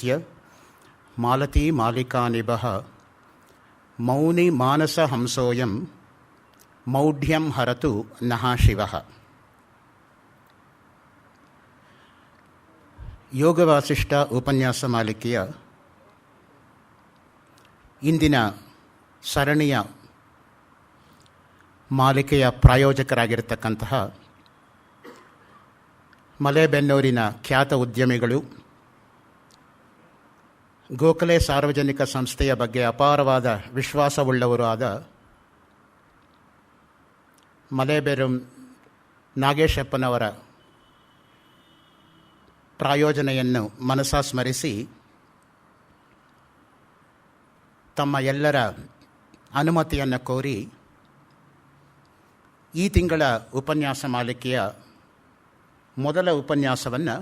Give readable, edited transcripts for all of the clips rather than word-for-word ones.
ಯಸ್ಯ ಮಾಲತಿ ಮಾಲಿಕಾನಿಭಃ ಮೌನಿ ಮಾನಸ ಹಂಸೋಯಂ ಮೌಢ್ಯಂ ಹರತು ನಃ ಶಿವಃ. ಯೋಗವಾಸಿಷ್ಠ ಉಪನ್ಯಾಸ ಮಾಲಿಕೆಯ ಇಂದಿನ ಸರಣಿಯ ಮಾಲಿಕೆಯ ಪ್ರಾಯೋಜಕರಾಗಿರತಕ್ಕಂತಹ ಮಲೇಬೆನ್ನೂರಿನ ಖ್ಯಾತ ಉದ್ಯಮಿಗಳು, ಗೋಖಲೆ ಸಾರ್ವಜನಿಕ ಸಂಸ್ಥೆಯ ಬಗ್ಗೆ ಅಪಾರವಾದ ವಿಶ್ವಾಸವುಳ್ಳವರು ಆದ ಮಲೇಬೆನ್ನೂರು ನಾಗೇಶಪ್ಪನವರ ಪ್ರಾಯೋಜನೆಯನ್ನು ಮನಸಾ ಸ್ಮರಿಸಿ ತಮ್ಮ ಎಲ್ಲರ ಅನುಮತಿಯನ್ನು ಕೋರಿ ಈ ತಿಂಗಳ ಉಪನ್ಯಾಸ ಮಾಲಿಕೆಯ ಮೊದಲ ಉಪನ್ಯಾಸವನ್ನು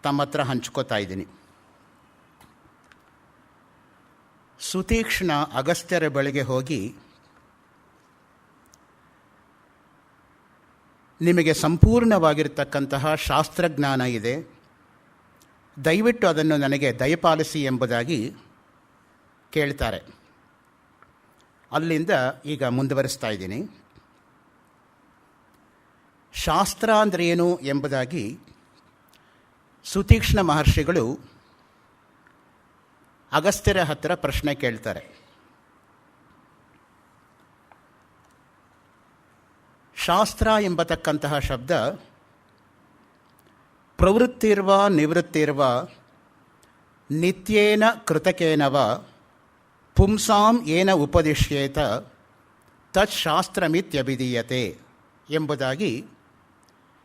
ತಮ್ಮ ಹತ್ರ ಹಂಚ್ಕೋತಾ ಇದ್ದೀನಿ. ಸುತೀಕ್ಷ್ಣ ಅಗಸ್ತ್ಯರ ಬಳಿಗೆ ಹೋಗಿ ನಿಮಗೆ ಸಂಪೂರ್ಣವಾಗಿರತಕ್ಕಂತಹ ಶಾಸ್ತ್ರಜ್ಞಾನ ಇದೆ, ದಯವಿಟ್ಟು ಅದನ್ನು ನನಗೆ ದಯಪಾಲಿಸಿ ಎಂಬುದಾಗಿ ಕೇಳ್ತಾರೆ. ಅಲ್ಲಿಂದ ಈಗ ಮುಂದುವರಿಸ್ತಾ ಇದ್ದೀನಿ. ಶಾಸ್ತ್ರ ಅಂದರೆ ಏನು ಎಂಬುದಾಗಿ ಸುತೀಕ್ಷ್ಣ ಮಹರ್ಷಿಗಳು ಅಗಸ್ತ್ಯರ ಹತ್ತಿರ ಪ್ರಶ್ನೆ ಕೇಳ್ತಾರೆ. ಶಾಸ್ತ್ರ ಎಂಬತಕ್ಕಂತಹ ಶಬ್ದ ಪ್ರವೃತ್ತಿರ್ವ ನಿವೃತ್ತಿರ್ವ ನಿತ್ಯೇನ ಕೃತಕೇನವ ಪುಂಸಾಂ ಏನ ಉಪದಿಶ್ಯೇತ ತತ್ಶಾಸ್ತ್ರಮಿತ್ಯಭಿಧೀಯತೆ ಎಂಬುದಾಗಿ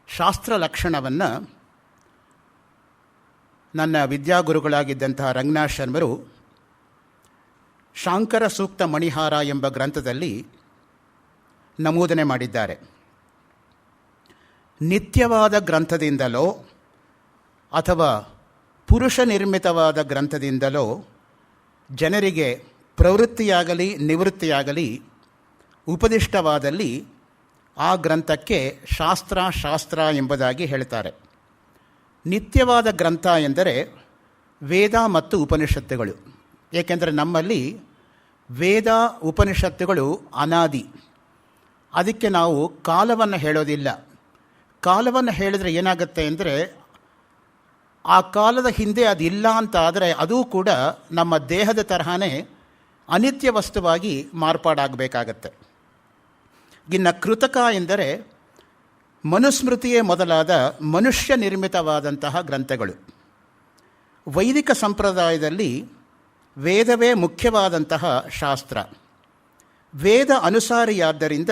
ಶಾಸ್ತ್ರ ಲಕ್ಷಣವನ್ನು ನನ್ನ ವಿದ್ಯಾಗುರುಗಳಾಗಿದ್ದಂತಹ ರಂಗನಾಥ ಶರ್ಮರು ಶಾಂಕರ ಸೂಕ್ತ ಮಣಿಹಾರ ಎಂಬ ಗ್ರಂಥದಲ್ಲಿ ನಮೂದನೆ ಮಾಡಿದ್ದಾರೆ. ನಿತ್ಯವಾದ ಗ್ರಂಥದಿಂದಲೋ ಅಥವಾ ಪುರುಷ ನಿರ್ಮಿತವಾದ ಗ್ರಂಥದಿಂದಲೋ ಜನರಿಗೆ ಪ್ರವೃತ್ತಿಯಾಗಲಿ ನಿವೃತ್ತಿಯಾಗಲಿ ಉಪದಿಷ್ಟವಾದಲ್ಲಿ ಆ ಗ್ರಂಥಕ್ಕೆ ಶಾಸ್ತ್ರ ಎಂಬುದಾಗಿ ಹೇಳ್ತಾರೆ. ನಿತ್ಯವಾದ ಗ್ರಂಥ ಎಂದರೆ ವೇದ ಮತ್ತು ಉಪನಿಷತ್ತುಗಳು. ಏಕೆಂದರೆ ನಮ್ಮಲ್ಲಿ ವೇದ ಉಪನಿಷತ್ತುಗಳು ಅನಾದಿ, ಅದಕ್ಕೆ ನಾವು ಕಾಲವನ್ನು ಹೇಳೋದಿಲ್ಲ. ಕಾಲವನ್ನು ಹೇಳಿದರೆ ಏನಾಗುತ್ತೆ ಅಂದರೆ ಆ ಕಾಲದ ಹಿಂದೆ ಅದಿಲ್ಲ ಅಂತ ಆದರೆ ಅದೂ ಕೂಡ ನಮ್ಮ ದೇಹದ ತರಹನೇ ಅನಿತ್ಯ ವಸ್ತುವಾಗಿ ಮಾರ್ಪಾಡಾಗಬೇಕಾಗತ್ತೆ. ಇನ್ನು ಕೃತಕ ಎಂದರೆ ಮನುಸ್ಮೃತಿಯೇ ಮೊದಲಾದ ಮನುಷ್ಯ ನಿರ್ಮಿತವಾದಂತಹ ಗ್ರಂಥಗಳು. ವೈದಿಕ ಸಂಪ್ರದಾಯದಲ್ಲಿ ವೇದವೇ ಮುಖ್ಯವಾದಂತಹ ಶಾಸ್ತ್ರ. ವೇದ ಅನುಸಾರಿಯಾದ್ದರಿಂದ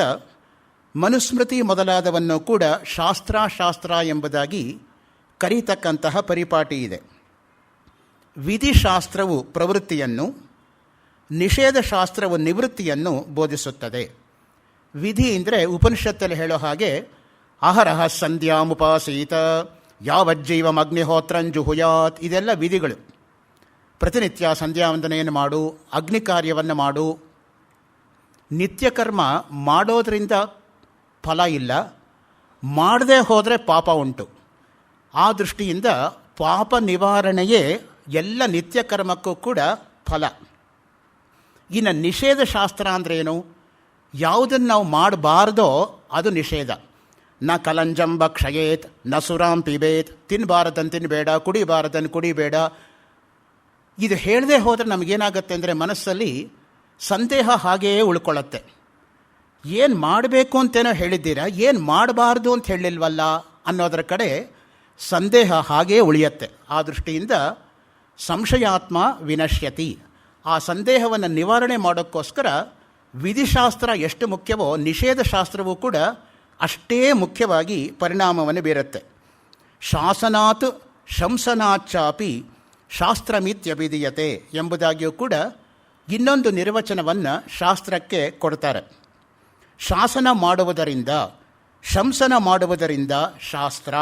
ಮನುಸ್ಮೃತಿ ಮೊದಲಾದವನ್ನು ಕೂಡ ಶಾಸ್ತ್ರ ಎಂಬುದಾಗಿ ಕರೀತಕ್ಕಂತಹ ಪರಿಪಾಟಿ ಇದೆ. ವಿಧಿಶಾಸ್ತ್ರವು ಪ್ರವೃತ್ತಿಯನ್ನು, ನಿಷೇಧ ಶಾಸ್ತ್ರವು ನಿವೃತ್ತಿಯನ್ನು ಬೋಧಿಸುತ್ತದೆ. ವಿಧಿ ಅಂದರೆ ಉಪನಿಷತ್ತಲ್ಲಿ ಹೇಳೋ ಹಾಗೆ ಅಹರಹ ಸಂಧ್ಯಾಮುಪಾಸೀತ ಯಾವಜ್ಜೀವಂ ಅಗ್ನಿಹೋತ್ರಂಜುಹುಯಾತ್, ಇದೆಲ್ಲ ವಿಧಿಗಳು. ಪ್ರತಿನಿತ್ಯ ಸಂಧ್ಯಾವಂದನೆಯನ್ನು ಮಾಡು, ಅಗ್ನಿ ಕಾರ್ಯವನ್ನು ಮಾಡು. ನಿತ್ಯಕರ್ಮ ಮಾಡೋದರಿಂದ ಫಲ ಇಲ್ಲ, ಮಾಡದೇ ಹೋದರೆ ಪಾಪ ಉಂಟು. ಆ ದೃಷ್ಟಿಯಿಂದ ಪಾಪ ನಿವಾರಣೆಯೇ ಎಲ್ಲ ನಿತ್ಯಕರ್ಮಕ್ಕೂ ಕೂಡ ಫಲ. ಇನ್ನು ನಿಷೇಧ ಶಾಸ್ತ್ರ ಅಂದ್ರೇನು? ಯಾವುದನ್ನು ನಾವು ಮಾಡಬಾರ್ದೋ ಅದು ನಿಷೇಧ. ನ ಕಲಂಜಂಬ ಕ್ಷಯೇತ್ ನ ಸುರಾಂ ಪಿಬೇತ್, ತಿನ್ನಬಾರದನ್ನು ತಿನ್ನಬೇಡ, ಕುಡಿಬಾರದನ್ನು ಕುಡಿಬೇಡ. ಇದು ಹೇಳದೆ ಹೋದರೆ ನಮಗೇನಾಗುತ್ತೆ ಅಂದರೆ ಮನಸ್ಸಲ್ಲಿ ಸಂದೇಹ ಹಾಗೆಯೇ ಉಳ್ಕೊಳ್ಳುತ್ತೆ. ಏನು ಮಾಡಬೇಕು ಅಂತೇನೋ ಹೇಳಿದ್ದೀರಾ, ಏನು ಮಾಡಬಾರ್ದು ಅಂತ ಹೇಳಿಲ್ವಲ್ಲ ಅನ್ನೋದರ ಕಡೆ ಸಂದೇಹ ಹಾಗೇ ಉಳಿಯತ್ತೆ. ಆ ದೃಷ್ಟಿಯಿಂದ ಸಂಶಯಾತ್ಮ ವಿನಶ್ಯತಿ. ಆ ಸಂದೇಹವನ್ನು ನಿವಾರಣೆ ಮಾಡೋಕ್ಕೋಸ್ಕರ ವಿಧಿಶಾಸ್ತ್ರ ಎಷ್ಟು ಮುಖ್ಯವೋ ನಿಷೇಧ ಶಾಸ್ತ್ರವೂ ಕೂಡ ಅಷ್ಟೇ ಮುಖ್ಯವಾಗಿ ಪರಿಣಾಮವನ್ನು ಬೀರುತ್ತೆ. ಶಾಸನಾತ್ ಶಂಸನಾಚಾಪಿ ಶಾಸ್ತ್ರಮಿತ್ಯಭಿಧೀಯತೆ ಎಂಬುದಾಗಿಯೂ ಕೂಡ ಇನ್ನೊಂದು ನಿರ್ವಚನವನ್ನು ಶಾಸ್ತ್ರಕ್ಕೆ ಕೊಡ್ತಾರೆ. ಶಾಸನ ಮಾಡುವುದರಿಂದ, ಶಂಸನ ಮಾಡುವುದರಿಂದ ಶಾಸ್ತ್ರ.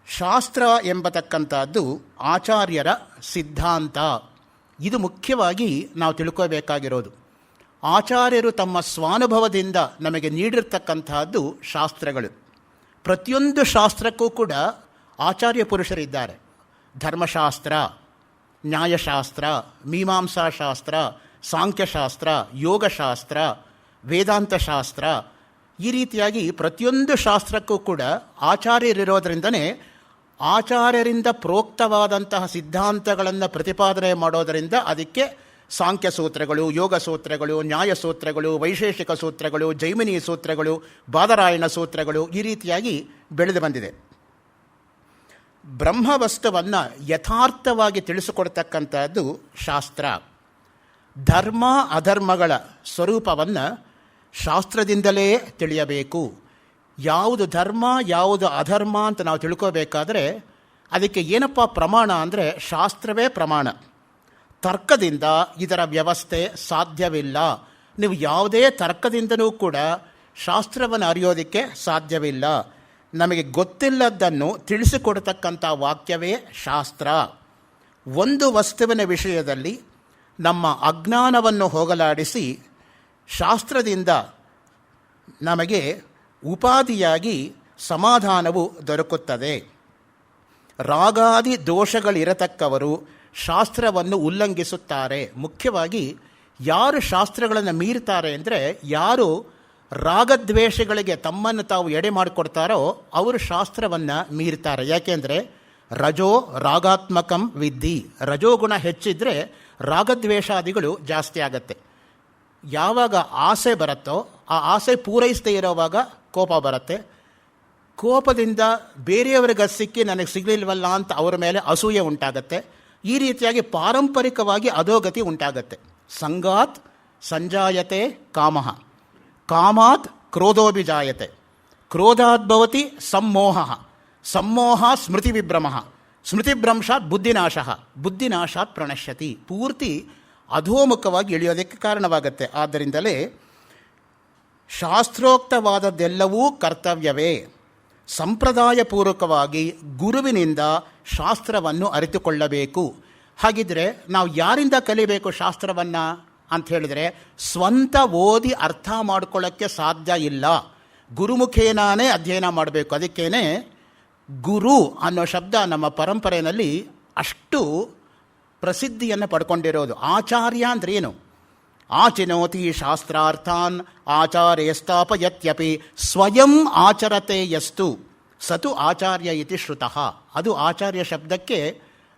ಶಾಸ್ತ್ರ ಎಂಬತಕ್ಕಂಥದ್ದು ಆಚಾರ್ಯರ ಸಿದ್ಧಾಂತ. ಇದು ಮುಖ್ಯವಾಗಿ ನಾವು ತಿಳ್ಕೋಬೇಕಾಗಿರೋದು. ಆಚಾರ್ಯರು ತಮ್ಮ ಸ್ವಾನುಭವದಿಂದ ನಮಗೆ ನೀಡಿರ್ತಕ್ಕಂತಹದ್ದು ಶಾಸ್ತ್ರಗಳು. ಪ್ರತಿಯೊಂದು ಶಾಸ್ತ್ರಕ್ಕೂ ಕೂಡ ಆಚಾರ್ಯ ಪುರುಷರಿದ್ದಾರೆ. ಧರ್ಮಶಾಸ್ತ್ರ, ನ್ಯಾಯಶಾಸ್ತ್ರ, ಮೀಮಾಂಸಾಶಾಸ್ತ್ರ, ಸಾಂಖ್ಯಶಾಸ್ತ್ರ, ಯೋಗಶಾಸ್ತ್ರ, ವೇದಾಂತಶಾಸ್ತ್ರ, ಈ ರೀತಿಯಾಗಿ ಪ್ರತಿಯೊಂದು ಶಾಸ್ತ್ರಕ್ಕೂ ಕೂಡ ಆಚಾರ್ಯರಿರೋದರಿಂದನೇ ಆಚಾರ್ಯರಿಂದ ಪ್ರೋಕ್ತವಾದಂತಹ ಸಿದ್ಧಾಂತಗಳನ್ನು ಪ್ರತಿಪಾದನೆ ಮಾಡೋದರಿಂದ ಅದಕ್ಕೆ ಸಾಂಖ್ಯ ಸೂತ್ರಗಳು, ಯೋಗ ಸೂತ್ರಗಳು, ನ್ಯಾಯ ಸೂತ್ರಗಳು, ವೈಶೇಷಿಕ ಸೂತ್ರಗಳು, ಜೈಮಿನಿ ಸೂತ್ರಗಳು, ಬಾದರಾಯಣ ಸೂತ್ರಗಳು ಈ ರೀತಿಯಾಗಿ ಬೆಳೆದು ಬಂದಿದೆ. ಬ್ರಹ್ಮವಸ್ತುವನ್ನು ಯಥಾರ್ಥವಾಗಿ ತಿಳಿಸಿಕೊಡ್ತಕ್ಕಂಥದ್ದು ಶಾಸ್ತ್ರ. ಧರ್ಮ ಅಧರ್ಮಗಳ ಸ್ವರೂಪವನ್ನು ಶಾಸ್ತ್ರದಿಂದಲೇ ತಿಳಿಯಬೇಕು. ಯಾವುದು ಧರ್ಮ ಯಾವುದು ಅಧರ್ಮ ಅಂತ ನಾವು ತಿಳ್ಕೋಬೇಕಾದ್ರೆ ಅದಕ್ಕೆ ಏನಪ್ಪ ಪ್ರಮಾಣ ಅಂದರೆ ಶಾಸ್ತ್ರವೇ ಪ್ರಮಾಣ. ತರ್ಕದಿಂದ ಇದರ ವ್ಯವಸ್ಥೆ ಸಾಧ್ಯವಿಲ್ಲ. ನೀವು ಯಾವುದೇ ತರ್ಕದಿಂದಲೂ ಕೂಡ ಶಾಸ್ತ್ರವನ್ನು ಅರಿಯೋದಕ್ಕೆ ಸಾಧ್ಯವಿಲ್ಲ. ನಮಗೆ ಗೊತ್ತಿಲ್ಲದ್ದನ್ನು ತಿಳಿಸಿಕೊಡ್ತಕ್ಕಂಥ ವಾಕ್ಯವೇ ಶಾಸ್ತ್ರ. ಒಂದು ವಸ್ತುವಿನ ವಿಷಯದಲ್ಲಿ ನಮ್ಮ ಅಜ್ಞಾನವನ್ನು ಹೋಗಲಾಡಿಸಿ ಶಾಸ್ತ್ರದಿಂದ ನಮಗೆ ಉಪಾಧಿಯಾಗಿ ಸಮಾಧಾನವು ದೊರಕುತ್ತದೆ. ರಾಗಾದಿ ದೋಷಗಳಿರತಕ್ಕವರು ಶಾಸ್ತ್ರವನ್ನು ಉಲ್ಲಂಘಿಸುತ್ತಾರೆ. ಮುಖ್ಯವಾಗಿ ಯಾರು ಶಾಸ್ತ್ರಗಳನ್ನು ಮೀರ್ತಾರೆ ಅಂದರೆ ಯಾರು ರಾಗದ್ವೇಷಗಳಿಗೆ ತಮ್ಮನ್ನು ತಾವು ಎಡೆ ಮಾಡಿಕೊಡ್ತಾರೋ ಅವರು ಶಾಸ್ತ್ರವನ್ನು ಮೀರ್ತಾರೆ. ಯಾಕೆಂದರೆ ರಜೋ ರಾಗಾತ್ಮಕಂ ವಿದ್ಧಿ, ರಜೋಗುಣ ಹೆಚ್ಚಿದ್ರೆ ರಾಗದ್ವೇಷಾದಿಗಳು ಜಾಸ್ತಿ ಆಗತ್ತೆ. ಯಾವಾಗ ಆಸೆ ಬರುತ್ತೋ ಆ ಆಸೆ ಪೂರೈಸದೇ ಇರೋವಾಗ ಕೋಪ ಬರುತ್ತೆ. ಕೋಪದಿಂದ ಬೇರೆಯವರಿಗೆ ಸಿಕ್ಕಿ ನನಗೆ ಸಿಗಲಿಲ್ವಲ್ಲ ಅಂತ ಅವರ ಮೇಲೆ ಅಸೂಯೆ ಉಂಟಾಗತ್ತೆ. ಈ ರೀತಿಯಾಗಿ ಪಾರಂಪರಿಕವಾಗಿ ಅಧೋಗತಿ ಉಂಟಾಗತ್ತೆ. ಸಂಗಾತ್ ಸಂಜಾಯತೆ ಕಾಮಃ, ಕಾಮಾತ್ ಕ್ರೋಧೋಭಿಜಾಯತೆ, ಕ್ರೋಧಾದ್ಭವತಿ ಸಮ್ಮೋಹ, ಸಮ್ಮೋಹ ಸ್ಮೃತಿವಿಭ್ರಮಃ, ಸ್ಮೃತಿಭ್ರಂಶಾತ್ ಬುದ್ಧಿನಾಶಃ, ಬುದ್ಧಿನಾಶಾತ್ ಪ್ರಣಶ್ಯತಿ. ಪೂರ್ತಿ ಅಧೋಮುಖವಾಗಿ ಇಳಿಯೋದಕ್ಕೆ ಕಾರಣವಾಗುತ್ತೆ. ಆದ್ದರಿಂದಲೇ ಶಾಸ್ತ್ರೋಕ್ತವಾದದ್ದೆಲ್ಲವೂ ಕರ್ತವ್ಯವೇ. ಸಂಪ್ರದಾಯಪೂರ್ವಕವಾಗಿ ಗುರುವಿನಿಂದ ಶಾಸ್ತ್ರವನ್ನು ಅರಿತುಕೊಳ್ಳಬೇಕು. ಹಾಗಿದ್ರೆ ನಾವು ಯಾರಿಂದ ಕಲಿಬೇಕು ಶಾಸ್ತ್ರವನ್ನು ಅಂತ ಹೇಳಿದರೆ ಸ್ವಂತ ಓದಿ ಅರ್ಥ ಮಾಡ್ಕೊಳ್ಳೋಕ್ಕೆ ಸಾಧ್ಯ ಇಲ್ಲ. ಗುರುಮುಖೇನಾನೇ ಅಧ್ಯಯನ ಮಾಡಬೇಕು. ಅದಕ್ಕೇನೆ ಗುರು ಅನ್ನೋ ಶಬ್ದ ನಮ್ಮ ಪರಂಪರೆಯಲ್ಲಿ ಅಷ್ಟು ಪ್ರಸಿದ್ಧಿಯನ್ನು ಪಡ್ಕೊಂಡಿರೋದು. ಆಚಾರ್ಯ ಅಂದ್ರೆ ಏನು? ಆಚಿನೋತಿ ಶಾಸ್ತ್ರಾರ್ಥಾನ್ ಆಚಾರ್ಯಸ್ತಾಪಯತ್ಯಪಿ ಸ್ವಯಂ ಆಚರತೆ ಯಸ್ತು ಸತು ಆಚಾರ್ಯ ಇತಿ ಶ್ರುತಃ. ಅದು ಆಚಾರ್ಯ ಶಬ್ದಕ್ಕೆ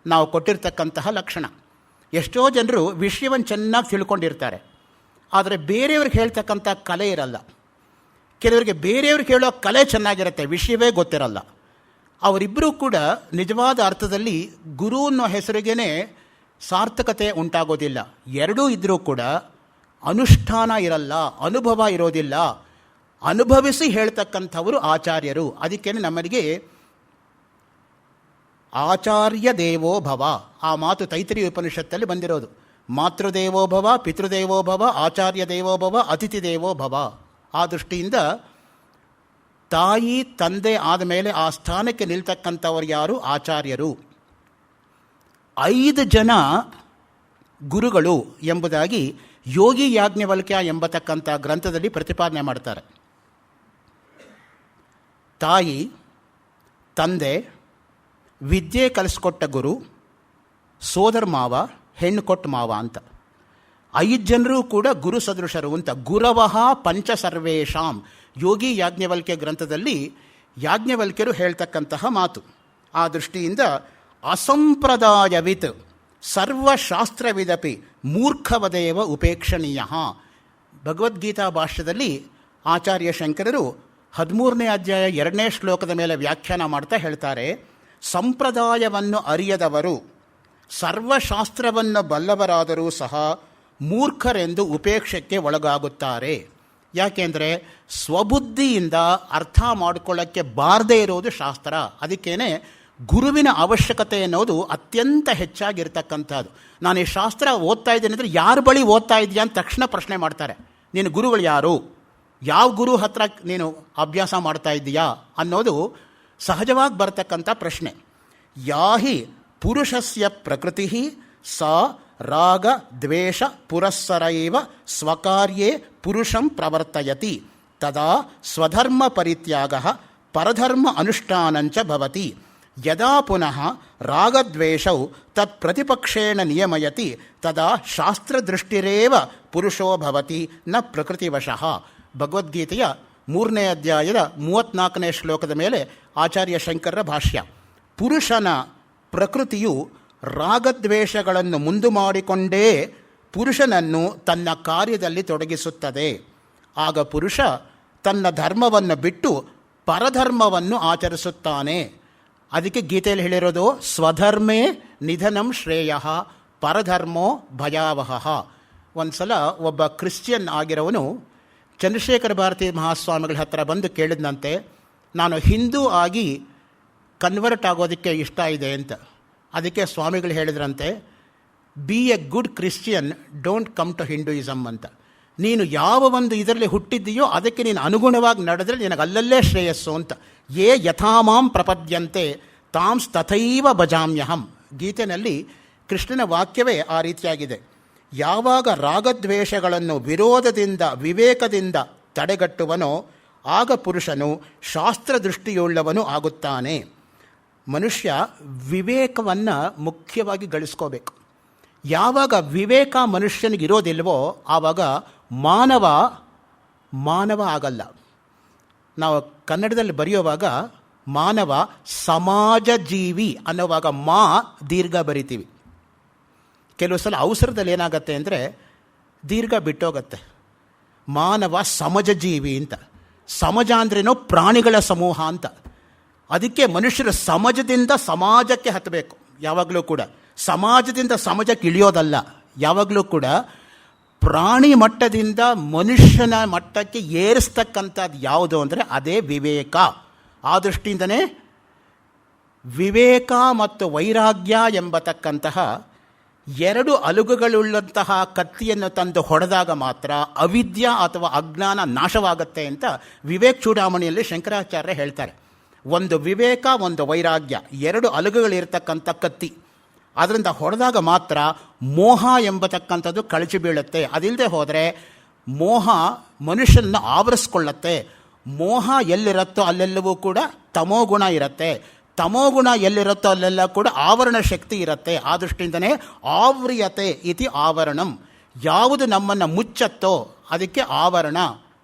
ನಾವು ಕೊಟ್ಟಿರ್ತಕ್ಕಂತಹ ಲಕ್ಷಣ. ಎಷ್ಟೋ ಜನರು ವಿಷಯವನ್ನು ಚೆನ್ನಾಗಿ ತಿಳ್ಕೊಂಡಿರ್ತಾರೆ, ಆದರೆ ಬೇರೆಯವ್ರಿಗೆ ಹೇಳ್ತಕ್ಕಂಥ ಕಲೆ ಇರಲ್ಲ. ಕೆಲವರಿಗೆ ಬೇರೆಯವ್ರಿಗೆ ಹೇಳೋ ಕಲೆ ಚೆನ್ನಾಗಿರುತ್ತೆ, ವಿಷಯವೇ ಗೊತ್ತಿರಲ್ಲ. ಅವರಿಬ್ಬರೂ ಕೂಡ ನಿಜವಾದ ಅರ್ಥದಲ್ಲಿ ಗುರು ಅನ್ನೋ ಹೆಸರಿಗೇ ಸಾರ್ಥಕತೆ ಉಂಟಾಗೋದಿಲ್ಲ. ಎರಡೂ ಇದ್ದರೂ ಕೂಡ ಅನುಷ್ಠಾನ ಇರಲ್ಲ, ಅನುಭವ ಇರೋದಿಲ್ಲ. ಅನುಭವಿಸಿ ಹೇಳ್ತಕ್ಕಂಥವರು ಆಚಾರ್ಯರು. ಅದಕ್ಕೇನೆ ನಮ್ಮನಿಗೆ ಆಚಾರ್ಯ ದೇವೋ ಭವ ಆ ಮಾತು ತೈತ್ರಿಯ ಉಪನಿಷತ್ತಲ್ಲಿ ಬಂದಿರೋದು. ಮಾತೃದೇವೋ ಭವ, ಪಿತೃದೇವೋ ಭವ, ಆಚಾರ್ಯ ದೇವೋ ಭವ, ಅತಿಥಿ ದೇವೋ ಭವ. ಆ ದೃಷ್ಟಿಯಿಂದ ತಾಯಿ ತಂದೆ ಆದಮೇಲೆ ಆ ಸ್ಥಾನಕ್ಕೆ ನಿಲ್ತಕ್ಕಂಥವ್ರು ಯಾರು? ಆಚಾರ್ಯರು. 5 ಜನ ಗುರುಗಳು ಎಂಬುದಾಗಿ ಯೋಗಿ ಯಾಜ್ಞವಲ್ಕ್ಯ ಎಂಬತಕ್ಕಂಥ ಗ್ರಂಥದಲ್ಲಿ ಪ್ರತಿಪಾದನೆ ಮಾಡ್ತಾರೆ. ತಾಯಿ, ತಂದೆ, ವಿದ್ಯೆ ಕಲಿಸ್ಕೊಟ್ಟ ಗುರು, ಸೋದರ ಮಾವ, ಹೆಣ್ಣು ಕೊಟ್ಟ ಮಾವ ಅಂತ 5 ಜನರು ಕೂಡ ಗುರು ಸದೃಶರು ಅಂತ. ಗುರವಃ ಪಂಚ ಸರ್ವೇಷಾಂ ಯೋಗಿ ಯಾಜ್ಞವಲ್ಕ್ಯ ಗ್ರಂಥದಲ್ಲಿ ಯಾಜ್ಞವಲ್ಕ್ಯರು ಹೇಳ್ತಕ್ಕಂತಹ ಮಾತು. ಆ ದೃಷ್ಟಿಯಿಂದ ಅಸಂಪ್ರದಾಯವಿತ್ ಸರ್ವಶಾಸ್ತ್ರವಿದಪಿ ಮೂರ್ಖವದೇವ ಉಪೇಕ್ಷಣೀಯ. ಭಗವದ್ಗೀತಾ ಭಾಷ್ಯದಲ್ಲಿ ಆಚಾರ್ಯ ಶಂಕರರು 13ನೇ ಅಧ್ಯಾಯ 2ನೇ ಶ್ಲೋಕದ ಮೇಲೆ ವ್ಯಾಖ್ಯಾನ ಮಾಡ್ತಾ ಹೇಳ್ತಾರೆ, ಸಂಪ್ರದಾಯವನ್ನು ಅರಿಯದವರು ಸರ್ವಶಾಸ್ತ್ರವನ್ನು ಬಲ್ಲವರಾದರೂ ಸಹ ಮೂರ್ಖರೆಂದು ಉಪೇಕ್ಷಕ್ಕೆ ಒಳಗಾಗುತ್ತಾರೆ. ಯಾಕೆಂದರೆ ಸ್ವಬುದ್ಧಿಯಿಂದ ಅರ್ಥ ಮಾಡಿಕೊಳ್ಳೋಕ್ಕೆ ಬಾರದೇ ಇರೋದು ಶಾಸ್ತ್ರ. ಅದಕ್ಕೇನೆ ಗುರುವಿನ ಅವಶ್ಯಕತೆ ಅನ್ನೋದು ಅತ್ಯಂತ ಹೆಚ್ಚಾಗಿರ್ತಕ್ಕಂಥದ್ದು. ನಾನು ಈ ಶಾಸ್ತ್ರ ಓದ್ತಾ ಇದ್ದೀನಿ ಅಂದರೆ ಯಾರ ಬಳಿ ಓದ್ತಾ ಇದೆಯಾ ಅಂತ ತಕ್ಷಣ ಪ್ರಶ್ನೆ ಮಾಡ್ತಾರೆ. ನೀನು ಗುರುಗಳು ಯಾರು, ಯಾವ ಗುರು ಹತ್ರ ನೀನು ಅಭ್ಯಾಸ ಮಾಡ್ತಾ ಇದ್ದೀಯಾ ಅನ್ನೋದು ಸಹಜವಾಗಿ ಬರ್ತಕ್ಕಂಥ ಪ್ರಶ್ನೆ. ಯಾಹಿ ಪುರುಷಸ್ಯ ಪ್ರಕೃತಿ ಸಾ ರಾಗ ದ್ವೇಷ ಪುರಸ್ಸರೈವ ಸ್ವಕಾರ್ಯೇ ಪುರುಷಂ ಪ್ರವರ್ತಯತಿ ತದಾ ಸ್ವಧರ್ಮ ಪರಿತ್ಯಾಗ ಪರಧರ್ಮ ಅನುಷ್ಠಾನಂಚ ಭವತಿ ಯದಾ ಪುನಃ ರಾಗದ್ವೇಷೌ ತತ್ ಪ್ರತಿಪಕ್ಷೇಣ ನಿಯಮಯತಿ ತದಾ ಶಾಸ್ತ್ರದೃಷ್ಟಿರೇವ ಪುರುಷೋ ಭವತಿ ನ ಪ್ರಕೃತಿವಶಃ. ಭಗವದ್ಗೀತೆಯ 3ನೇ ಅಧ್ಯಾಯದ 34ನೇ ಶ್ಲೋಕದ ಮೇಲೆ ಆಚಾರ್ಯ ಶಂಕರರ ಭಾಷ್ಯ. ಪುರುಷನ ಪ್ರಕೃತಿಯು ರಾಗದ್ವೇಷಗಳನ್ನು ಮುಂದು ಮಾಡಿಕೊಂಡೇ ಪುರುಷನನ್ನು ತನ್ನ ಕಾರ್ಯದಲ್ಲಿ ತೊಡಗಿಸುತ್ತದೆ. ಆಗ ಪುರುಷ ತನ್ನ ಧರ್ಮವನ್ನು ಬಿಟ್ಟು ಪರಧರ್ಮವನ್ನು ಆಚರಿಸುತ್ತಾನೆ. ಅದಕ್ಕೆ ಗೀತೆಯಲ್ಲಿ ಹೇಳಿರೋದು ಸ್ವಧರ್ಮೇ ನಿಧನಂ ಶ್ರೇಯ ಪರಧರ್ಮೋ ಭಯಾವಹ. ಒಂದು ಸಲ ಒಬ್ಬ ಕ್ರಿಶ್ಚಿಯನ್ ಆಗಿರೋವನು ಚಂದ್ರಶೇಖರ ಭಾರತಿ ಮಹಾಸ್ವಾಮಿಗಳ ಹತ್ರ ಬಂದು ಕೇಳಿದಂತೆ, ನಾನು ಹಿಂದೂ ಆಗಿ ಕನ್ವರ್ಟ್ ಆಗೋದಕ್ಕೆ ಇಷ್ಟ ಇದೆ ಅಂತ. ಅದಕ್ಕೆ ಸ್ವಾಮಿಗಳು ಹೇಳಿದ್ರಂತೆ, be a good Christian, don't come to Hinduism ಅಂತ. ನೀನು ಯಾವ ಒಂದು ಇದರಲ್ಲಿ ಹುಟ್ಟಿದ್ದೀಯೋ ಅದಕ್ಕೆ ನೀನು ಅನುಗುಣವಾಗಿ ನಡೆದ್ರೆ ನಿನಗೆ ಅಲ್ಲಲ್ಲೇ ಶ್ರೇಯಸ್ಸು ಅಂತ. ಯೇ ಯಥಾಮಾಂ ಪ್ರಪದ್ಯಂತೆ ತಾಂಸ್ ತಥೈವ ಭಜಾಮ್ಯಹಂ. ಗೀತೆಯಲ್ಲಿ ಕೃಷ್ಣನ ವಾಕ್ಯವೇ ಆ ರೀತಿಯಾಗಿದೆ. ಯಾವಾಗ ರಾಗದ್ವೇಷಗಳನ್ನು ವಿರೋಧದಿಂದ ವಿವೇಕದಿಂದ ತಡೆಗಟ್ಟುವನೋ ಆಗ ಪುರುಷನು ಶಾಸ್ತ್ರದೃಷ್ಟಿಯುಳ್ಳವನು ಆಗುತ್ತಾನೆ. ಮನುಷ್ಯ ವಿವೇಕವನ್ನು ಮುಖ್ಯವಾಗಿ ಗಳಿಸ್ಕೋಬೇಕು. ಯಾವಾಗ ವಿವೇಕ ಮನುಷ್ಯನಿಗಿರೋದಿಲ್ವೋ ಆವಾಗ ಮಾನವ ಆಗಲ್ಲ. ನಾವು ಕನ್ನಡದಲ್ಲಿ ಬರೆಯುವಾಗ ಮಾನವ ಸಮಾಜ ಜೀವಿ ಅನ್ನೋವಾಗ ದೀರ್ಘ ಬರಿತೀವಿ. ಕೆಲವು ಸಲ ಅವಸರದಲ್ಲಿ ಏನಾಗತ್ತೆ ಅಂದರೆ ದೀರ್ಘ ಬಿಟ್ಟೋಗತ್ತೆ. ಮಾನವ ಸಮಜ ಜೀವಿ ಅಂತ. ಸಮಜ ಅಂದ್ರೇನೋ ಪ್ರಾಣಿಗಳ ಸಮೂಹ ಅಂತ. ಅದಕ್ಕೆ ಮನುಷ್ಯರು ಸಮಾಜದಿಂದ ಸಮಾಜಕ್ಕೆ ಹತ್ತಬೇಕು. ಯಾವಾಗಲೂ ಕೂಡ ಸಮಾಜದಿಂದ ಸಮಾಜಕ್ಕೆ ಇಳಿಯೋದಲ್ಲ. ಯಾವಾಗಲೂ ಕೂಡ ಪ್ರಾಣಿ ಮಟ್ಟದಿಂದ ಮನುಷ್ಯನ ಮಟ್ಟಕ್ಕೆ ಏರಿಸ್ತಕ್ಕಂಥದ್ದು ಯಾವುದು ಅಂದರೆ ಅದೇ ವಿವೇಕ. ಆ ದೃಷ್ಟಿಯಿಂದನೇ ವಿವೇಕ ಮತ್ತು ವೈರಾಗ್ಯ ಎಂಬತಕ್ಕಂತಹ ಎರಡು ಅಲುಗುಗಳುಳ್ಳಂತಹ ಕತ್ತಿಯನ್ನು ತಂದು ಹೊಡೆದಾಗ ಮಾತ್ರ ಅವಿದ್ಯಾ ಅಥವಾ ಅಜ್ಞಾನ ನಾಶವಾಗುತ್ತೆ ಅಂತ ವಿವೇಕ್ ಚೂಡಾಮಣಿಯಲ್ಲಿ ಶಂಕರಾಚಾರ್ಯ ಹೇಳ್ತಾರೆ. ಒಂದು ವಿವೇಕ, ಒಂದು ವೈರಾಗ್ಯ, ಎರಡು ಅಲುಗುಗಳಿರ್ತಕ್ಕಂಥ ಕತ್ತಿ. ಅದರಿಂದ ಹೊಡೆದಾಗ ಮಾತ್ರ ಮೋಹ ಎಂಬತಕ್ಕಂಥದ್ದು ಕಳಚಿ ಬೀಳುತ್ತೆ. ಅದಿಲ್ಲದೆ ಹೋದರೆ ಮೋಹ ಮನುಷ್ಯನನ್ನು ಆವರಿಸ್ಕೊಳ್ಳುತ್ತೆ. ಮೋಹ ಎಲ್ಲಿರುತ್ತೋ ಅಲ್ಲೆಲ್ಲವೂ ಕೂಡ ತಮೋಗುಣ ಇರುತ್ತೆ. ತಮೋಗುಣ ಎಲ್ಲಿರುತ್ತೋ ಅಲ್ಲೆಲ್ಲ ಕೂಡ ಆವರಣ ಶಕ್ತಿ ಇರುತ್ತೆ. ಆ ದೃಷ್ಟಿಯಿಂದನೇ ಆವ್ರಿಯತೆ ಇತಿ ಆವರಣಂ. ಯಾವುದು ನಮ್ಮನ್ನು ಮುಚ್ಚತ್ತೋ ಅದಕ್ಕೆ ಆವರಣ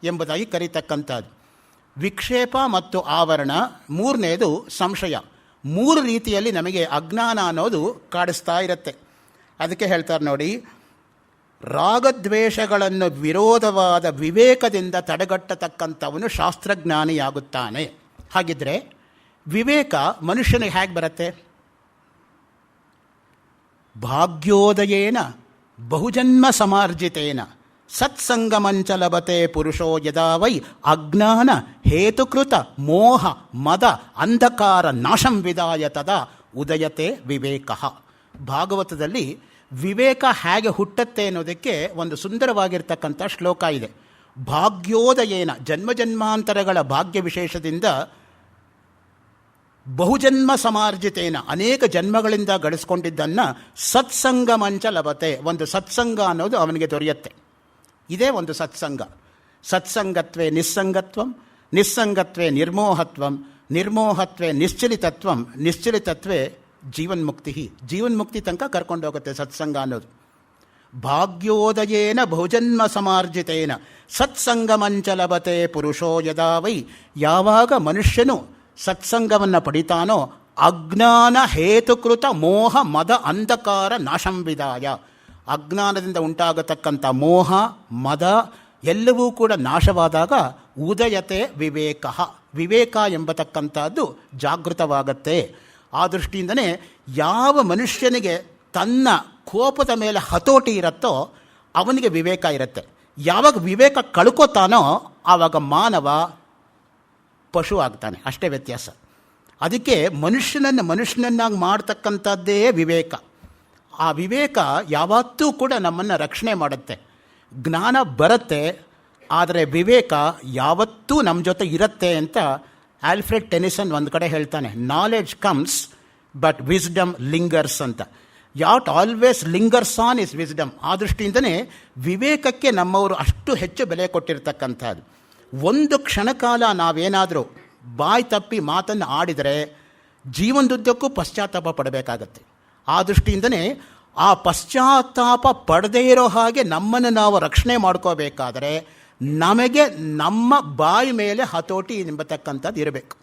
ಎಂಬುದಾಗಿ ಕರೀತಕ್ಕಂಥದ್ದು. ವಿಕ್ಷೇಪ ಮತ್ತು ಆವರಣ. ಮೂರನೇದು ಸಂಶಯ. ಮೂರು ರೀತಿಯಲ್ಲಿ ನಮಗೆ ಅಜ್ಞಾನ ಅನ್ನೋದು ಕಾಡಿಸ್ತಾ ಇರುತ್ತೆ. ಅದಕ್ಕೆ ಹೇಳ್ತಾರೆ ನೋಡಿ, ರಾಗದ್ವೇಷಗಳನ್ನು ವಿರೋಧವಾದ ವಿವೇಕದಿಂದ ತಡೆಗಟ್ಟತಕ್ಕಂಥವನು ಶಾಸ್ತ್ರಜ್ಞಾನಿಯಾಗುತ್ತಾನೆ. ಹಾಗಿದ್ರೆ ವಿವೇಕ ಮನುಷ್ಯನಿಗೆ ಹೇಗೆ ಬರುತ್ತೆ? ಭಾಗ್ಯೋದಯೇನ ಬಹುಜನ್ಮ ಸಮಾರ್ಜಿತೇನ ಸತ್ಸಂಗಮಂಚ ಲಭತೆ ಪುರುಷೋ ಯದಾ ವೈ ಅಜ್ಞಾನ ಹೇತುಕೃತ ಮೋಹ ಮದ ಅಂಧಕಾರ ನಾಶಂ ವಿದಾಯ ತದಾ ಉದಯತೆ ವಿವೇಕ. ಭಾಗವತದಲ್ಲಿ ವಿವೇಕ ಹೇಗೆ ಹುಟ್ಟತ್ತೆ ಅನ್ನೋದಕ್ಕೆ ಒಂದು ಸುಂದರವಾಗಿರ್ತಕ್ಕಂಥ ಶ್ಲೋಕ ಇದೆ. ಭಾಗ್ಯೋದಯೇನ ಜನ್ಮಜನ್ಮಾಂತರಗಳ ಭಾಗ್ಯ ವಿಶೇಷದಿಂದ ಬಹುಜನ್ಮ ಸಮಾರ್ಜಿತೇನ ಅನೇಕ ಜನ್ಮಗಳಿಂದ ಗಳಿಸ್ಕೊಂಡಿದ್ದನ್ನು ಸತ್ಸಂಗಮಂಚ ಲಭತೆ. ಒಂದು ಸತ್ಸಂಗ ಅನ್ನೋದು ಅವನಿಗೆ ದೊರೆಯುತ್ತೆ. ಇದೇ ಒಂದು ಸತ್ಸಂಗ. ಸತ್ಸಂಗತ್ವೇ ನಿಸ್ಸಂಗತ್ವಂ, ನಿಸ್ಸಂಗತ್ವೇ ನಿರ್ಮೋಹತ್ವಂ, ನಿರ್ಮೋಹತ್ವೇ ನಿಶ್ಚಲಿತತ್ವಂ, ನಿಶ್ಚಲಿತತ್ವೇ ಜೀವನ್ಮುಕ್ತಿ. ಜೀವನ್ಮುಕ್ತಿ ತನಕ ಕರ್ಕೊಂಡು ಹೋಗುತ್ತೆ ಸತ್ಸಂಗ ಅನ್ನೋದು. ಭಾಗ್ಯೋದಯೇನ ಬಹುಜನ್ಮ ಸಮಾರ್ಜಿತೇನ ಸತ್ಸಂಗಮಂಚ ಲಭತೆ ಪುರುಷೋ ಯದಾ ವೈ. ಯಾವಾಗ ಮನುಷ್ಯನು ಸತ್ಸಂಗವನ್ನು ಪಡಿತಾನೋ ಅಜ್ಞಾನ ಹೇತುಕೃತ ಮೋಹ ಮದ ಅಂಧಕಾರ ನಾಶಂ ವಿದಾಯ. ಅಜ್ಞಾನದಿಂದ ಉಂಟಾಗತಕ್ಕಂಥ ಮೋಹ ಮದ ಎಲ್ಲವೂ ಕೂಡ ನಾಶವಾದಾಗ ಉದಯತೆ ವಿವೇಕ. ವಿವೇಕ ಎಂಬತಕ್ಕಂಥದ್ದು ಜಾಗೃತವಾಗತ್ತೆ. ಆ ದೃಷ್ಟಿಯಿಂದನೇ ಯಾವ ಮನುಷ್ಯನಿಗೆ ತನ್ನ ಕೋಪದ ಮೇಲೆ ಹತೋಟಿ ಇರುತ್ತೋ ಅವನಿಗೆ ವಿವೇಕ ಇರುತ್ತೆ. ಯಾವಾಗ ವಿವೇಕ ಕಳ್ಕೋತಾನೋ ಆವಾಗ ಮಾನವ ಪಶು ಆಗ್ತಾನೆ. ಅಷ್ಟೇ ವ್ಯತ್ಯಾಸ. ಅದಕ್ಕೆ ಮನುಷ್ಯನನ್ನಾಗಿ ಮಾಡ್ತಕ್ಕಂಥದ್ದೇ ವಿವೇಕ. ಆ ವಿವೇಕ ಯಾವತ್ತೂ ಕೂಡ ನಮ್ಮನ್ನು ರಕ್ಷಣೆ ಮಾಡುತ್ತೆ. ಜ್ಞಾನ ಬರುತ್ತೆ, ಆದರೆ ವಿವೇಕ ಯಾವತ್ತೂ ನಮ್ಮ ಜೊತೆ ಇರುತ್ತೆ ಅಂತ ಆಲ್ಫ್ರೆಡ್ ಟೆನಿಸನ್ ಒಂದು ಕಡೆ ಹೇಳ್ತಾನೆ. Knowledge comes but wisdom lingers ಅಂತ. Yet always lingers on his wisdom. ಆ ದೃಷ್ಟಿಯಿಂದನೇ ವಿವೇಕಕ್ಕೆ ನಮ್ಮವರು ಅಷ್ಟು ಹೆಚ್ಚು ಬೆಲೆ ಕೊಟ್ಟಿರ್ತಕ್ಕಂಥದ್ದು. ಒಂದು ಕ್ಷಣಕಾಲ ನಾವೇನಾದರೂ ಬಾಯಿ ತಪ್ಪಿ ಮಾತನ್ನು ಆಡಿದರೆ ಜೀವನದುದ್ದಕ್ಕೂ ಪಶ್ಚಾತ್ತಾಪ ಪಡಬೇಕಾಗತ್ತೆ. ಆ ದೃಷ್ಟಿಯಿಂದನೇ ಆ ಪಶ್ಚಾತ್ತಾಪ ಪಡದೇ ಇರೋ ಹಾಗೆ ನಮ್ಮನ್ನು ನಾವು ರಕ್ಷಣೆ ಮಾಡ್ಕೋಬೇಕಾದರೆ ನಮಗೆ ನಮ್ಮ ಬಾಯಿ ಮೇಲೆ ಹತೋಟಿ ಎಂಬತಕ್ಕಂಥದ್ದು ಇರಬೇಕು.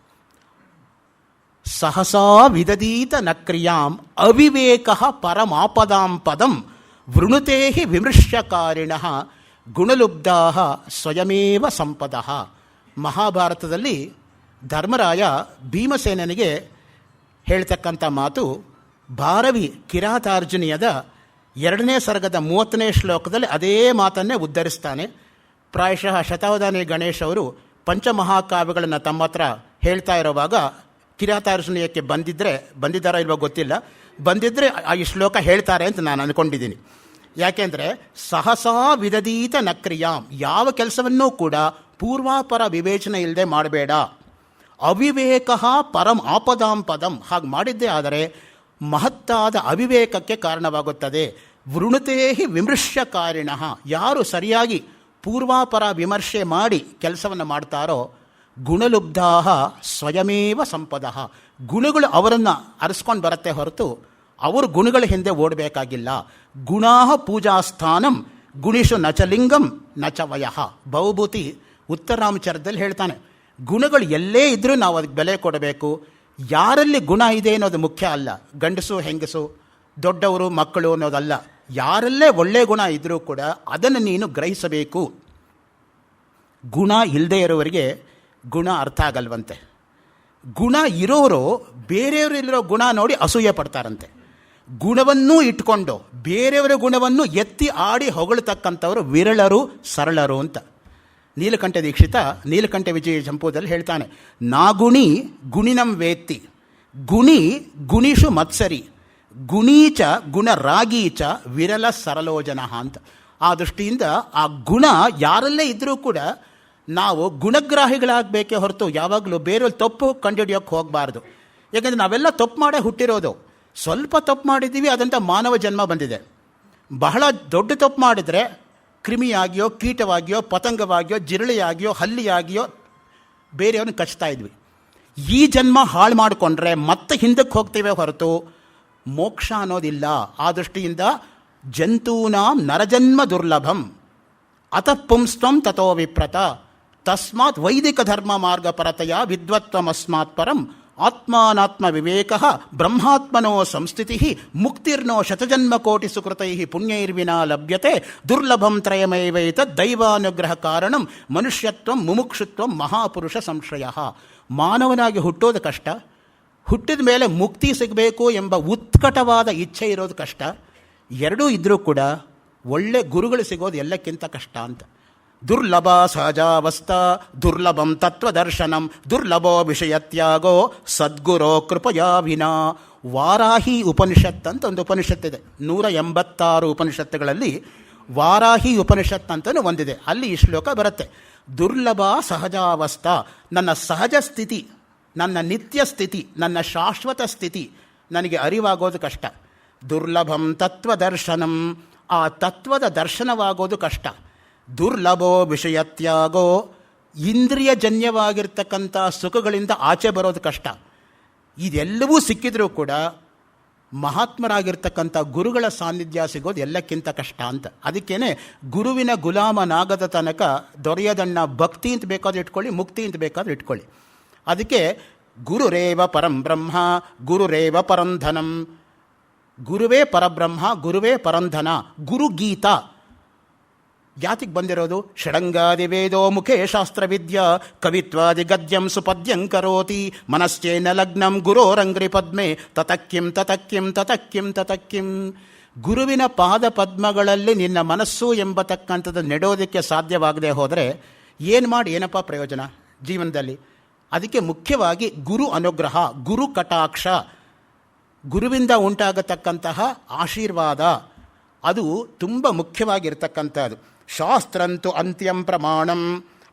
ಸಹಸಾ ವಿದದೀತ ನಕ್ರಿಯಾಂ ಅವಿವೇಕ ಪರಮಾಪದಾಂ ಪದಂ ವೃಣುತೆ ವಿಮೃಶ್ಯಕಾರಿಣ ಗುಣಲುಬ್ಧಾ ಸ್ವಯಮೇವ ಸಂಪದ. ಮಹಾಭಾರತದಲ್ಲಿ ಧರ್ಮರಾಯ ಭೀಮಸೇನನಿಗೆ ಹೇಳ್ತಕ್ಕಂಥ ಮಾತು ಭಾರವಿ ಕಿರಾತಾರ್ಜುನಿಯದ 2ನೇ ಸರ್ಗದ 30ನೇ ಶ್ಲೋಕದಲ್ಲಿ ಅದೇ ಮಾತನ್ನೇ ಉದ್ಧರಿಸ್ತಾನೆ. ಪ್ರಾಯಶಃ ಶತಾವಧಾನಿ ಗಣೇಶ್ ಅವರು ಪಂಚಮಹಾಕಾವ್ಯಗಳನ್ನು ತಮ್ಮ ಹತ್ರ ಹೇಳ್ತಾ ಇರೋವಾಗ ಕಿರಾತಾರ್ಜುನಿಯಕ್ಕೆ ಬಂದಿದ್ದಾರೋ ಇಲ್ವೋ ಗೊತ್ತಿಲ್ಲ, ಬಂದಿದ್ದರೆ ಈ ಶ್ಲೋಕ ಹೇಳ್ತಾರೆ ಅಂತ ನಾನು ಅಂದ್ಕೊಂಡಿದ್ದೀನಿ. ಯಾಕೆಂದರೆ ಸಹಸಾ ವಿದದೀತ ನಕ್ರಿಯಾಂ, ಯಾವ ಕೆಲಸವನ್ನೂ ಕೂಡ ಪೂರ್ವಾಪರ ವಿವೇಚನೆ ಇಲ್ಲದೆ ಮಾಡಬೇಡ. ಅವಿವೇಕ ಪರಂ ಆಪದಾಂ ಪದಂ, ಹಾಗೆ ಮಾಡಿದ್ದೇ ಆದರೆ ಮಹತ್ತಾದ ಅವಿವೇಕಕ್ಕೆ ಕಾರಣವಾಗುತ್ತದೆ. ವೃಣುತೇಹಿ ವಿಮೃಶ್ಯಕಾರಿಣ, ಯಾರು ಸರಿಯಾಗಿ ಪೂರ್ವಾಪರ ವಿಮರ್ಶೆ ಮಾಡಿ ಕೆಲಸವನ್ನು ಮಾಡ್ತಾರೋ ಗುಣಲುಬ್ಧಾ ಸ್ವಯಮೇವ ಸಂಪದ, ಗುಣಗಳು ಅವರನ್ನು ಅರಸ್ಕೊಂಡು ಬರುತ್ತೆ ಹೊರತು ಅವರು ಗುಣಗಳ ಹಿಂದೆ ಓಡಬೇಕಾಗಿಲ್ಲ. ಗುಣಾ ಪೂಜಾಸ್ಥಾನಂ ಗುಣಿಷು ನಚಲಿಂಗಂ ನಚ ವಯಃ. ಭವಭೂತಿ ಉತ್ತರಾಮಚರದಲ್ಲಿ ಹೇಳ್ತಾನೆ, ಗುಣಗಳು ಎಲ್ಲೇ ಇದ್ದರೂ ನಾವು ಅದಕ್ಕೆ ಬೆಲೆ ಕೊಡಬೇಕು. ಯಾರಲ್ಲಿ ಗುಣ ಇದೆ ಅನ್ನೋದು ಮುಖ್ಯ ಅಲ್ಲ, ಗಂಡಸು ಹೆಂಗಸು ದೊಡ್ಡವರು ಮಕ್ಕಳು ಅನ್ನೋದಲ್ಲ. ಯಾರಲ್ಲೇ ಒಳ್ಳೆಯ ಗುಣ ಇದ್ದರೂ ಕೂಡ ಅದನ್ನು ನೀನು ಗ್ರಹಿಸಬೇಕು. ಗುಣ ಇಲ್ಲದೆ ಇರೋವರಿಗೆ ಗುಣ ಅರ್ಥ ಆಗಲ್ವಂತೆ. ಗುಣ ಇರೋರು ಬೇರೆಯವರಿರೋ ಗುಣ ನೋಡಿ ಅಸೂಯೆ ಪಡ್ತಾರಂತೆ. ಗುಣವನ್ನೂ ಇಟ್ಕೊಂಡು ಬೇರೆಯವರ ಗುಣವನ್ನು ಎತ್ತಿ ಆಡಿ ಹೊಗಳ್ತಕ್ಕಂಥವರು ವಿರಳರು ಸರಳರು ಅಂತ. ನೀಲಕಂಠ ದೀಕ್ಷಿತ ನೀಲಕಂಠ ವಿಜಯ ಚಂಪೂದಲ್ಲಿ ಹೇಳ್ತಾನೆ, ನಾಗುಣಿ ಗುಣಿನಂ ವೇತ್ತಿ ಗುಣಿ ಗುಣಿಷು ಮತ್ಸರಿ ಗುಣೀಚ ಗುಣರಾಗೀಚ ವಿರಲ ಸರಲೋಜನ ಅಂತ. ಆ ದೃಷ್ಟಿಯಿಂದ ಆ ಗುಣ ಯಾರಲ್ಲೇ ಇದ್ದರೂ ಕೂಡ ನಾವು ಗುಣಗ್ರಾಹಿಗಳಾಗಬೇಕೇ ಹೊರತು ಯಾವಾಗಲೂ ಬೇರೆಯವ್ರು ತಪ್ಪು ಕಂಡುಹಿಡಿಯೋಕ್ಕೆ ಹೋಗಬಾರ್ದು. ಯಾಕೆಂದರೆ ನಾವೆಲ್ಲ ತಪ್ಪು ಮಾಡೇ ಹುಟ್ಟಿರೋದು. ಸ್ವಲ್ಪ ತಪ್ಪು ಮಾಡಿದ್ದೀವಿ, ಅದಂಥ ಮಾನವ ಜನ್ಮ ಬಂದಿದೆ. ಬಹಳ ದೊಡ್ಡ ತಪ್ಪು ಮಾಡಿದರೆ ಕ್ರಿಮಿಯಾಗಿಯೋ ಕೀಟವಾಗಿಯೋ ಪತಂಗವಾಗಿಯೋ ಜಿರಳೆಯಾಗಿಯೋ ಹಲ್ಲಿಯಾಗಿಯೋ ಬೇರೆಯವ್ರನ್ನ ಕಚ್ತಾ ಇದ್ವಿ. ಈ ಜನ್ಮ ಹಾಳು ಮಾಡಿಕೊಂಡ್ರೆ ಮತ್ತೆ ಹಿಂದಕ್ಕೆ ಹೋಗ್ತೇವೆ ಹೊರತು ಮೋಕ್ಷ ಅನ್ನೋದಿಲ್ಲ. ಆ ದೃಷ್ಟಿಯಿಂದ ಜಂತೂನಾಂ ನರಜನ್ಮ ದುರ್ಲಭಂ ಅತಃ ಪುಂಸ್ತ್ವಂ ತಥೋ ವಿಪ್ರತ ತಸ್ಮಾತ್ ವೈದಿಕ ಧರ್ಮ ಮಾರ್ಗ ಪರತೆಯ ವಿದ್ವತ್ವಮಸ್ಮಾತ್ ಪರಂ ಆತ್ಮಾನಾತ್ಮ ವಿವೇಕ ಬ್ರಹ್ಮಾತ್ಮನೋ ಸಂಸ್ಥಿತಿ ಮುಕ್ತಿರ್ನೋ ಶತಜನ್ಮಕೋಟಿ ಸುಕೃತೈ ಪುಣ್ಯೈರ್ವಿನಾ ಲಭ್ಯತೆ ದುರ್ಲಭಂ ತ್ರಯಮೈವೈತ ದೈವಾನುಗ್ರಹ ಕಾರಣಂ ಮನುಷ್ಯತ್ವಂ ಮುಮುಕ್ಷುತ್ವಂ ಮಹಾಪುರುಷ ಸಂಶ್ರಯ. ಮಾನವನಾಗಿ ಹುಟ್ಟೋದು ಕಷ್ಟ, ಹುಟ್ಟಿದ ಮೇಲೆ ಮುಕ್ತಿ ಸಿಗಬೇಕು ಎಂಬ ಉತ್ಕಟವಾದ ಇಚ್ಛೆ ಇರೋದು ಕಷ್ಟ. ಎರಡೂ ಇದ್ದರೂ ಕೂಡ ಒಳ್ಳೆ ಗುರುಗಳು ಸಿಗೋದು ಎಲ್ಲಕ್ಕಿಂತ ಕಷ್ಟ ಅಂತ. ದುರ್ಲಭ ಸಹಜಾವಸ್ಥಾ ದುರ್ಲಭಂ ತತ್ವದರ್ಶನಂ ದುರ್ಲಭೋ ವಿಷಯತ್ಯಾಗೋ ಸದ್ಗುರೋ ಕೃಪಯಾ ವಿನಾ. ವಾರಾಹಿ ಉಪನಿಷತ್ ಅಂತ ಒಂದು ಉಪನಿಷತ್ತಿದೆ. 186 ಉಪನಿಷತ್ತುಗಳಲ್ಲಿ ವಾರಾಹಿ ಉಪನಿಷತ್ ಅಂತಲೂ ಒಂದಿದೆ. ಅಲ್ಲಿ ಈ ಶ್ಲೋಕ ಬರುತ್ತೆ, ದುರ್ಲಭ ಸಹಜಾವಸ್ಥಾ, ನನ್ನ ಸಹಜ ಸ್ಥಿತಿ, ನನ್ನ ನಿತ್ಯ ಸ್ಥಿತಿ, ನನ್ನ ಶಾಶ್ವತ ಸ್ಥಿತಿ ನನಗೆ ಅರಿವಾಗೋದು ಕಷ್ಟ. ದುರ್ಲಭಂ ತತ್ವದರ್ಶನಂ, ಆ ತತ್ವದ ದರ್ಶನವಾಗೋದು ಕಷ್ಟ. ದುರ್ಲಭೋ ವಿಷಯತ್ಯಾಗೋ, ಇಂದ್ರಿಯಜನ್ಯವಾಗಿರ್ತಕ್ಕಂಥ ಸುಖಗಳಿಂದ ಆಚೆ ಬರೋದು ಕಷ್ಟ. ಇದೆಲ್ಲವೂ ಸಿಕ್ಕಿದ್ರೂ ಕೂಡ ಮಹಾತ್ಮರಾಗಿರ್ತಕ್ಕಂಥ ಗುರುಗಳ ಸಾನ್ನಿಧ್ಯ ಸಿಗೋದು ಎಲ್ಲಕ್ಕಿಂತ ಕಷ್ಟ ಅಂತ. ಅದಕ್ಕೇನೆ ಗುರುವಿನ ಗುಲಾಮನಾಗದ ತನಕ ದೊರೆಯದಣ್ಣ ಭಕ್ತಿ ಅಂತ ಬೇಕಾದ್ರೆ ಇಟ್ಕೊಳ್ಳಿ, ಮುಕ್ತಿ ಅಂತ ಬೇಕಾದ್ರೆ ಇಟ್ಕೊಳ್ಳಿ. ಅದಕ್ಕೆ ಗುರುರೇವ ಪರಂ ಬ್ರಹ್ಮ ಗುರುರೇವ ಪರಂಧನಂ, ಗುರುವೇ ಪರಬ್ರಹ್ಮ ಗುರುವೇ ಪರಂಧನ. ಗುರುಗೀತಾ ಯಾತಿಗೆ ಬಂದಿರೋದು? ಷಡಂಗಾದಿ ವೇದೋ ಮುಖೇ ಶಾಸ್ತ್ರವಿದ್ಯಾ ಕವಿತ್ವಾದಿ ಗದ್ಯಂ ಸುಪದ್ಯಂ ಕರೋತಿ ಮನಶ್ಚೇನ ಲಗ್ನಂ ಗುರೋರಂಗ್ರಿ ಪದ್ಮೆ ತತಕ್ಕಿಂ ತತಕ್ಕಿಂ ತತಕ್ಕಿಂ ತತಕ್ಕಿಂ. ಗುರುವಿನ ಪಾದ ಪದ್ಮಗಳಲ್ಲಿ ನಿನ್ನ ಮನಸ್ಸು ಎಂಬತಕ್ಕಂಥದ್ದು ನೆಡೋದಕ್ಕೆ ಸಾಧ್ಯವಾಗದೆ ಹೋದರೆ ಏನು ಮಾಡಿ ಏನಪ್ಪ ಪ್ರಯೋಜನ ಜೀವನದಲ್ಲಿ? ಅದಕ್ಕೆ ಮುಖ್ಯವಾಗಿ ಗುರು ಅನುಗ್ರಹ, ಗುರು ಕಟಾಕ್ಷ, ಗುರುವಿಂದ ಉಂಟಾಗತಕ್ಕಂತಹ ಆಶೀರ್ವಾದ ಅದು ತುಂಬ ಮುಖ್ಯವಾಗಿರ್ತಕ್ಕಂಥದ್ದು. ಶಾಸ್ತ್ರಂತು ಅಂತ್ಯಂ ಪ್ರಮಾಣಂ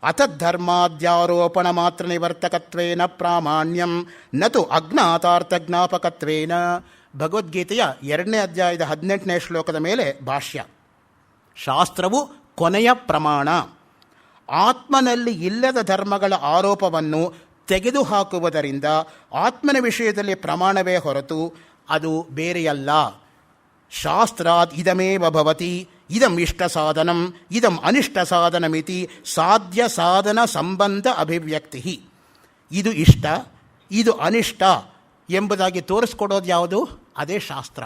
ಅಥಧರ್ಮಾದ್ಯಾರೋಪಣ ಮಾತ್ರ ನಿವರ್ತಕತ್ವೇನ ಪ್ರಾಮಾಣ್ಯಂ ನತು ಅಜ್ಞಾತಾರ್ಥಜ್ಞಾಪಕತ್ವೇನ. ಭಗವದ್ಗೀತೆಯ 2ನೇ ಅಧ್ಯಾಯದ 18ನೇ ಶ್ಲೋಕದ ಮೇಲೆ ಭಾಷ್ಯ. ಶಾಸ್ತ್ರವು ಕೊನೆಯ ಪ್ರಮಾಣ. ಆತ್ಮನಲ್ಲಿ ಇಲ್ಲದ ಧರ್ಮಗಳ ಆರೋಪವನ್ನು ತೆಗೆದುಹಾಕುವುದರಿಂದ ಆತ್ಮನ ವಿಷಯದಲ್ಲಿ ಪ್ರಮಾಣವೇ ಹೊರತು ಅದು ಬೇರೆಯಲ್ಲ. ಶಾಸ್ತ್ರಾತ್ ಇದಮೇವ ಭವತಿ, ಇದಂ ಇಷ್ಟ ಸಾಧನಂ, ಇದಂ ಅನಿಷ್ಟ ಸಾಧನಮಿತಿ ಸಾಧ್ಯ ಸಾಧನ ಸಂಬಂಧ ಅಭಿವ್ಯಕ್ತಿ. ಇದು ಇಷ್ಟ, ಇದು ಅನಿಷ್ಟ ಎಂಬುದಾಗಿ ತೋರಿಸ್ಕೊಡೋದು ಯಾವುದು? ಅದೇ ಶಾಸ್ತ್ರ.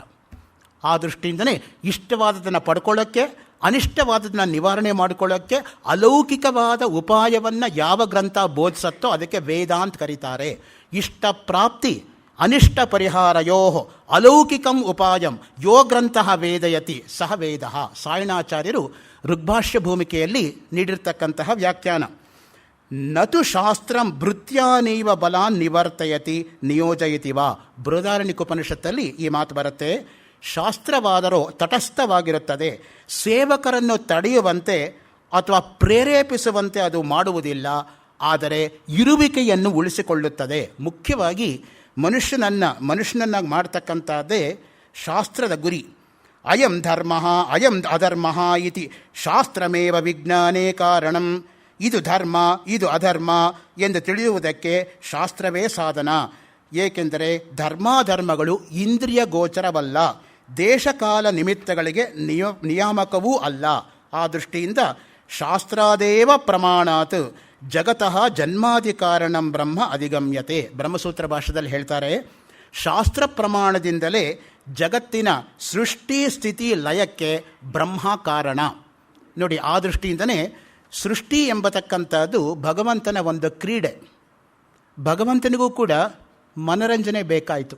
ಆ ದೃಷ್ಟಿಯಿಂದಲೇ ಇಷ್ಟವಾದದನ್ನು ಪಡ್ಕೊಳ್ಳೋಕ್ಕೆ, ಅನಿಷ್ಟವಾದದನ್ನು ನಿವಾರಣೆ ಮಾಡಿಕೊಳ್ಳೋಕ್ಕೆ ಅಲೌಕಿಕವಾದ ಉಪಾಯವನ್ನು ಯಾವ ಗ್ರಂಥ ಬೋಧಿಸತ್ತೋ ಅದಕ್ಕೆ ವೇದ ಅಂತ ಕರೀತಾರೆ. ಇಷ್ಟ ಪ್ರಾಪ್ತಿ ಅನಿಷ್ಟ ಪರಿಹಾರಯೋ ಅಲೌಕಿಕಂ ಉಪಾಯಂ ಯೋ ಗ್ರಂಥ ವೇದಯತಿ ಸಹ ವೇದ. ಸಾಯಣಾಚಾರ್ಯರು ಋಗ್ಭಾಷ್ಯ ಭೂಮಿಕೆಯಲ್ಲಿ ನೀಡಿರ್ತಕ್ಕಂತಹ ವ್ಯಾಖ್ಯಾನ. ನತು ಶಾಸ್ತ್ರಂ ಭೃತ್ಯಾನೈವ ಬಲಾನ್ ನಿವರ್ತಯತಿ ನಿಯೋಜಯತಿ ವಾ. ಬೃಹದಾರಣ್ಯಕೋಪನಿಷತ್ತಲ್ಲಿ ಈ ಮಾತು ಬರುತ್ತೆ. ಶಾಸ್ತ್ರವಾದರೂ ತಟಸ್ಥವಾಗಿರುತ್ತದೆ, ಸೇವಕರನ್ನು ತಡೆಯುವಂತೆ ಅಥವಾ ಪ್ರೇರೇಪಿಸುವಂತೆ ಅದು ಮಾಡುವುದಿಲ್ಲ, ಆದರೆ ಇರುವಿಕೆಯನ್ನು ಉಳಿಸಿಕೊಳ್ಳುತ್ತದೆ. ಮುಖ್ಯವಾಗಿ ಮನುಷ್ಯನನ್ನಾಗಿ ಮಾಡ್ತಕ್ಕಂಥದ್ದೇ ಶಾಸ್ತ್ರದ ಗುರಿ. ಅಯಂ ಧರ್ಮ ಅಯಂ ಅಧರ್ಮ ಇತಿ ಶಾಸ್ತ್ರಮೇವ ವಿಜ್ಞಾನೇ ಕಾರಣಂ. ಇದು ಧರ್ಮ, ಇದು ಅಧರ್ಮ ಎಂದು ತಿಳಿಯುವುದಕ್ಕೆ ಶಾಸ್ತ್ರವೇ ಸಾಧನ. ಏಕೆಂದರೆ ಧರ್ಮಾಧರ್ಮಗಳು ಇಂದ್ರಿಯ ಗೋಚರವಲ್ಲ, ದೇಶಕಾಲ ನಿಮಿತ್ತಗಳಿಗೆ ನಿಯಾಮಕವೂ ಅಲ್ಲ. ಆ ದೃಷ್ಟಿಯಿಂದ ಶಾಸ್ತ್ರಾದೇವ ಪ್ರಮಾಣಾತ್ ಜಗತಃ ಜನ್ಮಾದಿ ಕಾರಣಂ ಬ್ರಹ್ಮ ಅಧಿಗಮ್ಯತೆ. ಬ್ರಹ್ಮಸೂತ್ರ ಭಾಷೆಯಲ್ಲಿ ಹೇಳ್ತಾರೆ, ಶಾಸ್ತ್ರ ಪ್ರಮಾಣದಿಂದಲೇ ಜಗತ್ತಿನ ಸೃಷ್ಟಿ ಸ್ಥಿತಿ ಲಯಕ್ಕೆ ಬ್ರಹ್ಮ ಕಾರಣ. ನೋಡಿ, ಆ ದೃಷ್ಟಿಯಿಂದಲೇ ಸೃಷ್ಟಿ ಎಂಬತಕ್ಕಂಥದ್ದು ಭಗವಂತನ ಒಂದು ಕ್ರೀಡೆ. ಭಗವಂತನಿಗೂ ಕೂಡ ಮನರಂಜನೆ ಬೇಕಾಯಿತು,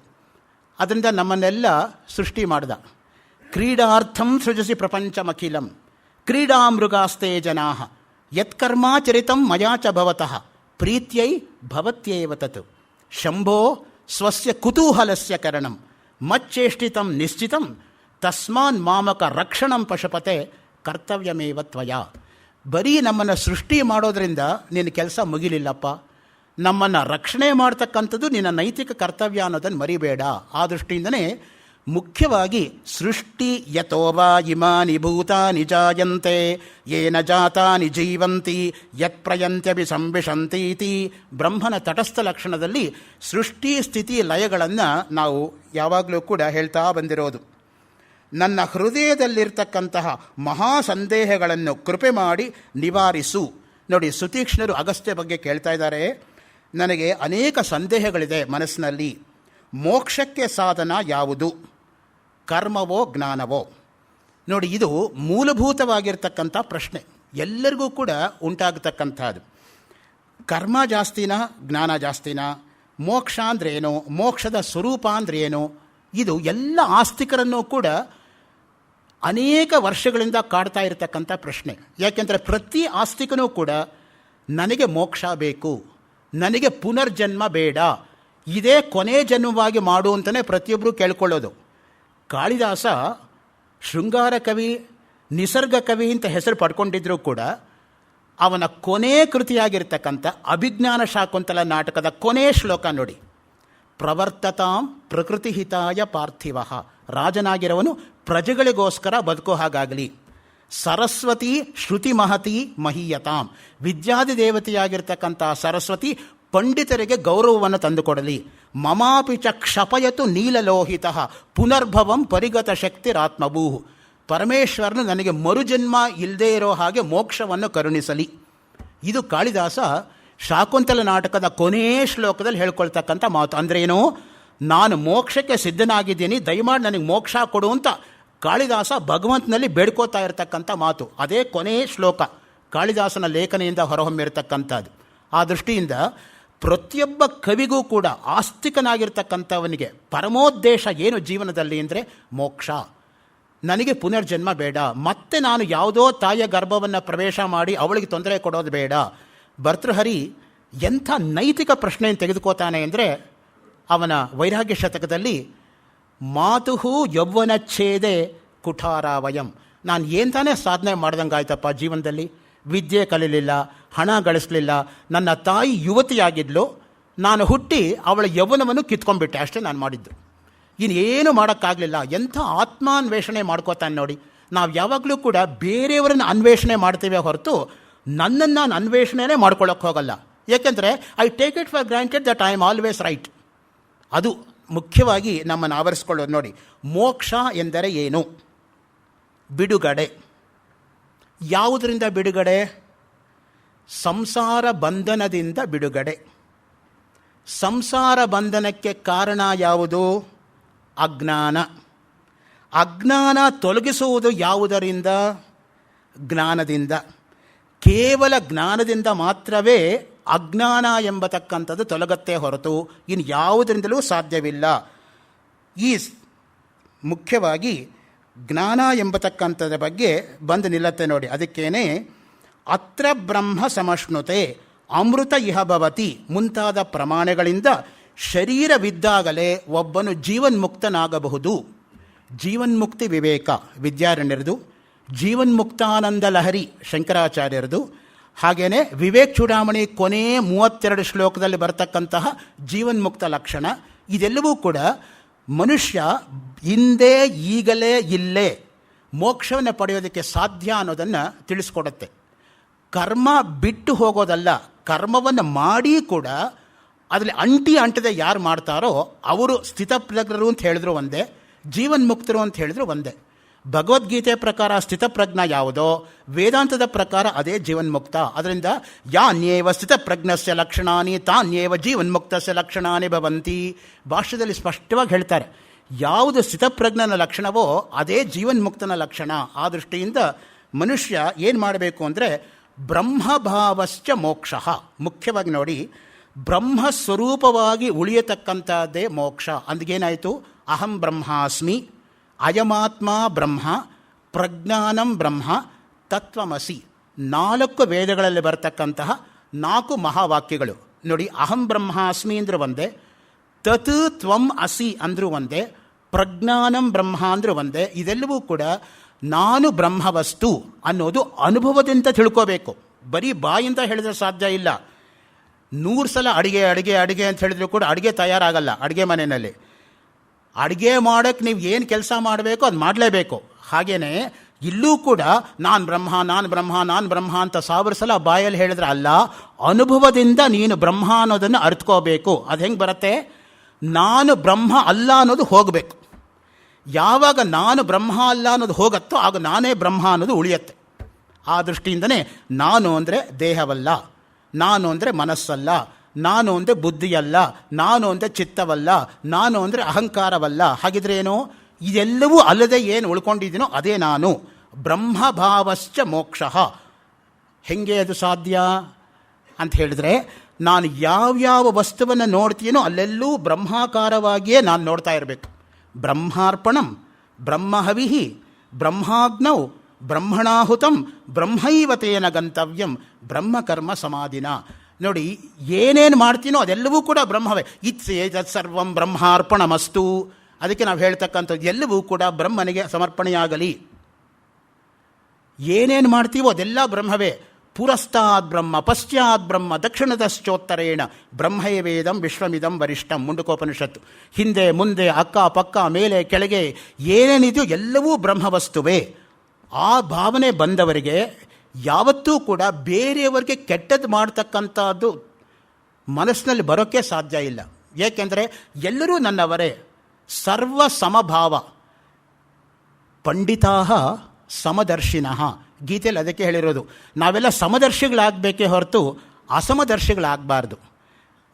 ಅದರಿಂದ ನಮ್ಮನ್ನೆಲ್ಲ ಸೃಷ್ಟಿ ಮಾಡ್ದ. ಕ್ರೀಡಾರ್ಥಂ ಸೃಜಸಿ ಪ್ರಪಂಚಮಖಿಲಂ ಕ್ರೀಡಾಮೃಗಾಸ್ತೆ ಜನಾ ಯತ್ಕರ್ಮಾಚರಿತಂ ಮಯಾ ಚ ಭವತಃ ಪ್ರೀತ್ಯೈ ಭವತ್ಯೇವ ತತ್ ಶಂಭೋ ಸ್ವಸ್ಯ ಕುತೂಹಲಸ್ಯ ಕರಣಂ ಮಚ್ಚೇಷ್ಟಿತಂ ನಿಶ್ಚಿತಂ ತಸ್ಮಾನ್ ಮಾಮಕ ರಕ್ಷಣಂ ಪಶುಪತೆ ಕರ್ತವ್ಯಮೇವ ತ್ವಯಾ. ಬರೀ ನಮ್ಮನ್ನು ಸೃಷ್ಟಿ ಮಾಡೋದ್ರಿಂದ ನಿನ್ನ ಕೆಲಸ ಮುಗಿಲಿಲ್ಲಪ್ಪ, ನಮ್ಮನ್ನು ರಕ್ಷಣೆ ಮಾಡ್ತಕ್ಕಂಥದ್ದು ನಿನ್ನ ನೈತಿಕ ಕರ್ತವ್ಯ ಅನ್ನೋದನ್ನು ಮರಿಬೇಡ. ಆ ದೃಷ್ಟಿಯಿಂದನೇ ಮುಖ್ಯವಾಗಿ ಸೃಷ್ಟಿ ಯತೋವಾ ಇಮಾನಿ ಭೂತಾನಿ ಜಾಯಂತೆ ಯೇನ ಜಾತಾನಿ ಜೀವಂತಿ ಯತ್ ಪ್ರಯಂತ್ಯಭಿ ಸಂವಿಶಂತೀತಿ. ಬ್ರಹ್ಮನ ತಟಸ್ಥ ಲಕ್ಷಣದಲ್ಲಿ ಸೃಷ್ಟಿ ಸ್ಥಿತಿ ಲಯಗಳನ್ನು ನಾವು ಯಾವಾಗಲೂ ಕೂಡ ಹೇಳ್ತಾ ಬಂದಿರೋದು. ನನ್ನ ಹೃದಯದಲ್ಲಿರ್ತಕ್ಕಂತಹ ಮಹಾ ಸಂದೇಹಗಳನ್ನು ಕೃಪೆ ಮಾಡಿ ನಿವಾರಿಸು. ನೋಡಿ, ಸುತೀಕ್ಷ್ಣರು ಅಗಸ್ತ್ಯ ಬಗ್ಗೆ ಕೇಳ್ತಾ ಇದ್ದಾರೆ, ನನಗೆ ಅನೇಕ ಸಂದೇಹಗಳಿದೆ ಮನಸ್ಸಿನಲ್ಲಿ. ಮೋಕ್ಷಕ್ಕೆ ಸಾಧನ ಯಾವುದು, ಕರ್ಮವೋ ಜ್ಞಾನವೋ? ನೋಡಿ, ಇದು ಮೂಲಭೂತವಾಗಿರ್ತಕ್ಕಂಥ ಪ್ರಶ್ನೆ, ಎಲ್ಲರಿಗೂ ಕೂಡ ಉಂಟಾಗತಕ್ಕಂಥದ್ದು. ಕರ್ಮ ಜಾಸ್ತಿನಾ ಜ್ಞಾನ ಜಾಸ್ತಿನಾ? ಮೋಕ್ಷ ಅಂದ್ರೇನು? ಮೋಕ್ಷದ ಸ್ವರೂಪ ಅಂದ್ರೇನು? ಇದು ಎಲ್ಲ ಆಸ್ತಿಕರನ್ನು ಕೂಡ ಅನೇಕ ವರ್ಷಗಳಿಂದ ಕಾಡ್ತಾ ಇರತಕ್ಕಂಥ ಪ್ರಶ್ನೆ. ಯಾಕೆಂದರೆ ಪ್ರತಿ ಆಸ್ತಿಕನೂ ಕೂಡ ನನಗೆ ಮೋಕ್ಷ ಬೇಕು, ನನಗೆ ಪುನರ್ಜನ್ಮ ಬೇಡ, ಇದೇ ಕೊನೆ ಜನ್ಮವಾಗಿ ಮಾಡು ಅಂತಲೇ ಪ್ರತಿಯೊಬ್ಬರು ಕೇಳ್ಕೊಳ್ಳೋದು. ಕಾಳಿದಾಸ ಶೃಂಗಾರ ಕವಿ, ನಿಸರ್ಗ ಕವಿ ಅಂತ ಹೆಸರು ಪಡ್ಕೊಂಡಿದ್ರೂ ಕೂಡ ಅವನ ಕೊನೆ ಕೃತಿಯಾಗಿರ್ತಕ್ಕಂಥ ಅಭಿಜ್ಞಾನ ಶಾಕುಂತಲ ನಾಟಕದ ಕೊನೆ ಶ್ಲೋಕ ನೋಡಿ, ಪ್ರವರ್ತತಾಂ ಪ್ರಕೃತಿಹಿತಾಯ ಪಾರ್ಥಿವ. ರಾಜನಾಗಿರೋವನು ಪ್ರಜೆಗಳಿಗೋಸ್ಕರ ಬದುಕೋ ಹಾಗಾಗಲಿ. ಸರಸ್ವತಿ ಶ್ರುತಿ ಮಹತಿ ಮಹೀಯತಾಂ. ವಿದ್ಯಾದಿ ದೇವತೆಯಾಗಿರ್ತಕ್ಕಂಥ ಸರಸ್ವತಿ ಪಂಡಿತರಿಗೆ ಗೌರವವನ್ನು ತಂದುಕೊಡಲಿ. ಮಮಾಪಿ ಚ ಕ್ಷಪಯತು ನೀಲಲೋಹಿತ ಪುನರ್ಭವಂ ಪರಿಗತ ಶಕ್ತಿರಾತ್ಮಭೂ. ಪರಮೇಶ್ವರನು ನನಗೆ ಮರುಜನ್ಮ ಇಲ್ಲದೇ ಇರೋ ಹಾಗೆ ಮೋಕ್ಷವನ್ನು ಕರುಣಿಸಲಿ. ಇದು ಕಾಳಿದಾಸ ಶಾಕುಂತಲ ನಾಟಕದ ಕೊನೇ ಶ್ಲೋಕದಲ್ಲಿ ಹೇಳ್ಕೊಳ್ತಕ್ಕಂಥ ಮಾತು. ಅಂದ್ರೇನು? ನಾನು ಮೋಕ್ಷಕ್ಕೆ ಸಿದ್ಧನಾಗಿದ್ದೀನಿ, ದಯಮಾಡಿ ನನಗೆ ಮೋಕ್ಷ ಕೊಡು ಅಂತ ಕಾಳಿದಾಸ ಭಗವಂತನಲ್ಲಿ ಬೇಡ್ಕೋತಾ ಇರತಕ್ಕಂಥ ಮಾತು. ಅದೇ ಕೊನೇ ಶ್ಲೋಕ ಕಾಳಿದಾಸನ ಲೇಖನೆಯಿಂದ ಹೊರಹೊಮ್ಮಿರತಕ್ಕಂಥದ್ದು. ಆ ದೃಷ್ಟಿಯಿಂದ ಪ್ರತಿಯೊಬ್ಬ ಕವಿಗೂ ಕೂಡ ಆಸ್ತಿಕನಾಗಿರ್ತಕ್ಕಂಥವನಿಗೆ ಪರಮೋದ್ದೇಶ ಏನು ಜೀವನದಲ್ಲಿ ಅಂದರೆ ಮೋಕ್ಷ. ನನಗೆ ಪುನರ್ಜನ್ಮ ಬೇಡ, ಮತ್ತೆ ನಾನು ಯಾವುದೋ ತಾಯಿಯ ಗರ್ಭವನ್ನು ಪ್ರವೇಶ ಮಾಡಿ ಅವಳಿಗೆ ತೊಂದರೆ ಕೊಡೋದು ಬೇಡ. ಭರ್ತೃಹರಿ ಎಂಥ ನೈತಿಕ ಪ್ರಶ್ನೆಯನ್ನು ತೆಗೆದುಕೋತಾನೆ ಅಂದರೆ, ಅವನ ವೈರಾಗ್ಯ ಶತಕದಲ್ಲಿ ಮಾತುಹು ಯೌವನಚ್ಛೇದೆ ಕುಠಾರಾವಯಂ. ನಾನು ಏನು ತಾನೇ ಸಾಧನೆ ಮಾಡ್ದಂಗೆ ಆಯ್ತಪ್ಪ ಜೀವನದಲ್ಲಿ. ವಿದ್ಯೆ ಕಲಿಲಿಲ್ಲ, ಹಣ ಗಳಿಸಲಿಲ್ಲ, ನನ್ನ ತಾಯಿ ಯುವತಿಯಾಗಿದ್ಲು, ನಾನು ಹುಟ್ಟಿ ಅವಳ ಯೌವನವನ್ನು ಕಿತ್ಕೊಂಡ್ಬಿಟ್ಟೆ, ಅಷ್ಟೇ ನಾನು ಮಾಡಿದ್ದು. ಇನ್ನೇನು ಮಾಡೋಕ್ಕಾಗಲಿಲ್ಲ. ಎಂಥ ಆತ್ಮಾನ್ವೇಷಣೆ ಮಾಡ್ಕೋತಾನೆ ನೋಡಿ. ನಾವು ಯಾವಾಗಲೂ ಕೂಡ ಬೇರೆಯವರನ್ನು ಅನ್ವೇಷಣೆ ಮಾಡ್ತೇವೆ ಹೊರತು ನನ್ನನ್ನು ನಾನು ಅನ್ವೇಷಣೆನೇ ಮಾಡ್ಕೊಳ್ಳೋಕ್ಕೆ ಹೋಗಲ್ಲ. ಏಕೆಂದರೆ I take it for granted that I am always right. ಅದು ಮುಖ್ಯವಾಗಿ ನಮ್ಮನ್ನು ಆವರಿಸ್ಕೊಳ್ಳೋದು. ನೋಡಿ, ಮೋಕ್ಷ ಎಂದರೆ ಏನು? ಬಿಡುಗಡೆ. ಯಾವುದರಿಂದ ಬಿಡುಗಡೆ? ಸಂಸಾರ ಬಂಧನದಿಂದ ಬಿಡುಗಡೆ. ಸಂಸಾರ ಬಂಧನಕ್ಕೆ ಕಾರಣ ಯಾವುದು? ಅಜ್ಞಾನ. ಅಜ್ಞಾನ ತೊಲಗಿಸುವುದು ಯಾವುದರಿಂದ? ಜ್ಞಾನದಿಂದ. ಕೇವಲ ಜ್ಞಾನದಿಂದ ಮಾತ್ರವೇ ಅಜ್ಞಾನ ಎಂಬತಕ್ಕಂಥದ್ದು ತೊಲಗತ್ತೆ ಹೊರತು ಇನ್ನು ಯಾವುದರಿಂದಲೂ ಸಾಧ್ಯವಿಲ್ಲ. ಈ ಮುಖ್ಯವಾಗಿ ಜ್ಞಾನ ಎಂಬತಕ್ಕಂಥದ್ರ ಬಗ್ಗೆ ಬಂದು ನಿಲ್ಲತ್ತೆ ನೋಡಿ. ಅದಕ್ಕೇನೆ ಅತ್ರ ಬ್ರಹ್ಮ ಸಮಶ್ನುತೆ, ಅಮೃತ ಇಹ ಭವತಿ ಮುಂತಾದ ಪ್ರಮಾಣಗಳಿಂದ ಶರೀರವಿದ್ದಾಗಲೇ ಒಬ್ಬನು ಜೀವನ್ಮುಕ್ತನಾಗಬಹುದು. ಜೀವನ್ಮುಕ್ತಿ ವಿವೇಕ ವಿದ್ಯಾರಣ್ಯರದು, ಜೀವನ್ಮುಕ್ತಾನಂದ ಲಹರಿ ಶಂಕರಾಚಾರ್ಯರದು, ಹಾಗೆಯೇ ವಿವೇಕ್ ಚೂಡಾಮಣಿ ಕೊನೆ 32 ಶ್ಲೋಕದಲ್ಲಿ ಬರತಕ್ಕಂತಹ ಜೀವನ್ಮುಕ್ತ ಲಕ್ಷಣ. ಇದೆಲ್ಲವೂ ಕೂಡ ಮನುಷ್ಯ ಹಿಂದೆ ಈಗಲೇ ಇಲ್ಲೇ ಮೋಕ್ಷವನ್ನು ಪಡೆಯೋದಕ್ಕೆ ಸಾಧ್ಯ ಅನ್ನೋದನ್ನು ತಿಳಿಸ್ಕೊಡುತ್ತೆ. ಕರ್ಮ ಬಿಟ್ಟು ಹೋಗೋದಲ್ಲ, ಕರ್ಮವನ್ನು ಮಾಡಿ ಕೂಡ ಅದರಲ್ಲಿ ಅಂಟದೆ ಯಾರು ಮಾಡ್ತಾರೋ ಅವರು ಸ್ಥಿತಪ್ರಜ್ಞರು ಅಂತ ಹೇಳಿದ್ರು ಒಂದೇ, ಜೀವನ್ಮುಕ್ತರು ಅಂತ ಹೇಳಿದ್ರು ಒಂದೇ. ಭಗವದ್ಗೀತೆ ಪ್ರಕಾರ ಸ್ಥಿತಪ್ರಜ್ಞ ಯಾವುದೋ, ವೇದಾಂತದ ಪ್ರಕಾರ ಅದೇ ಜೀವನ್ಮುಕ್ತ. ಅದರಿಂದ ಯಾನ್ಯೇವ ಸ್ಥಿತಪ್ರಜ್ಞಸ್ಯ ಲಕ್ಷಣಾನಿ ತಾನ್ಯೇವ ಜೀವನ್ಮುಕ್ತಸ್ಯ ಲಕ್ಷಣಾನಿ ಭವಂತಿ. ಭಾಷ್ಯದಲ್ಲಿ ಸ್ಪಷ್ಟವಾಗಿ ಹೇಳ್ತಾರೆ, ಯಾವುದು ಸ್ಥಿತಪ್ರಜ್ಞನ ಲಕ್ಷಣವೋ ಅದೇ ಜೀವನ್ಮುಕ್ತನ ಲಕ್ಷಣ. ಆ ದೃಷ್ಟಿಯಿಂದ ಮನುಷ್ಯ ಏನು ಮಾಡಬೇಕು ಅಂದರೆ ಬ್ರಹ್ಮಭಾವಶ್ಚ ಮೋಕ್ಷ. ಮುಖ್ಯವಾಗಿ ನೋಡಿ, ಬ್ರಹ್ಮಸ್ವರೂಪವಾಗಿ ಉಳಿಯತಕ್ಕಂಥದ್ದೇ ಮೋಕ್ಷ. ಅಂದ್ಗೇನಾಯಿತು? ಅಹಂ ಬ್ರಹ್ಮಾಸ್ಮಿ, ಅಯಮಾತ್ಮ ಬ್ರಹ್ಮ, ಪ್ರಜ್ಞಾನಂ ಬ್ರಹ್ಮ, ತತ್ವಮಸಿ. 4 ವೇದಗಳಲ್ಲಿ ಬರತಕ್ಕಂತಹ 4 ಮಹಾವಾಕ್ಯಗಳು ನೋಡಿ. ಅಹಂ ಬ್ರಹ್ಮಾಸ್ಮಿ ಅಂದರೂ ಒಂದೇ, ತತ್ ತ್ವಂ ಅಸಿ ಅಂದರೂ ಒಂದೇ, ಪ್ರಜ್ಞಾನಂ ಬ್ರಹ್ಮ ಅಂದರೂ ಒಂದೇ. ಇದೆಲ್ಲವೂ ಕೂಡ ನಾನು ಬ್ರಹ್ಮವಸ್ತು ಅನ್ನೋದು ಅನುಭವದಿಂದ ತಿಳ್ಕೋಬೇಕು. ಬರೀ ಬಾಯಿಂದ ಹೇಳಿದ್ರೆ ಸಾಧ್ಯ ಇಲ್ಲ. 100 ಸಲ ಅಡುಗೆ ಅಡುಗೆ ಅಡುಗೆ ಅಂತ ಹೇಳಿದ್ರು ಕೂಡ ಅಡುಗೆ ತಯಾರಾಗಲ್ಲ. ಅಡುಗೆ ಮನೆಯಲ್ಲಿ ಅಡುಗೆ ಮಾಡೋಕ್ಕೆ ನೀವು ಏನು ಕೆಲಸ ಮಾಡಬೇಕು ಅದು ಮಾಡಲೇಬೇಕು. ಹಾಗೆಯೇ ಇಲ್ಲೂ ಕೂಡ ನಾನು ಬ್ರಹ್ಮ ನಾನು ಬ್ರಹ್ಮ ನಾನು ಬ್ರಹ್ಮ ಅಂತ 1000 ಸಲ ಬಾಯಲ್ಲಿ ಹೇಳಿದ್ರೆ ಅಲ್ಲ, ಅನುಭವದಿಂದ ನೀನು ಬ್ರಹ್ಮ ಅನ್ನೋದನ್ನು ಅರ್ಥಕೋಬೇಕು. ಅದು ಹೆಂಗೆ ಬರುತ್ತೆ? ನಾನು ಬ್ರಹ್ಮ ಅಲ್ಲ ಅನ್ನೋದು ಹೋಗಬೇಕು. ಯಾವಾಗ ನಾನು ಬ್ರಹ್ಮ ಅಲ್ಲ ಅನ್ನೋದು ಹೋಗುತ್ತೋ ಆಗ ನಾನೇ ಬ್ರಹ್ಮ ಅನ್ನೋದು ಉಳಿಯತ್ತೆ. ಆ ದೃಷ್ಟಿಯಿಂದನೇ ನಾನು ಅಂದರೆ ದೇಹವಲ್ಲ, ನಾನು ಅಂದರೆ ಮನಸ್ಸಲ್ಲ, ನಾನು ಅಂದರೆ ಬುದ್ಧಿಯಲ್ಲ, ನಾನು ಅಂದರೆ ಚಿತ್ತವಲ್ಲ, ನಾನು ಅಂದರೆ ಅಹಂಕಾರವಲ್ಲ. ಹಾಗಿದ್ರೆ ಏನು? ಇದೆಲ್ಲವೂ ಅಲ್ಲದೆ ಏನು ಉಳ್ಕೊಂಡಿದ್ದೀನೋ ಅದೇ ನಾನು. ಬ್ರಹ್ಮಭಾವಶ್ಚ ಮೋಕ್ಷ. ಹೆಂಗೆ ಅದು ಸಾಧ್ಯ ಅಂತ ಹೇಳಿದ್ರೆ, ನಾನು ಯಾವ್ಯಾವ ವಸ್ತುವನ್ನು ನೋಡ್ತೀನೋ ಅಲ್ಲೆಲ್ಲೂ ಬ್ರಹ್ಮಾಕಾರವಾಗಿಯೇ ನಾನು ನೋಡ್ತಾ ಇರಬೇಕು. ಬ್ರಹ್ಮಾರ್ಪಣಂ ಬ್ರಹ್ಮಹವಿಹಿ ಬ್ರಹ್ಮಾಗ್ನೌ ಬ್ರಹ್ಮಣಾಹುತಂ ಬ್ರಹ್ಮೈವತೇನ ಗಂತವ್ಯಂ ಬ್ರಹ್ಮಕರ್ಮ ಸಮಾಧಿನ. ನೋಡಿ, ಏನೇನು ಮಾಡ್ತೀನೋ ಅದೆಲ್ಲವೂ ಕೂಡ ಬ್ರಹ್ಮವೇ. ಇತ್ಸೇತತ್ ಸರ್ವಂ ಬ್ರಹ್ಮಾರ್ಪಣಮಸ್ತು. ಅದಕ್ಕೆ ನಾವು ಹೇಳ್ತಕ್ಕಂಥದ್ದು ಎಲ್ಲವೂ ಕೂಡ ಬ್ರಹ್ಮನಿಗೆ ಸಮರ್ಪಣೆಯಾಗಲಿ. ಏನೇನು ಮಾಡ್ತೀವೋ ಅದೆಲ್ಲ ಬ್ರಹ್ಮವೇ. ಪುರಸ್ತಾದ್ ಬ್ರಹ್ಮ ಪಶ್ಚಾತ್ ಬ್ರಹ್ಮ ದಕ್ಷಿಣದಶ್ಚೋತ್ತರೇಣ ಬ್ರಹ್ಮೈವೇದಂ ವಿಶ್ವಮಿದಂ ವರಿಷ್ಠಂ. ಮುಂಡಕೋಪನಿಷತ್ತು. ಹಿಂದೆ ಮುಂದೆ ಅಕ್ಕ ಪಕ್ಕ ಮೇಲೆ ಕೆಳಗೆ ಏನೇನಿದೆಯೋ ಎಲ್ಲವೂ ಬ್ರಹ್ಮವಸ್ತುವೇ. ಆ ಭಾವನೆ ಬಂದವರಿಗೆ ಯಾವತ್ತೂ ಕೂಡ ಬೇರೆಯವರಿಗೆ ಕೆಟ್ಟದ್ದು ಮಾಡ್ತಕ್ಕಂಥದ್ದು ಮನಸ್ಸಿನಲ್ಲಿ ಬರೋಕ್ಕೆ ಸಾಧ್ಯ ಇಲ್ಲ. ಏಕೆಂದರೆ ಎಲ್ಲರೂ ನನ್ನವರೇ. ಸರ್ವ ಸಮಭಾವ. ಪಂಡಿತಾ ಸಮದರ್ಶಿನಃ. ಗೀತೆಯಲ್ಲಿ ಅದಕ್ಕೆ ಹೇಳಿರೋದು, ನಾವೆಲ್ಲ ಸಮದರ್ಶಿಗಳಾಗಬೇಕೇ ಹೊರತು ಅಸಮದರ್ಶಿಗಳಾಗಬಾರ್ದು.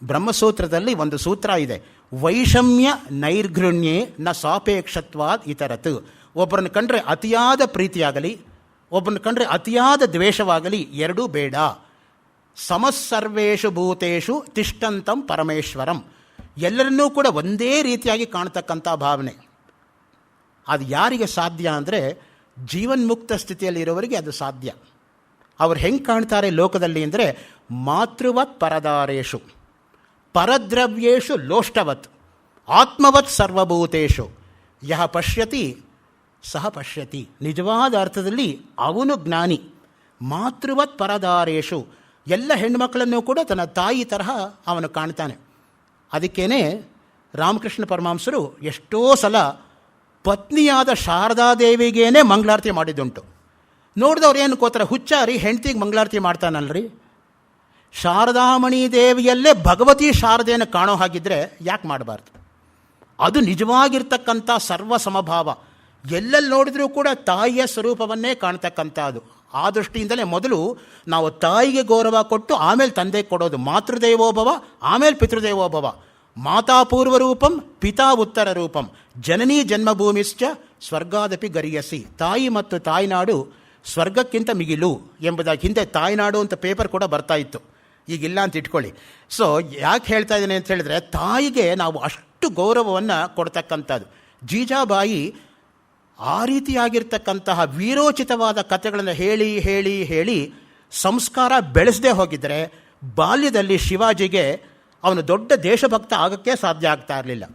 ಬ್ರಹ್ಮಸೂತ್ರದಲ್ಲಿ ಒಂದು ಸೂತ್ರ ಇದೆ, ವೈಷಮ್ಯ ನೈರ್ಘೃಣ್ಯೇ ನ ಸಾಪೇಕ್ಷತ್ವಾದ್ ಇತರತ್. ಒಬ್ಬರನ್ನು ಕಂಡ್ರೆ ಅತಿಯಾದ ಪ್ರೀತಿಯಾಗಲಿ, ಒಬ್ಬರನ್ನು ಕಂಡ್ರೆ ಅತಿಯಾದ ದ್ವೇಷವಾಗಲಿ, ಎರಡೂ ಬೇಡ. ಸಮಸ್ಸರ್ವೇಷು ಭೂತೇಷು ತಿಷ್ಟಂತಂ ಪರಮೇಶ್ವರಂ. ಎಲ್ಲರನ್ನೂ ಕೂಡ ಒಂದೇ ರೀತಿಯಾಗಿ ಕಾಣ್ತಕ್ಕಂಥ ಭಾವನೆ. ಅದು ಯಾರಿಗೆ ಸಾಧ್ಯ ಅಂದರೆ ಜೀವನ್ಮುಕ್ತ ಸ್ಥಿತಿಯಲ್ಲಿರೋವರಿಗೆ ಅದು ಸಾಧ್ಯ. ಅವ್ರು ಹೆಂಗೆ ಕಾಣ್ತಾರೆ ಲೋಕದಲ್ಲಿ ಅಂದರೆ, ಮಾತೃವತ್ ಪರದಾರೇಶು ಪರದ್ರವ್ಯೇಶು ಲೋಷ್ಟವತ್ ಆತ್ಮವತ್ ಸರ್ವಭೂತೇಶು ಯಹ ಪಶ್ಯತಿ ಸಹ ಪಶ್ಯತಿ. ನಿಜವಾದ ಅರ್ಥದಲ್ಲಿ ಅವನು ಜ್ಞಾನಿ. ಮಾತೃವತ್ ಪರದಾರೇಶು, ಎಲ್ಲ ಹೆಣ್ಣುಮಕ್ಕಳನ್ನು ಕೂಡ ತನ್ನ ತಾಯಿ ತರಹ ಅವನು ಕಾಣ್ತಾನೆ. ಅದಕ್ಕೇನೆ ರಾಮಕೃಷ್ಣ ಪರಮಹಂಸರು ಎಷ್ಟೋ ಸಲ ಪತ್ನಿಯಾದ ಶಾರದಾದೇವಿಗೇನೆ ಮಂಗಳಾರತಿ ಮಾಡಿದ್ದುಂಟು. ನೋಡಿದವ್ರು ಏನು ಕೋತಾರೆ, ಹುಚ್ಚಾರಿ ಹೆಂಡ್ತಿಗೆ ಮಂಗಳಾರತಿ ಮಾಡ್ತಾನಲ್ರಿ. ಶಾರದಾಮಣಿ ದೇವಿಯಲ್ಲೇ ಭಗವತಿ ಶಾರದೆಯನ್ನು ಕಾಣೋ ಹಾಗಿದ್ರೆ ಯಾಕೆ ಮಾಡಬಾರ್ದು? ಅದು ನಿಜವಾಗಿರ್ತಕ್ಕಂಥ ಸರ್ವ ಸಮಭಾವ. ಎಲ್ಲೆಲ್ಲಿ ನೋಡಿದ್ರೂ ಕೂಡ ತಾಯಿಯ ಸ್ವರೂಪವನ್ನೇ ಕಾಣ್ತಕ್ಕಂಥದ್ದು. ಆ ದೃಷ್ಟಿಯಿಂದಲೇ ಮೊದಲು ನಾವು ತಾಯಿಗೆ ಗೌರವ ಕೊಟ್ಟು ಆಮೇಲೆ ತಂದೆ ಕೊಡೋದು. ಮಾತೃದೇವೋಭವ, ಆಮೇಲೆ ಪಿತೃದೇವೋಭವ. ಮಾತಾ ಪೂರ್ವ ರೂಪಂ, ಪಿತಾ ಉತ್ತರ ರೂಪಂ, ಜನನೀ ಜನ್ಮಭೂಮಿಶ್ಚ ಸ್ವರ್ಗಾದಪಿ ಗರಿಯಸಿ. ತಾಯಿ ಮತ್ತು ತಾಯ್ನಾಡು ಸ್ವರ್ಗಕ್ಕಿಂತ ಮಿಗಿಲು ಎಂಬುದಾಗಿ ಹಿಂದೆ ತಾಯ್ನಾಡು ಅಂತ ಪೇಪರ್ ಕೂಡ ಬರ್ತಾ ಇತ್ತು, ಈಗಿಲ್ಲ ಅಂತ ಇಟ್ಕೊಳ್ಳಿ. ಸೊ ಯಾಕೆ ಹೇಳ್ತಾ ಇದ್ದೇನೆ ಅಂತ ಹೇಳಿದ್ರೆ, ತಾಯಿಗೆ ನಾವು ಅಷ್ಟು ಗೌರವವನ್ನು ಕೊಡ್ತಕ್ಕಂಥದ್ದು. ಜೀಜಾಬಾಯಿ ಆ ರೀತಿಯಾಗಿರ್ತಕ್ಕಂತಹ ವೀರೋಚಿತವಾದ ಕಥೆಗಳನ್ನು ಹೇಳಿ ಹೇಳಿ ಹೇಳಿ ಸಂಸ್ಕಾರ ಬೆಳೆಸದೇ ಹೋಗಿದ್ದರೆ ಬಾಲ್ಯದಲ್ಲಿ ಶಿವಾಜಿಗೆ ಅವನು ದೊಡ್ಡ ದೇಶಭಕ್ತ ಆಗೋಕ್ಕೆ ಸಾಧ್ಯ ಆಗ್ತಾ ಇರಲಿಲ್ಲ.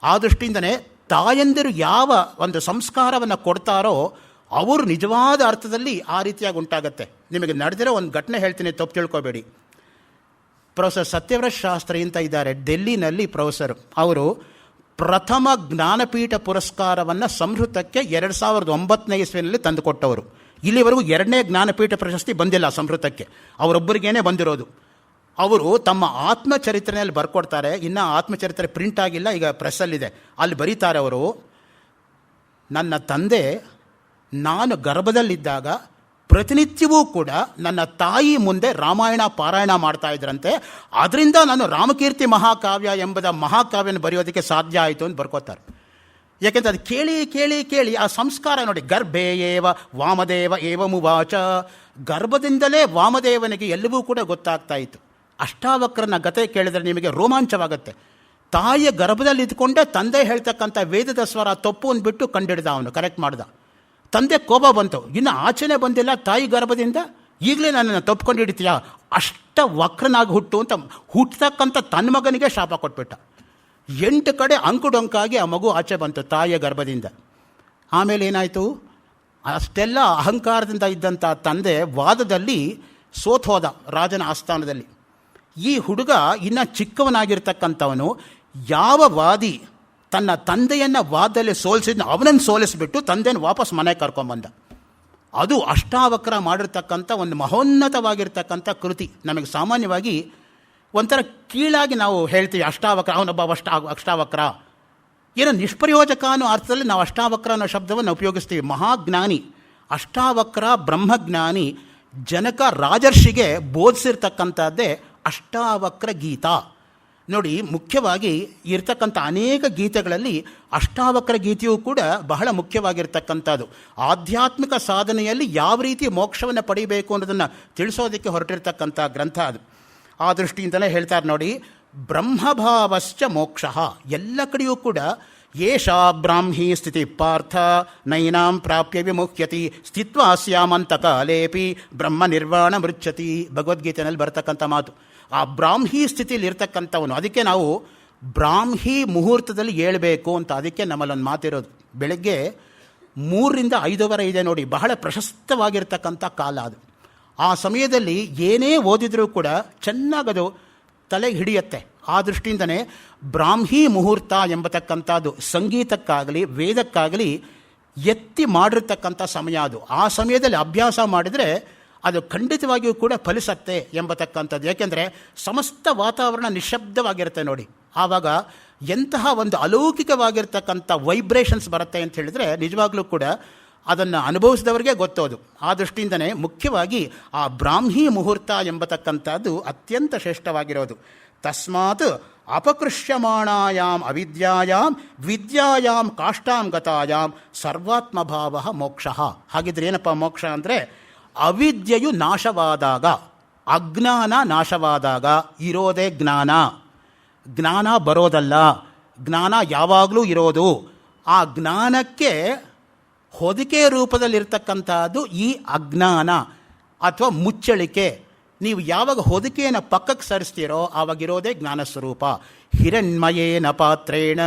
ಆ ದೃಷ್ಟಿಯಿಂದನೇ ತಾಯಂದಿರು ಯಾವ ಒಂದು ಸಂಸ್ಕಾರವನ್ನು ಕೊಡ್ತಾರೋ ಅವರು ನಿಜವಾದ ಅರ್ಥದಲ್ಲಿ ಆ ರೀತಿಯಾಗಿ ಉಂಟಾಗತ್ತೆ. ನಿಮಗೆ ನಡೆದಿರೋ ಒಂದು ಘಟನೆ ಹೇಳ್ತೀನಿ, ತಪ್ಪು ತಿಳ್ಕೊಬೇಡಿ. ಪ್ರೊಫೆಸರ್ ಸತ್ಯವ್ರತ ಶಾಸ್ತ್ರಿ ಅಂತ ಇದ್ದಾರೆ, ಡೆಲ್ಲಿನಲ್ಲಿ ಪ್ರೊಫೆಸರ್. ಅವರು ಪ್ರಥಮ ಜ್ಞಾನಪೀಠ ಪುರಸ್ಕಾರವನ್ನು ಸಂಸ್ಕೃತಕ್ಕೆ 2009ನೇ ಇಸ್ವಿನಲ್ಲಿ ತಂದುಕೊಟ್ಟವರು. ಇಲ್ಲಿವರೆಗೂ 2ನೇ ಜ್ಞಾನಪೀಠ ಪ್ರಶಸ್ತಿ ಬಂದಿಲ್ಲ ಸಂಸ್ಕೃತಕ್ಕೆ, ಅವರೊಬ್ಬರಿಗೇನೆ ಬಂದಿರೋದು. ಅವರು ತಮ್ಮ ಆತ್ಮಚರಿತ್ರೆಯಲ್ಲಿ ಬರ್ಕೊಡ್ತಾರೆ. ಇನ್ನು ಆತ್ಮಚರಿತ್ರೆ ಪ್ರಿಂಟ್ ಆಗಿಲ್ಲ, ಈಗ ಪ್ರೆಸ್ಸಲ್ಲಿದೆ. ಅಲ್ಲಿ ಬರೀತಾರೆ ಅವರು, ನನ್ನ ತಂದೆ ನಾನು ಗರ್ಭದಲ್ಲಿದ್ದಾಗ ಪ್ರತಿನಿತ್ಯವೂ ಕೂಡ ನನ್ನ ತಾಯಿ ಮುಂದೆ ರಾಮಾಯಣ ಪಾರಾಯಣ ಮಾಡ್ತಾ ಇದ್ರಂತೆ. ಅದರಿಂದ ನಾನು ರಾಮಕೀರ್ತಿ ಮಹಾಕಾವ್ಯ ಎಂಬುದ ಮಹಾಕಾವ್ಯನ ಬರೆಯೋದಕ್ಕೆ ಸಾಧ್ಯ ಆಯಿತು ಅಂತ ಬರ್ಕೋತಾರೆ. ಯಾಕೆಂದರೆ ಅದು ಕೇಳಿ ಕೇಳಿ ಕೇಳಿ ಆ ಸಂಸ್ಕಾರ ನೋಡಿ. ಗರ್ಭೇ ಏವ ವಾಮದೇವ ಏವಮುವಾಚ, ಗರ್ಭದಿಂದಲೇ ವಾಮದೇವನಿಗೆ ಎಲ್ಲವೂ ಕೂಡ ಗೊತ್ತಾಗ್ತಾ ಇತ್ತು. ಅಷ್ಟಾವಕ್ರನ ಗತೆ ಕೇಳಿದರೆ ನಿಮಗೆ ರೋಮಾಂಚವಾಗುತ್ತೆ. ತಾಯಿಯ ಗರ್ಭದಲ್ಲಿ ಇದ್ಕೊಂಡೆ ತಂದೆ ಹೇಳ್ತಕ್ಕಂಥ ವೇದದ ಸ್ವರ ತಪ್ಪು ಅಂದ್ಬಿಟ್ಟು ಕಂಡಿಡ್ದ, ಅವನು ಕರೆಕ್ಟ್ ಮಾಡ್ದ. ತಂದೆ ಕೋಪ ಬಂತು, ಇನ್ನು ಆಚೆನೇ ಬಂದಿಲ್ಲ ತಾಯಿ ಗರ್ಭದಿಂದ, ಈಗಲೇ ನನ್ನನ್ನು ತಪ್ಪಿಕೊಂಡು ಹಿಡಿತೀಯ, ಅಷ್ಟ ವಕ್ರನಾಗಿ ಹುಟ್ಟು ಅಂತ ಹುಟ್ಟತಕ್ಕಂಥ ತನ್ನ ಮಗನಿಗೆ ಶಾಪ ಕೊಟ್ಬಿಟ್ಟ. 8 ಕಡೆ ಅಂಕುಡೊಂಕಾಗಿ ಆ ಮಗು ಆಚೆ ಬಂತು ತಾಯಿಯ ಗರ್ಭದಿಂದ. ಆಮೇಲೆ ಏನಾಯಿತು, ಅಷ್ಟೆಲ್ಲ ಅಹಂಕಾರದಿಂದ ಇದ್ದಂಥ ತಂದೆ ವಾದದಲ್ಲಿ ಸೋತೋದ ರಾಜನ ಆಸ್ಥಾನದಲ್ಲಿ. ಈ ಹುಡುಗ ಇನ್ನು ಚಿಕ್ಕವನಾಗಿರ್ತಕ್ಕಂಥವನು ಯಾವ ವಾದಿ ತನ್ನ ತಂದೆಯನ್ನು ವಾದದಲ್ಲಿ ಸೋಲಿಸಿದ ಅವನನ್ನು ಸೋಲಿಸಿಬಿಟ್ಟು ತಂದೆಯನ್ನು ವಾಪಸ್ ಮನೆಗೆ ಕರ್ಕೊಂಬಂದ. ಅದು ಅಷ್ಟಾವಕ್ರ ಮಾಡಿರ್ತಕ್ಕಂಥ ಒಂದು ಮಹೋನ್ನತವಾಗಿರ್ತಕ್ಕಂಥ ಕೃತಿ. ನಮಗೆ ಸಾಮಾನ್ಯವಾಗಿ ಒಂಥರ ಕೀಳಾಗಿ ನಾವು ಹೇಳ್ತೀವಿ ಅಷ್ಟಾವಕ್ರ, ಅವನೊಬ್ಬ ಅಷ್ಟಾವಕ್ರ, ಏನೋ ನಿಷ್ಪ್ರಯೋಜಕ ಅನ್ನೋ ಅರ್ಥದಲ್ಲಿ ನಾವು ಅಷ್ಟಾವಕ್ರ ಅನ್ನೋ ಶಬ್ದವನ್ನು ಉಪಯೋಗಿಸ್ತೀವಿ. ಮಹಾಜ್ಞಾನಿ, ಅಷ್ಟಾವಕ್ರ ಬ್ರಹ್ಮಜ್ಞಾನಿ ಜನಕ ರಾಜರ್ಷಿಗೆ ಬೋಧಿಸಿರ್ತಕ್ಕಂಥದ್ದೇ ಅಷ್ಟಾವಕ್ರ ಗೀತಾ. ನೋಡಿ, ಮುಖ್ಯವಾಗಿ ಇರ್ತಕ್ಕಂಥ ಅನೇಕ ಗೀತೆಗಳಲ್ಲಿ ಅಷ್ಟಾವಕ್ರ ಗೀತೆಯೂ ಕೂಡ ಬಹಳ ಮುಖ್ಯವಾಗಿರ್ತಕ್ಕಂಥದ್ದು. ಆಧ್ಯಾತ್ಮಿಕ ಸಾಧನೆಯಲ್ಲಿ ಯಾವ ರೀತಿ ಮೋಕ್ಷವನ್ನು ಪಡಿಬೇಕು ಅನ್ನೋದನ್ನು ತಿಳಿಸೋದಕ್ಕೆ ಹೊರಟಿರ್ತಕ್ಕಂಥ ಗ್ರಂಥ ಅದು. ಆ ದೃಷ್ಟಿಯಿಂದಲೇ ಹೇಳ್ತಾರೆ ನೋಡಿ, ಬ್ರಹ್ಮಭಾವಶ್ಚ ಮೋಕ್ಷ. ಎಲ್ಲ ಕಡೆಯೂ ಕೂಡ ಏಷಾ ಬ್ರಾಹ್ಮೀ ಸ್ಥಿತಿ ಪಾರ್ಥ ನೈನಾಂ ಪ್ರಾಪ್ಯ ವಿಮುಖ್ಯತಿ ಸ್ಥಿತ್ವಾ ಸ್ಯಾಮಂತ ಕಾಲೇಪಿ ಬ್ರಹ್ಮ ನಿರ್ವಾಣ ಮೃಚ್ಛತಿ. ಭಗವದ್ಗೀತೆಯಲ್ಲಿ ಬರ್ತಕ್ಕಂಥ ಮಾತು. ಆ ಬ್ರಾಹ್ಮೀ ಸ್ಥಿತಿಯಲ್ಲಿ ಇರ್ತಕ್ಕಂಥವನು, ಅದಕ್ಕೆ ನಾವು ಬ್ರಾಹ್ಮೀ ಮುಹೂರ್ತದಲ್ಲಿ ಏಳಬೇಕು ಅಂತ. ಅದಕ್ಕೆ ನಮ್ಮಲ್ಲೊಂದು ಮಾತಿರೋದು, ಬೆಳಗ್ಗೆ 3ರಿಂದ 5:15 ಇದೆ ನೋಡಿ, ಬಹಳ ಪ್ರಶಸ್ತವಾಗಿರ್ತಕ್ಕಂಥ ಕಾಲ ಅದು. ಆ ಸಮಯದಲ್ಲಿ ಏನೇ ಓದಿದರೂ ಕೂಡ ಚೆನ್ನಾಗದು ತಲೆಗೆ ಹಿಡಿಯುತ್ತೆ. ಆ ದೃಷ್ಟಿಯಿಂದನೇ ಬ್ರಾಹ್ಮೀ ಮುಹೂರ್ತ ಎಂಬತಕ್ಕಂಥದ್ದು ಸಂಗೀತಕ್ಕಾಗಲಿ ವೇದಕ್ಕಾಗಲಿ ಎತ್ತಿ ಮಾಡಿರ್ತಕ್ಕಂಥ ಸಮಯ ಅದು. ಆ ಸಮಯದಲ್ಲಿ ಅಭ್ಯಾಸ ಮಾಡಿದರೆ ಅದು ಖಂಡಿತವಾಗಿಯೂ ಕೂಡ ಫಲಿಸತ್ತೆ ಎಂಬತಕ್ಕಂಥದ್ದು. ಏಕೆಂದರೆ ಸಮಸ್ತ ವಾತಾವರಣ ನಿಶ್ಶಬ್ದವಾಗಿರುತ್ತೆ ನೋಡಿ. ಆವಾಗ ಎಂತಹ ಒಂದು ಅಲೌಕಿಕವಾಗಿರ್ತಕ್ಕಂಥ ವೈಬ್ರೇಷನ್ಸ್ ಬರುತ್ತೆ ಅಂತ ಹೇಳಿದರೆ ನಿಜವಾಗ್ಲೂ ಕೂಡ ಅದನ್ನು ಅನುಭವಿಸಿದವರಿಗೆ ಗೊತ್ತೋದು. ಆ ದೃಷ್ಟಿಯಿಂದನೇ ಮುಖ್ಯವಾಗಿ ಆ ಬ್ರಾಹ್ಮೀ ಮುಹೂರ್ತ ಎಂಬತಕ್ಕಂಥದ್ದು ಅತ್ಯಂತ ಶ್ರೇಷ್ಠವಾಗಿರೋದು. ತಸ್ಮಾತ್ ಅಪಕೃಷ್ಯಮಾಣಾಯಾಮ್ ಅವಿದ್ಯಾಯಾಮ್ ವಿದ್ಯಾಯಾಮ್ ಕಾಷ್ಟಾಂ ಗತಾಯಾಮ್ ಸರ್ವಾತ್ಮಭಾವ ಮೋಕ್ಷ. ಹಾಗಿದ್ರೆ ಏನಪ್ಪ ಮೋಕ್ಷ ಅಂದರೆ, ಅವಿದ್ಯೆಯು ನಾಶವಾದಾಗ, ಅಜ್ಞಾನ ನಾಶವಾದಾಗ ಇರೋದೇ ಜ್ಞಾನ. ಜ್ಞಾನ ಬರೋದಲ್ಲ, ಜ್ಞಾನ ಯಾವಾಗಲೂ ಇರೋದು. ಆ ಜ್ಞಾನಕ್ಕೆ ಹೊದಿಕೆ ರೂಪದಲ್ಲಿರ್ತಕ್ಕಂಥದ್ದು ಈ ಅಜ್ಞಾನ ಅಥವಾ ಮುಚ್ಚಳಿಕೆ. ನೀವು ಯಾವಾಗ ಹೊದಿಕೆಯನ್ನು ಪಕ್ಕಕ್ಕೆ ಸರಿಸ್ತೀರೋ ಆವಾಗಿರೋದೇ ಜ್ಞಾನ ಸ್ವರೂಪ. ಹಿರಣ್ಮಯೇನ ಪಾತ್ರೇಣ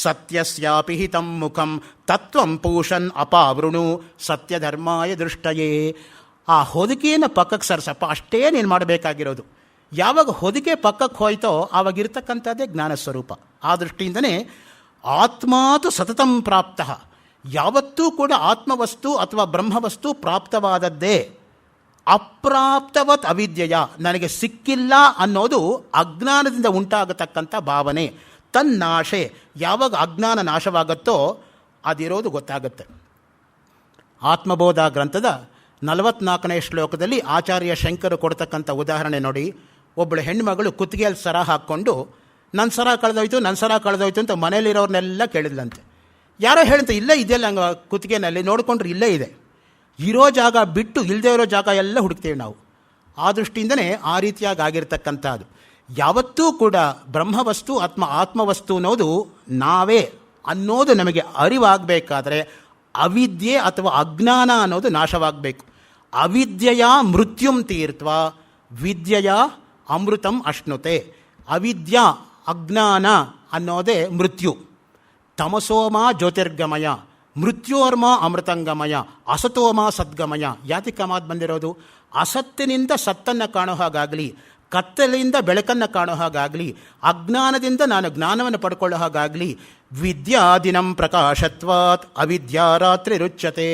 ಸತ್ಯಸ್ಯಾಪಿ ಹಿತಂ ಮುಖಂ ತತ್ವಂ ಪೂಷನ್ ಅಪಾವೃಣು ಸತ್ಯಧರ್ಮಾಯ ದೃಷ್ಟಯೇ. ಆ ಹೊದಿಕೆಯನ್ನು ಪಕ್ಕಕ್ಕೆ ಸರಿಸಪ್ಪ, ಅಷ್ಟೇ ನೀನು ಮಾಡಬೇಕಾಗಿರೋದು. ಯಾವಾಗ ಹೊದಿಕೆ ಪಕ್ಕಕ್ಕೆ ಹೋಯ್ತೋ ಆವಾಗಿರ್ತಕ್ಕಂಥದ್ದೇ ಜ್ಞಾನ ಸ್ವರೂಪ. ಆ ದೃಷ್ಟಿಯಿಂದನೇ ಆತ್ಮಾತು ಸತತಂ ಪ್ರಾಪ್ತಃ. ಯಾವತ್ತೂ ಕೂಡ ಆತ್ಮವಸ್ತು ಅಥವಾ ಬ್ರಹ್ಮವಸ್ತು ಪ್ರಾಪ್ತವಾದದ್ದೇ. ಅಪ್ರಾಪ್ತವತ್ ಅವಿದ್ಯೆಯ, ನನಗೆ ಸಿಕ್ಕಿಲ್ಲ ಅನ್ನೋದು ಅಜ್ಞಾನದಿಂದ ಉಂಟಾಗತಕ್ಕಂಥ ಭಾವನೆ. ತನ್ನಾಶೆ, ಯಾವಾಗ ಅಜ್ಞಾನ ನಾಶವಾಗುತ್ತೋ ಅದಿರೋದು ಗೊತ್ತಾಗುತ್ತೆ. ಆತ್ಮಬೋಧ ಗ್ರಂಥದ 44ನೇ ಶ್ಲೋಕದಲ್ಲಿ ಆಚಾರ್ಯ ಶಂಕರು ಕೊಡ್ತಕ್ಕಂಥ ಉದಾಹರಣೆ ನೋಡಿ. ಒಬ್ಬಳು ಹೆಣ್ಮಗಳು ಕುತ್ತಿಗೆಯಲ್ಲಿ ಸರ ಹಾಕ್ಕೊಂಡು ನನ್ನ ಸರ ಕಳೆದೋಯ್ತು ಅಂತ ಮನೇಲಿರೋರ್ನೆಲ್ಲ ಕೇಳಿದ್ಲಂತೆ. ಯಾರೋ ಹೇಳಿದಂತೆ ಇಲ್ಲೇ ಇದೆಯಲ್ಲ ಹಂಗೆ ಕುತ್ತಿಗೆನಲ್ಲಿ ನೋಡಿಕೊಂಡ್ರೆ ಇಲ್ಲೇ ಇದೆ. ಇರೋ ಜಾಗ ಬಿಟ್ಟು ಇಲ್ಲದೇ ಇರೋ ಜಾಗ ಎಲ್ಲ ಹುಡುಕ್ತೇವೆ ನಾವು. ಆ ದೃಷ್ಟಿಯಿಂದನೇ ಆ ರೀತಿಯಾಗಿ ಆಗಿರ್ತಕ್ಕಂಥದ್ದು. ಯಾವತ್ತೂ ಕೂಡ ಬ್ರಹ್ಮವಸ್ತು ಆತ್ಮವಸ್ತು ಅನ್ನೋದು ನಾವೇ ಅನ್ನೋದು ನಮಗೆ ಅರಿವಾಗಬೇಕಾದ್ರೆ ಅವಿದ್ಯೆ ಅಥವಾ ಅಜ್ಞಾನ ಅನ್ನೋದು ನಾಶವಾಗಬೇಕು. ಅವಿದ್ಯೆಯ ಮೃತ್ಯುಂ ತೀರ್ತ್ವ ವಿದ್ಯೆಯ ಅಮೃತಂ ಅಶ್ನುತೆ. ಅವಿದ್ಯಾ ಅಜ್ಞಾನ ಅನ್ನೋದೇ ಮೃತ್ಯು. ತಮಸೋಮ ಜ್ಯೋತಿರ್ಗಮಯ, ಮೃತ್ಯೋರ್ಮ ಅಮೃತಂಗಮಯ, ಅಸತೋಮ ಸದ್ಗಮಯ. ಯಾತಿಕಮಾದ್ ಬಂದಿರೋದು ಅಸತ್ತಿನಿಂದ ಸತ್ತನ್ನು ಕಾಣೋ ಹಾಗಾಗಲಿ, ಕತ್ತಲೆಯಿಂದ ಬೆಳಕನ್ನು ಕಾಣೋ ಹಾಗಾಗಲಿ, ಅಜ್ಞಾನದಿಂದ ನಾನು ಜ್ಞಾನವನ್ನು ಪಡ್ಕೊಳ್ಳೋ ಹಾಗಾಗಲಿ. ವಿದ್ಯಾದಿನಂ ಪ್ರಕಾಶತ್ವಾತ್ ಅವಿದ್ಯಾ ರಾತ್ರಿ ರುಚ್ಯತೆ.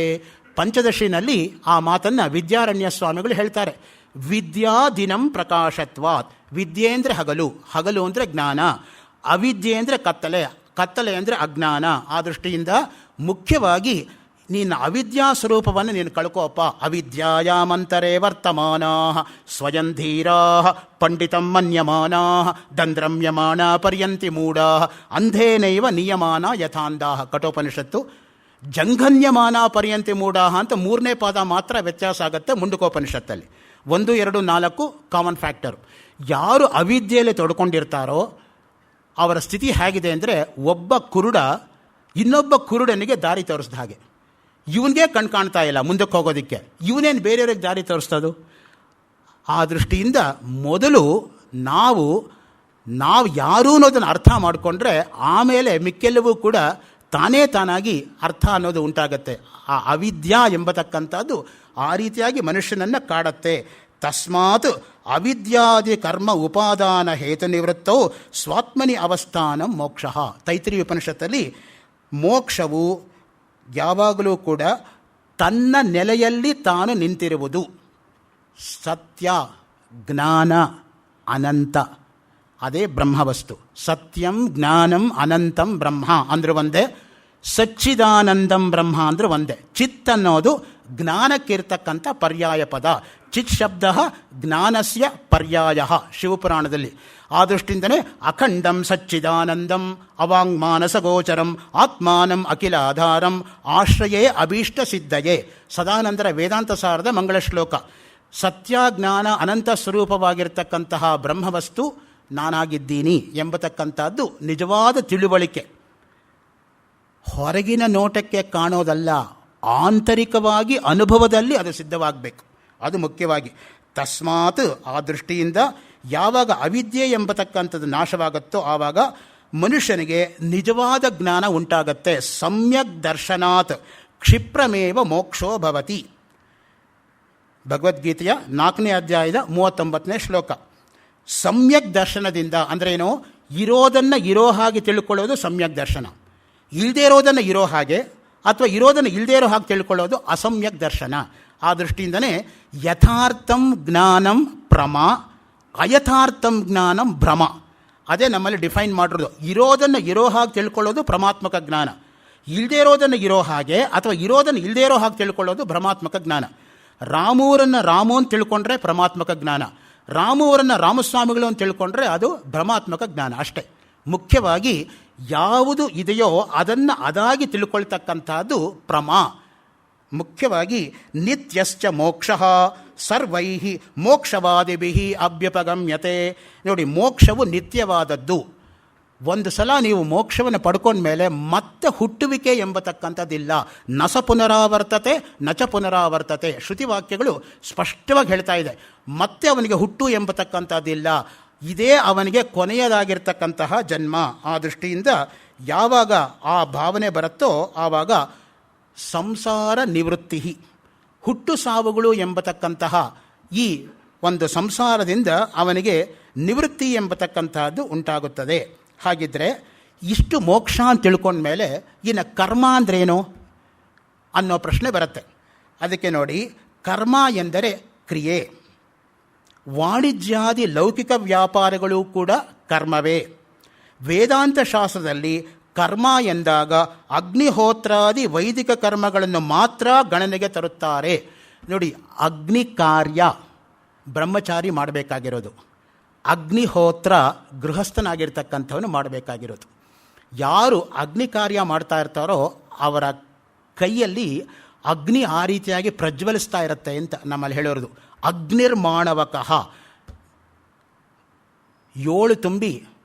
ಪಂಚದಶಿನಲ್ಲಿ ಆ ಮಾತನ್ನು ವಿದ್ಯಾರಣ್ಯ ಸ್ವಾಮಿಗಳು ಹೇಳ್ತಾರೆ. ವಿದ್ಯಾದಿನಂ ಪ್ರಕಾಶತ್ವಾತ್. ವಿದ್ಯೆ ಅಂದರೆ ಹಗಲು ಅಂದರೆ ಜ್ಞಾನ, ಅವಿದ್ಯೆ ಅಂದರೆ ಕತ್ತಲೆ ಅಂದರೆ ಅಜ್ಞಾನ. ಆ ದೃಷ್ಟಿಯಿಂದ ಮುಖ್ಯವಾಗಿ ನೀನು ಅವಿದ್ಯಾ ಸ್ವರೂಪವನ್ನು ನೀನು ಕಳ್ಕೋಪ್ಪ. ಅವಿದ್ಯಾಯಾಮಂತರೇ ವರ್ತಮಾನಾ ಸ್ವಯಂ ಧೀರಾ ಪಂಡಿತಂ ಮನ್ಯಮಾನಾ ದಂದ್ರಮ್ಯಮಾನ ಪರ್ಯಂತಿ ಮೂಢಾ ಅಂಧೇನೈವ ನಿಯಮಾನ ಯಥಾಂಧಾಃ. ಕಠೋಪನಿಷತ್ತು. ಜಂಘನ್ಯಮಾನ ಪರ್ಯಂತಿ ಮೂಢಾ ಅಂತ 3ನೇ ಪಾದ ಮಾತ್ರ ವ್ಯತ್ಯಾಸ ಆಗುತ್ತೆ ಮುಂಡಕೋಪನಿಷತ್ತಲ್ಲಿ. 1, 2, 4 ಕಾಮನ್ ಫ್ಯಾಕ್ಟರು. ಯಾರು ಅವಿದ್ಯೆಯಲ್ಲಿ ತೊಡ್ಕೊಂಡಿರ್ತಾರೋ ಅವರ ಸ್ಥಿತಿ ಹೇಗಿದೆ ಅಂದರೆ, ಒಬ್ಬ ಕುರುಡ ಇನ್ನೊಬ್ಬ ಕುರುಡನಿಗೆ ದಾರಿ ತೋರಿಸ್ದ ಹಾಗೆ. ಇವನಿಗೆ ಕಾಣ್ತಾ ಇಲ್ಲ ಮುಂದಕ್ಕೆ ಹೋಗೋದಕ್ಕೆ, ಇವನೇನು ಬೇರೆಯವ್ರಿಗೆ ದಾರಿ ತೋರಿಸ್ತದು? ಆ ದೃಷ್ಟಿಯಿಂದ ಮೊದಲು ನಾವು ಯಾರು ಅನ್ನೋದನ್ನು ಅರ್ಥ ಮಾಡಿಕೊಂಡ್ರೆ ಆಮೇಲೆ ಮಿಕ್ಕೆಲ್ಲವೂ ಕೂಡ ತಾನಾಗಿ ಅರ್ಥ ಅನ್ನೋದು ಉಂಟಾಗತ್ತೆ. ಆ ಅವಿದ್ಯಾ ಎಂಬತಕ್ಕಂಥದ್ದು ಆ ರೀತಿಯಾಗಿ ಮನುಷ್ಯನನ್ನು ಕಾಡತ್ತೆ. ತಸ್ಮಾತ್ ಅವಿದ್ಯಾದಿ ಕರ್ಮ ಉಪಾದಾನ ಹೇತು ನಿವೃತ್ತವು ಸ್ವಾತ್ಮನಿ ಅವಸ್ಥಾನ ಮೋಕ್ಷ. ತೈತ್ರಿಯ ಉಪನಿಷತ್ತಲ್ಲಿ ಮೋಕ್ಷವು ಯಾವಾಗಲೂ ಕೂಡ ತನ್ನ ನೆಲೆಯಲ್ಲಿ ತಾನು ನಿಂತಿರುವುದು. ಸತ್ಯ, ಜ್ಞಾನ, ಅನಂತ, ಅದೇ ಬ್ರಹ್ಮವಸ್ತು. ಸತ್ಯಂ ಜ್ಞಾನಂ ಅನಂತಂ ಬ್ರಹ್ಮ ಅಂದ್ರೆ ಒಂದೇ, ಸಚ್ಚಿದಾನಂದಂ ಬ್ರಹ್ಮ ಅಂದ್ರೆ ಒಂದೇ. ಚಿತ್ ಅನ್ನೋದು ಜ್ಞಾನಕ್ಕಿರ್ತಕ್ಕಂಥ ಪರ್ಯಾಯ ಪದ. ಚಿತ್ ಶಬ್ದ ಜ್ಞಾನಸ್ಯ ಪರ್ಯಾಯ ಶಿವಪುರಾಣದಲ್ಲಿ. ಆ ದೃಷ್ಟಿಯಿಂದಲೇ ಅಖಂಡಂ ಸಚ್ಚಿದಾನಂದಂ ಅವಾಂಗ್ಮಾನಸ ಗೋಚರಂ ಆತ್ಮಾನಂ ಅಖಿಲಾಧಾರಂ ಆಶ್ರಯೇ ಅಭೀಷ್ಟ ಸಿದ್ಧಯೇ. ಸದಾನಂದರ ವೇದಾಂತ ಸಾರದ ಮಂಗಳ ಶ್ಲೋಕ. ಸತ್ಯ ಜ್ಞಾನ ಅನಂತ ಸ್ವರೂಪವಾಗಿರ್ತಕ್ಕಂತಹ ಬ್ರಹ್ಮವಸ್ತು ನಾನಾಗಿದ್ದೀನಿ ಎಂಬತಕ್ಕಂಥದ್ದು ನಿಜವಾದ ತಿಳುವಳಿಕೆ. ಹೊರಗಿನ ನೋಟಕ್ಕೆ ಕಾಣೋದಲ್ಲ, ಆಂತರಿಕವಾಗಿ ಅನುಭವದಲ್ಲಿ ಅದು ಸಿದ್ಧವಾಗಬೇಕು. ಅದು ಮುಖ್ಯವಾಗಿ. ತಸ್ಮಾತ್ ಆ ದೃಷ್ಟಿಯಿಂದ ಯಾವಾಗ ಅವಿದ್ಯೆ ಎಂಬತಕ್ಕಂಥದ್ದು ನಾಶವಾಗುತ್ತೋ ಆವಾಗ ಮನುಷ್ಯನಿಗೆ ನಿಜವಾದ ಜ್ಞಾನ ಉಂಟಾಗತ್ತೆ. ಸಮ್ಯಕ್ ದರ್ಶನಾತ್ ಕ್ಷಿಪ್ರಮೇವ ಮೋಕ್ಷೋ ಭವತಿ. ಭಗವದ್ಗೀತೆಯ 4ನೇ ಅಧ್ಯಾಯದ 39ನೇ ಶ್ಲೋಕ. ಸಮ್ಯಕ್ ದರ್ಶನದಿಂದ ಅಂದ್ರೇನು? ಇರೋದನ್ನು ಇರೋ ಹಾಗೆ ತಿಳ್ಕೊಳ್ಳೋದು ಸಮ್ಯಕ್ ದರ್ಶನ. ಇಲ್ಲದೇ ಇರೋದನ್ನು ಇರೋ ಹಾಗೆ ಅಥವಾ ಇರೋದನ್ನು ಇಲ್ಲದೇ ಇರೋ ಹಾಗೆ ತಿಳ್ಕೊಳ್ಳೋದು ಅಸಮ್ಯಕ್ ದರ್ಶನ. ಆ ದೃಷ್ಟಿಯಿಂದನೇ ಯಥಾರ್ಥಂ ಜ್ಞಾನಂ ಪ್ರಮ, ಅಯಥಾರ್ಥಂ ಜ್ಞಾನಂ ಭ್ರಮ. ಅದೇ ನಮ್ಮಲ್ಲಿ ಡಿಫೈನ್ ಮಾಡಿರೋದು. ಇರೋದನ್ನು ಇರೋ ಹಾಗೆ ತಿಳ್ಕೊಳ್ಳೋದು ಪ್ರಮಾತ್ಮಕ ಜ್ಞಾನ, ಇಲ್ಲದೇ ಇರೋದನ್ನು ಇರೋ ಹಾಗೆ ಅಥವಾ ಇರೋದನ್ನು ಇಲ್ಲದೇ ಇರೋ ಹಾಗೆ ತಿಳ್ಕೊಳ್ಳೋದು ಭ್ರಮಾತ್ಮಕ ಜ್ಞಾನ. ರಾಮೂರನ್ನು ರಾಮು ಅಂತ ತಿಳ್ಕೊಂಡ್ರೆ ಪ್ರಮಾತ್ಮಕ ಜ್ಞಾನ, ರಾಮುವರನ್ನು ರಾಮಸ್ವಾಮಿಗಳು ಅಂತ ತಿಳ್ಕೊಂಡ್ರೆ ಅದು ಭ್ರಮಾತ್ಮಕ ಜ್ಞಾನ ಅಷ್ಟೇ. ಮುಖ್ಯವಾಗಿ ಯಾವುದು ಇದೆಯೋ ಅದನ್ನು ಅದಾಗಿ ತಿಳ್ಕೊಳ್ತಕ್ಕಂಥದ್ದು ಪ್ರಮಾ. ಮುಖ್ಯವಾಗಿ ನಿತ್ಯಶ್ಚ ಮೋಕ್ಷ ಸರ್ವೈ ಮೋಕ್ಷವಾದಿಭಿ ಅಭ್ಯುಪಗಮ್ಯತೆ. ನೋಡಿ, ಮೋಕ್ಷವು ನಿತ್ಯವಾದದ್ದು. ಒಂದು ಸಲ ನೀವು ಮೋಕ್ಷವನ್ನು ಪಡ್ಕೊಂಡ್ಮೇಲೆ ಮತ್ತೆ ಹುಟ್ಟುವಿಕೆ ಎಂಬತಕ್ಕಂಥದ್ದಿಲ್ಲ. ನಸ ಪುನರಾವರ್ತತೆ ನಚ ಪುನರಾವರ್ತತೆ. ಶ್ರುತಿವಾಕ್ಯಗಳು ಸ್ಪಷ್ಟವಾಗಿ ಹೇಳ್ತಾ ಇದೆ. ಮತ್ತೆ ಅವನಿಗೆ ಹುಟ್ಟು ಎಂಬತಕ್ಕಂಥದ್ದಿಲ್ಲ. ಇದೇ ಅವನಿಗೆ ಕೊನೆಯದಾಗಿರ್ತಕ್ಕಂತಹ ಜನ್ಮ. ಆ ದೃಷ್ಟಿಯಿಂದ ಯಾವಾಗ ಆ ಭಾವನೆ ಬರುತ್ತೋ ಆವಾಗ ಸಂಸಾರ ನಿವೃತ್ತಿ, ಹುಟ್ಟು ಸಾವುಗಳು ಎಂಬತಕ್ಕಂತಹ ಈ ಒಂದು ಸಂಸಾರದಿಂದ ಅವನಿಗೆ ನಿವೃತ್ತಿ ಎಂಬತಕ್ಕಂತಹದ್ದು ಉಂಟಾಗುತ್ತದೆ. ಹಾಗಿದ್ದರೆ ಇಷ್ಟು ಮೋಕ್ಷ ಅಂತ ತಿಳ್ಕೊಂಡ್ಮೇಲೆ ಇನ್ನು ಕರ್ಮ ಅಂದ್ರೇನು ಅನ್ನೋ ಪ್ರಶ್ನೆ ಬರುತ್ತೆ. ಅದಕ್ಕೆ ನೋಡಿ, ಕರ್ಮ ಎಂದರೆ ಕ್ರಿಯೆ. ವಾಣಿಜ್ಯಾದಿ ಲೌಕಿಕ ವ್ಯಾಪಾರಗಳು ಕೂಡ ಕರ್ಮವೇ. ವೇದಾಂತ ಶಾಸ್ತ್ರದಲ್ಲಿ ಕರ್ಮ ಎಂದಾಗ ಅಗ್ನಿಹೋತ್ರಾದಿ ವೈದಿಕ ಕರ್ಮಗಳನ್ನು ಮಾತ್ರ ಗಣನೆಗೆ ತರುತ್ತಾರೆ. ನೋಡಿ, ಅಗ್ನಿ ಕಾರ್ಯ ಬ್ರಹ್ಮಚಾರಿ ಮಾಡಬೇಕಾಗಿರೋದು, ಅಗ್ನಿಹೋತ್ರ ಗೃಹಸ್ಥನಾಗಿರ್ತಕ್ಕಂಥವನು ಮಾಡಬೇಕಾಗಿರೋದು. ಯಾರು ಅಗ್ನಿ ಕಾರ್ಯ ಮಾಡ್ತಾ ಇರ್ತಾರೋ ಅವರ ಕೈಯಲ್ಲಿ ಅಗ್ನಿ ಆ ರೀತಿಯಾಗಿ ಪ್ರಜ್ವಲಿಸ್ತಾ ಇರುತ್ತೆ ಅಂತ ನಮ್ಮಲ್ಲಿ ಹೇಳೋದು. ಅಗ್ನಿರ್ಮಾಣವಕಃ 7 ತುಂಬಿ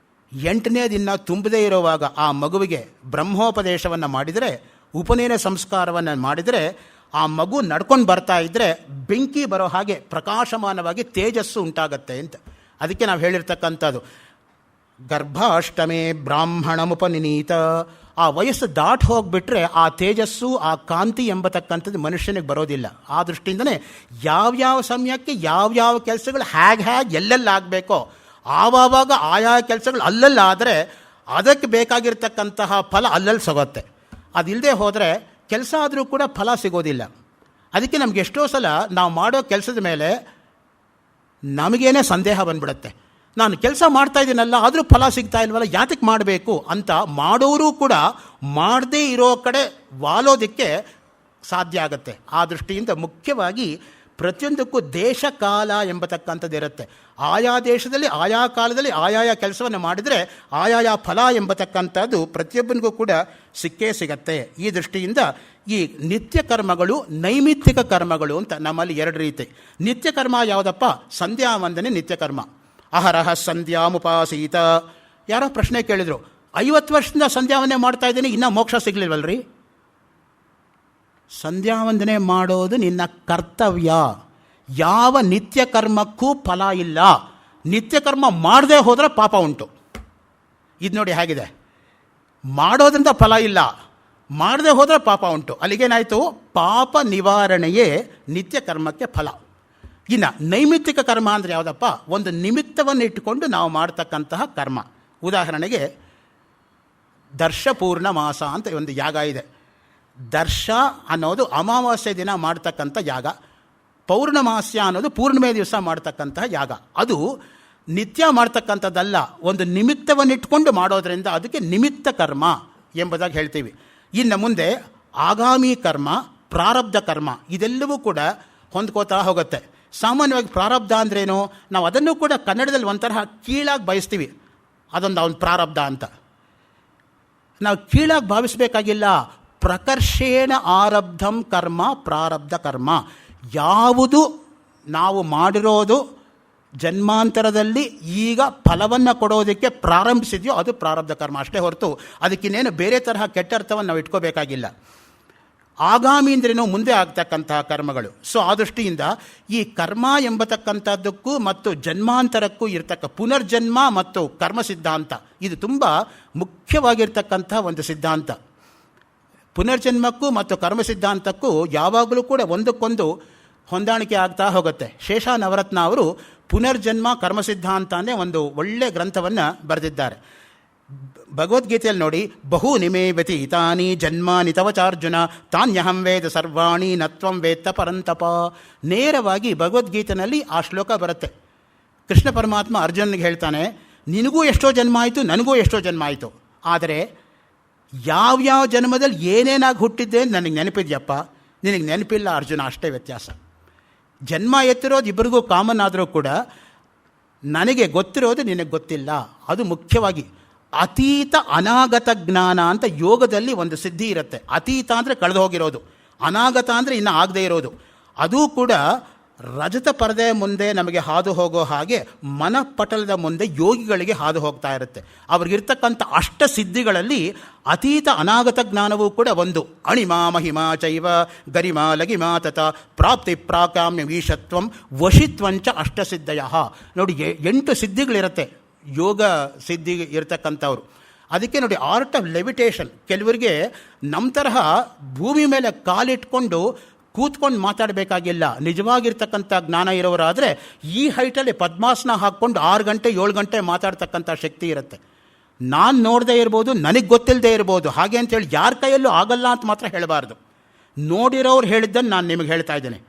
8ನೇ ದಿನ ತುಂಬದೇ ಇರುವಾಗ ಆ ಮಗುವಿಗೆ ಬ್ರಹ್ಮೋಪದೇಶವನ್ನು ಮಾಡಿದರೆ, ಉಪನಯನ ಸಂಸ್ಕಾರವನ್ನು ಮಾಡಿದರೆ, ಆ ಮಗು ನಡ್ಕೊಂಡು ಬರ್ತಾ ಇದ್ದರೆ ಬೆಂಕಿ ಬರೋ ಹಾಗೆ ಪ್ರಕಾಶಮಾನವಾಗಿ ತೇಜಸ್ಸು ಉಂಟಾಗತ್ತೆ ಅಂತ. ಅದಕ್ಕೆ ನಾವು ಹೇಳಿರ್ತಕ್ಕಂಥದ್ದು ಗರ್ಭಾಷ್ಟಮೇ ಬ್ರಾಹ್ಮಣಮುಪನಿನೀತ. ಆ ವಯಸ್ಸು ದಾಟ್ ಹೋಗಿಬಿಟ್ರೆ ಆ ತೇಜಸ್ಸು, ಆ ಕಾಂತಿ ಎಂಬತಕ್ಕಂಥದ್ದು ಮನುಷ್ಯನಿಗೆ ಬರೋದಿಲ್ಲ. ಆ ದೃಷ್ಟಿಯಿಂದನೇ ಯಾವ್ಯಾವ ಸಮಯಕ್ಕೆ ಯಾವ್ಯಾವ ಕೆಲಸಗಳು ಹೇಗೆ ಎಲ್ಲೆಲ್ಲಾಗಬೇಕೋ ಆವಾಗ ಆಯಾ ಕೆಲಸಗಳು ಅಲ್ಲಲ್ಲಾದರೆ ಅದಕ್ಕೆ ಬೇಕಾಗಿರ್ತಕ್ಕಂತಹ ಫಲ ಅಲ್ಲಲ್ಲಿ ಸಿಗುತ್ತೆ. ಅದಿಲ್ಲದೆ ಹೋದರೆ ಕೆಲಸ ಆದರೂ ಕೂಡ ಫಲ ಸಿಗೋದಿಲ್ಲ. ಅದಕ್ಕೆ ನಮ್ಗೆ ಎಷ್ಟೋ ಸಲ ನಾವು ಮಾಡೋ ಕೆಲಸದ ಮೇಲೆ ನಮಗೇನೆ ಸಂದೇಹ ಬಂದ್ಬಿಡುತ್ತೆ. ನಾನು ಕೆಲಸ ಮಾಡ್ತಾ ಇದ್ದೀನಲ್ಲ, ಆದರೂ ಫಲ ಸಿಗ್ತಾ ಇಲ್ವಲ್ಲ, ಯಾತಕ್ಕೆ ಮಾಡಬೇಕು ಅಂತ ಮಾಡೋರು ಕೂಡ ಮಾಡದೇ ಇರೋ ಕಡೆ ವಾಲೋದಕ್ಕೆ ಸಾಧ್ಯ ಆಗುತ್ತೆ. ಆ ದೃಷ್ಟಿಯಿಂದ ಮುಖ್ಯವಾಗಿ ಪ್ರತಿಯೊಂದಕ್ಕೂ ದೇಶ ಕಾಲ ಎಂಬತಕ್ಕಂಥದ್ದು ಇರುತ್ತೆ. ಆಯಾ ದೇಶದಲ್ಲಿ ಆಯಾ ಕಾಲದಲ್ಲಿ ಆಯಾಯ ಕೆಲಸವನ್ನು ಮಾಡಿದರೆ ಆಯಾಯ ಫಲ ಎಂಬತಕ್ಕಂಥದ್ದು ಪ್ರತಿಯೊಬ್ಬನಿಗೂ ಕೂಡ ಸಿಕ್ಕೇ ಸಿಗತ್ತೆ. ಈ ದೃಷ್ಟಿಯಿಂದ ಈ ನಿತ್ಯ ಕರ್ಮಗಳು, ನೈಮಿತ್ತಿಕ ಕರ್ಮಗಳು ಅಂತ ನಮ್ಮಲ್ಲಿ 2 ರೀತಿ. ನಿತ್ಯ ಕರ್ಮ ಯಾವುದಪ್ಪ? ಸಂಧ್ಯಾ ವಂದನೆ ನಿತ್ಯ ಕರ್ಮ. ಅಹರಹ ಸಂಧ್ಯಾಮುಪಾಸೀತ. ಯಾರೋ ಪ್ರಶ್ನೆ ಕೇಳಿದರು, 50 ವರ್ಷದಿಂದ ಸಂಧ್ಯಾವಂದನೆ ಮಾಡ್ತಾ ಇದ್ದೀನಿ, ಇನ್ನೂ ಮೋಕ್ಷ ಸಿಗಲಿಲ್ವಲ್ರಿ? ಸಂಧ್ಯಾವಂದನೆ ಮಾಡೋದು ನಿನ್ನ ಕರ್ತವ್ಯ. ಯಾವ ನಿತ್ಯ ಕರ್ಮಕ್ಕೂ ಫಲ ಇಲ್ಲ. ನಿತ್ಯ ಕರ್ಮ ಮಾಡದೆ ಹೋದರೆ ಪಾಪ ಉಂಟು. ಇದು ನೋಡಿ ಹೇಗಿದೆ, ಮಾಡೋದ್ರಿಂದ ಫಲ ಇಲ್ಲ, ಮಾಡದೆ ಹೋದರೆ ಪಾಪ ಉಂಟು. ಅಲ್ಲಿಗೇನಾಯಿತು? ಪಾಪ ನಿವಾರಣೆಯೇ ನಿತ್ಯ ಕರ್ಮಕ್ಕೆ ಫಲ. ಇನ್ನು ನೈಮಿತ್ತಿಕ ಕರ್ಮ ಅಂದರೆ ಯಾವುದಪ್ಪ? ಒಂದು ನಿಮಿತ್ತವನ್ನು ಇಟ್ಟುಕೊಂಡು ನಾವು ಮಾಡ್ತಕ್ಕಂತಹ ಕರ್ಮ. ಉದಾಹರಣೆಗೆ ದರ್ಶ ಪೂರ್ಣ ಮಾಸ ಅಂತ ಒಂದು ಯಾಗ ಇದೆ. ದರ್ಶ ಅನ್ನೋದು ಅಮಾವಾಸ್ಯೆ ದಿನ ಮಾಡ್ತಕ್ಕಂಥ ಯಾಗ, ಪೌರ್ಣಮಾಸ್ಯ ಅನ್ನೋದು ಪೂರ್ಣಿಮೆ ದಿವಸ ಮಾಡ್ತಕ್ಕಂತಹ ಯಾಗ. ಅದು ನಿತ್ಯ ಮಾಡ್ತಕ್ಕಂಥದ್ದಲ್ಲ, ಒಂದು ನಿಮಿತ್ತವನ್ನಿಟ್ಕೊಂಡು ಮಾಡೋದರಿಂದ ಅದಕ್ಕೆ ನಿಮಿತ್ತ ಕರ್ಮ ಎಂಬುದಾಗಿ ಹೇಳ್ತೀವಿ. ಇನ್ನು ಮುಂದೆ ಆಗಾಮಿ ಕರ್ಮ, ಪ್ರಾರಬ್ಧ ಕರ್ಮ, ಇದೆಲ್ಲವೂ ಕೂಡ ಹೊಂದ್ಕೋತಾ ಹೋಗುತ್ತೆ. ಸಾಮಾನ್ಯವಾಗಿ ಪ್ರಾರಬ್ಧ ಅಂದ್ರೇನು? ನಾವು ಅದನ್ನು ಕೂಡ ಕನ್ನಡದಲ್ಲಿ ಒಂಥರ ಕೀಳಾಗಿ ಬಯಸ್ತೀವಿ. ಅವನ ಪ್ರಾರಬ್ಧ ಅಂತ ನಾವು ಕೀಳಾಗಿ ಭಾವಿಸಬೇಕಾಗಿಲ್ಲ. ಪ್ರಕರ್ಷೇಣ ಆರಬ್ಧಂ ಕರ್ಮ ಪ್ರಾರಬ್ಧ ಕರ್ಮ. ಯಾವುದು ನಾವು ಮಾಡಿರೋದು ಜನ್ಮಾಂತರದಲ್ಲಿ ಈಗ ಫಲವನ್ನು ಕೊಡೋದಕ್ಕೆ ಪ್ರಾರಂಭಿಸಿದೆಯೋ ಅದು ಪ್ರಾರಬ್ಧ ಕರ್ಮ ಅಷ್ಟೇ ಹೊರತು ಅದಕ್ಕಿನ್ನೇನು ಬೇರೆ ತರಹ ಕೆಟ್ಟ ಅರ್ಥವನ್ನು ನಾವು ಇಟ್ಕೋಬೇಕಾಗಿಲ್ಲ. ಆಗಾಮಿ ಅಂದ್ರೇನು? ಮುಂದೆ ಆಗ್ತಕ್ಕಂತಹ ಕರ್ಮಗಳು. ಸೊ ಆ ದೃಷ್ಟಿಯಿಂದ ಈ ಕರ್ಮ ಎಂಬತಕ್ಕಂಥದ್ದಕ್ಕೂ ಮತ್ತು ಜನ್ಮಾಂತರಕ್ಕೂ ಇರತಕ್ಕ ಪುನರ್ಜನ್ಮ ಮತ್ತು ಕರ್ಮ ಸಿದ್ಧಾಂತ, ಇದು ತುಂಬ ಮುಖ್ಯವಾಗಿರ್ತಕ್ಕಂಥ ಒಂದು ಸಿದ್ಧಾಂತ. ಪುನರ್ಜನ್ಮಕ್ಕೂ ಮತ್ತು ಕರ್ಮ ಸಿದ್ಧಾಂತಕ್ಕೂ ಯಾವಾಗಲೂ ಕೂಡ ಒಂದಕ್ಕೊಂದು ಹೊಂದಾಣಿಕೆ ಆಗ್ತಾ ಹೋಗುತ್ತೆ. ಶೇಷ ನವರತ್ನ ಅವರು ಪುನರ್ಜನ್ಮ ಕರ್ಮ ಸಿದ್ಧಾಂತನೇ ಒಂದು ಒಳ್ಳೆಯ ಗ್ರಂಥವನ್ನು ಬರೆದಿದ್ದಾರೆ. ಭಗವದ್ಗೀತೆಯಲ್ಲಿ ನೋಡಿ, ಬಹು ನಿಮೇ ವ್ಯತೀತಾನಿ ಜನ್ಮಾನಿ ತವ ಚಾರ್ಜುನ ತಾನ್ಯಹಂ ವೇದ ಸರ್ವಾಣಿ ನತ್ವಂ ವೇತ್ತ ಪರಂತಪ. ನೇರವಾಗಿ ಭಗವದ್ಗೀತೆಯಲ್ಲಿ ಆ ಶ್ಲೋಕ ಬರುತ್ತೆ. ಕೃಷ್ಣ ಪರಮಾತ್ಮ ಅರ್ಜುನನಿಗೆ ಹೇಳ್ತಾನೆ, ನಿನಗೂ ಎಷ್ಟೋ ಜನ್ಮ ಆಯಿತು, ನನಗೂ ಎಷ್ಟೋ ಜನ್ಮ ಆಯಿತು, ಆದರೆ ಯಾವ್ಯಾವ ಜನ್ಮದಲ್ಲಿ ಏನೇನಾಗಿ ಹುಟ್ಟಿದ್ದೆ ನನಗೆ ನೆನಪಿದೆಯಪ್ಪ, ನಿನಗೆ ನೆನಪಿಲ್ಲ ಅರ್ಜುನ, ಅಷ್ಟೇ ವ್ಯತ್ಯಾಸ. ಜನ್ಮ ಎತ್ತಿರೋದು ಇಬ್ಬರಿಗೂ ಕಾಮನ್ ಆದರೂ ಕೂಡ ನನಗೆ ಗೊತ್ತಿರೋದು ನಿನಗೆ ಗೊತ್ತಿಲ್ಲ. ಅದು ಮುಖ್ಯವಾಗಿ ಅತೀತ ಅನಾಗತ ಜ್ಞಾನ ಅಂತ ಯೋಗದಲ್ಲಿ ಒಂದು ಸಿದ್ಧಿ ಇರುತ್ತೆ. ಅತೀತ ಅಂದರೆ ಕಳೆದು ಹೋಗಿರೋದು, ಅನಾಗತ ಅಂದರೆ ಇನ್ನು ಆಗದೇ ಇರೋದು. ಅದೂ ಕೂಡ ರಜತ ಪರದೆ ಮುಂದೆ ನಮಗೆ ಹಾದು ಹೋಗೋ ಹಾಗೆ ಮನಪಟಲದ ಮುಂದೆ ಯೋಗಿಗಳಿಗೆ ಹಾದು ಹೋಗ್ತಾ ಇರುತ್ತೆ. ಅವ್ರಿಗಿರ್ತಕ್ಕಂಥ ಅಷ್ಟ ಸಿದ್ಧಿಗಳಲ್ಲಿ ಅತೀತ ಅನಾಗತ ಜ್ಞಾನವೂ ಕೂಡ ಒಂದು. ಅಣಿಮಾ ಮಹಿಮಾ ಚೈವ ಗರಿಮಾ ಲಗಿಮಾ ತತ ಪ್ರಾಪ್ತಿ ಪ್ರಾಕಾಮ್ಯ ವೀಶತ್ವಂ ವಶಿತ್ವಂಚ ಅಷ್ಟಸಿದ್ಧಯ. ನೋಡಿ, 8 ಸಿದ್ಧಿಗಳಿರುತ್ತೆ ಯೋಗ ಸಿದ್ಧಿ ಇರತಕ್ಕಂಥವ್ರು. ಅದಕ್ಕೆ ನೋಡಿ, ಆರ್ಟ್ ಆಫ್ ಲೆವಿಟೇಷನ್. ಕೆಲವರಿಗೆ ನಮ್ಮ ತರಹ ಭೂಮಿ ಮೇಲೆ ಕಾಲಿಟ್ಕೊಂಡು ಕೂತ್ಕೊಂಡು ಮಾತಾಡಬೇಕಾಗಿಲ್ಲ. ನಿಜವಾಗಿರ್ತಕ್ಕಂಥ ಜ್ಞಾನ ಇರೋರಾದರೆ ಈ ಹೈಟಲ್ಲಿ ಪದ್ಮಾಸನ ಹಾಕ್ಕೊಂಡು 6 ಗಂಟೆ 7 ಗಂಟೆ ಮಾತಾಡ್ತಕ್ಕಂಥ ಶಕ್ತಿ ಇರುತ್ತೆ. ನಾನು ನೋಡದೇ ಇರ್ಬೋದು, ನನಗೆ ಗೊತ್ತಿಲ್ಲದೆ ಇರ್ಬೋದು. ಹಾಗೆ ಅಂತೇಳಿ ಯಾರ ಕೈಯಲ್ಲೂ ಆಗಲ್ಲ ಅಂತ ಮಾತ್ರ ಹೇಳಬಾರ್ದು. ನೋಡಿರೋರು ಹೇಳಿದ್ದನ್ನು ನಾನು ನಿಮಗೆ ಹೇಳ್ತಾ ಇದ್ದೇನೆ.